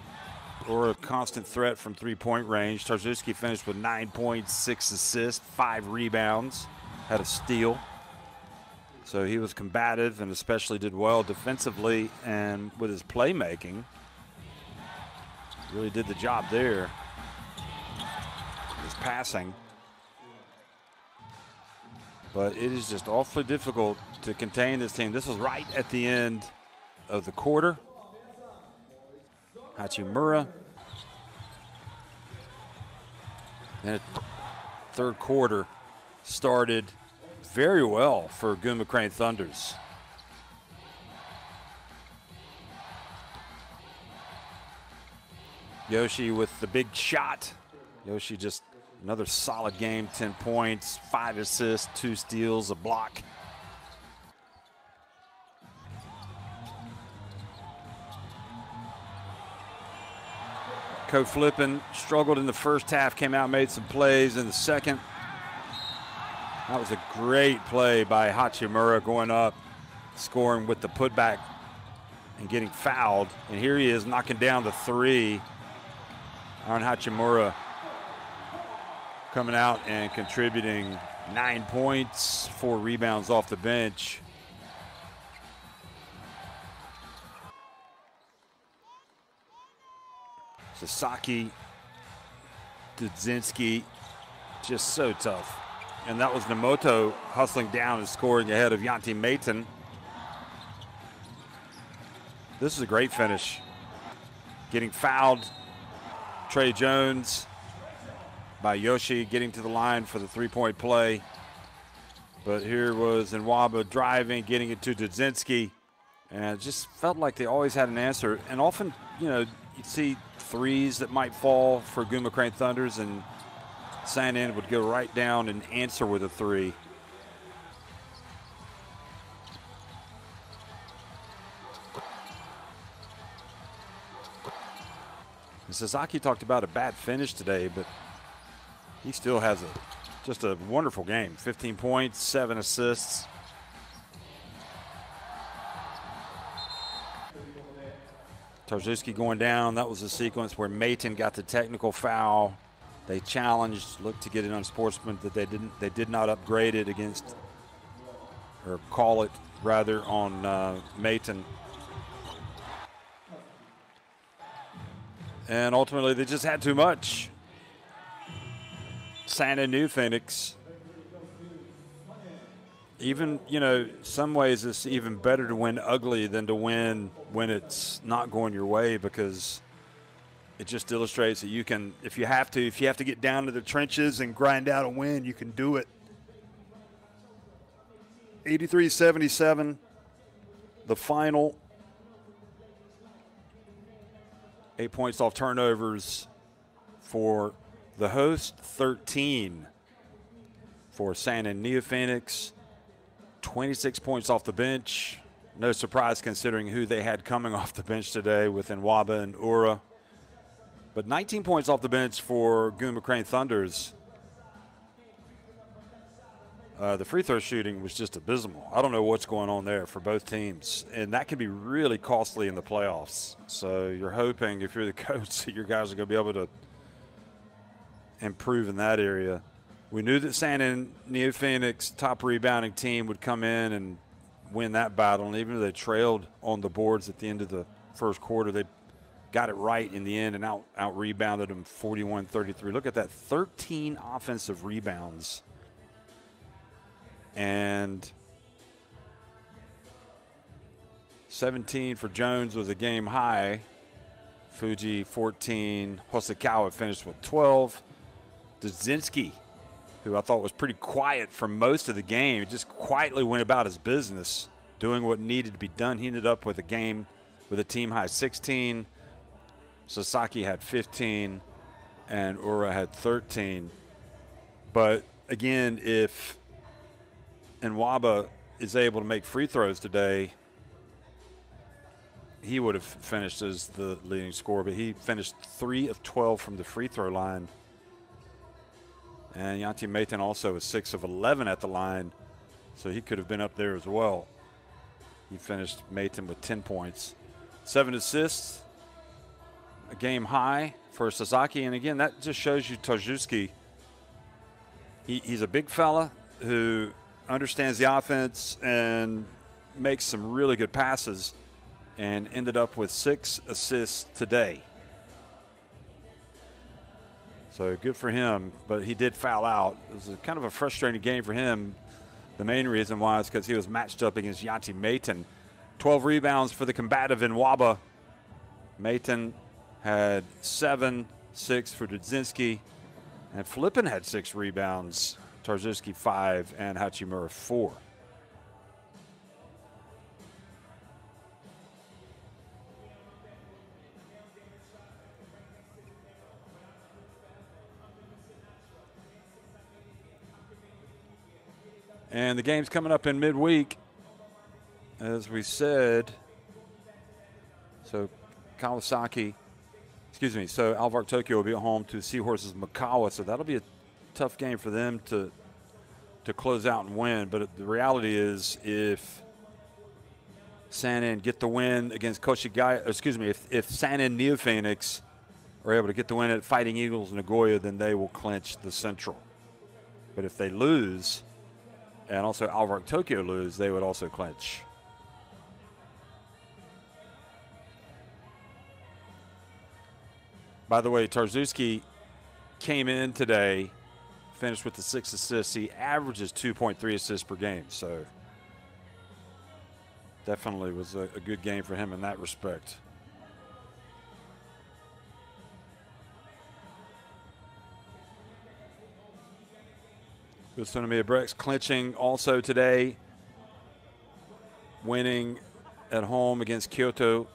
D: or a constant threat from 3-point range. Tarzuski finished with 9 points, 6 assists, 5 rebounds, had a steal. So he was combative and especially did well defensively, and with his playmaking, really did the job there. His passing. But it is just awfully difficult to contain this team. This was right at the end of the quarter. Hachimura. And third quarter started very well for Gunma Crane Thunders. Yoshi with the big shot. Yoshi just another solid game, 10 points, 5 assists, 2 steals, a block. Ko Flippin struggled in the first half, came out, made some plays in the second. That was a great play by Hachimura, going up, scoring with the putback and getting fouled. And here he is knocking down the 3. Aaron Hachimura coming out and contributing 9 points, 4 rebounds off the bench. Sasaki, Dudzinski, just so tough. And that was Nemoto hustling down and scoring ahead of Yanti Mayton. This is a great finish. Getting fouled, Trey Jones by Yoshi, getting to the line for the 3-point play. But here was Nwaba driving, getting it to Dudzinski. And it just felt like they always had an answer. And often, you know, you'd see threes that might fall for Gunma Crane Thunders, and Sanin would go right down and answer with a 3. And Sasaki talked about a bad finish today, but he still has just a wonderful game. 15 points, 7 assists. Tarzuski going down. That was a sequence where Mayton got the technical foul. They challenged, looked to get it on Sportsman, that they did not upgrade it against, or call it rather, on Mayton. And ultimately they just had too much. Santa NEOPHOENIX. Even, you know, some ways it's even better to win ugly than to win when it's not going your way, because it just illustrates that you can, if you have to get down to the trenches and grind out a win, you can do it. 83-77, the final. 8 points off turnovers for the host, 13 for Santa NEOPHOENIX. 26 points off the bench. No surprise considering who they had coming off the bench today with Nwaba and Ura. But 19 points off the bench for Gunma Crane Thunders. The free throw shooting was just abysmal. I don't know what's going on there for both teams. And that can be really costly in the playoffs. So you're hoping, if you're the coach, that your guys are going to be able to improve in that area. We knew that Santa NEOPHOENIX, top rebounding team, would come in and win that battle. And even though they trailed on the boards at the end of the first quarter, they got it right in the end and out rebounded them 41-33. Look at that, 13 offensive rebounds. And 17 for Jones was a game high. Fuji 14. Hosokawa finished with 12. Dzinski, who I thought was pretty quiet for most of the game, just quietly went about his business, doing what needed to be done. He ended up with a game with a team high 16. Sasaki had 15, and Ura had 13. But again, if Nwaba is able to make free throws today, he would have finished as the leading scorer, but he finished 3 of 12 from the free throw line. And Yanti Maitan also was 6 of 11 at the line, so he could have been up there as well. He finished Maitan with 10 points. 7 assists, a game high for Sasaki. And again, that just shows you Tarzuski. He's a big fella who understands the offense and makes some really good passes, and ended up with 6 assists today. So good for him, but he did foul out. It was kind of a frustrating game for him. The main reason why is because he was matched up against Yanti Maitan. 12 rebounds for the combative Nwaba. Maitan had 7, 6 for Dzinski, and Flippin had 6 rebounds. Tarzuski 5 and Hachimura 4. And the game's coming up in midweek, as we said. So Kawasaki, so Alvark Tokyo will be at home to Seahorses Makawa. So that'll be a tough game for them to close out and win. But the reality is, if Sanin get the win against Koshigaya, if Sanin NEOPHOENIX are able to get the win at Fighting Eagles Nagoya, then they will clinch the Central. But if they lose, and also Alvark Tokyo lose, they would also clinch. By the way, Tarzuski came in today, finished with the 6 assists. He averages 2.3 assists per game, so definitely was a good game for him in that respect. Utsunomiya Brex clinching also today, winning at home against Kyoto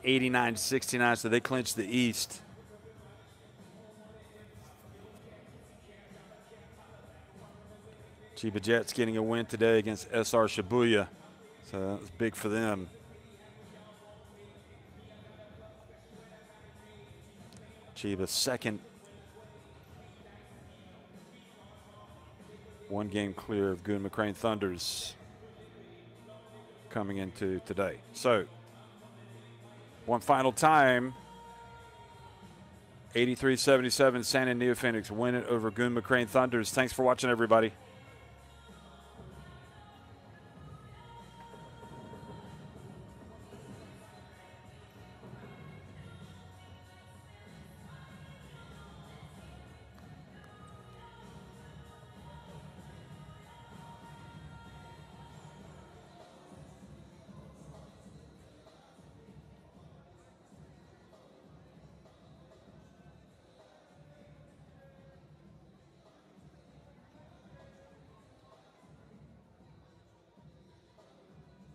D: 89-69, so they clinched the East. Chiba Jets getting a win today against SR Shibuya, so that was big for them. Chiba second, 1 game clear of Gunma Crane Thunders coming into today. So, one final time, 83-77, Sanin NEOPHOENIX win it over Gunma Crane Thunders. Thanks for watching, everybody.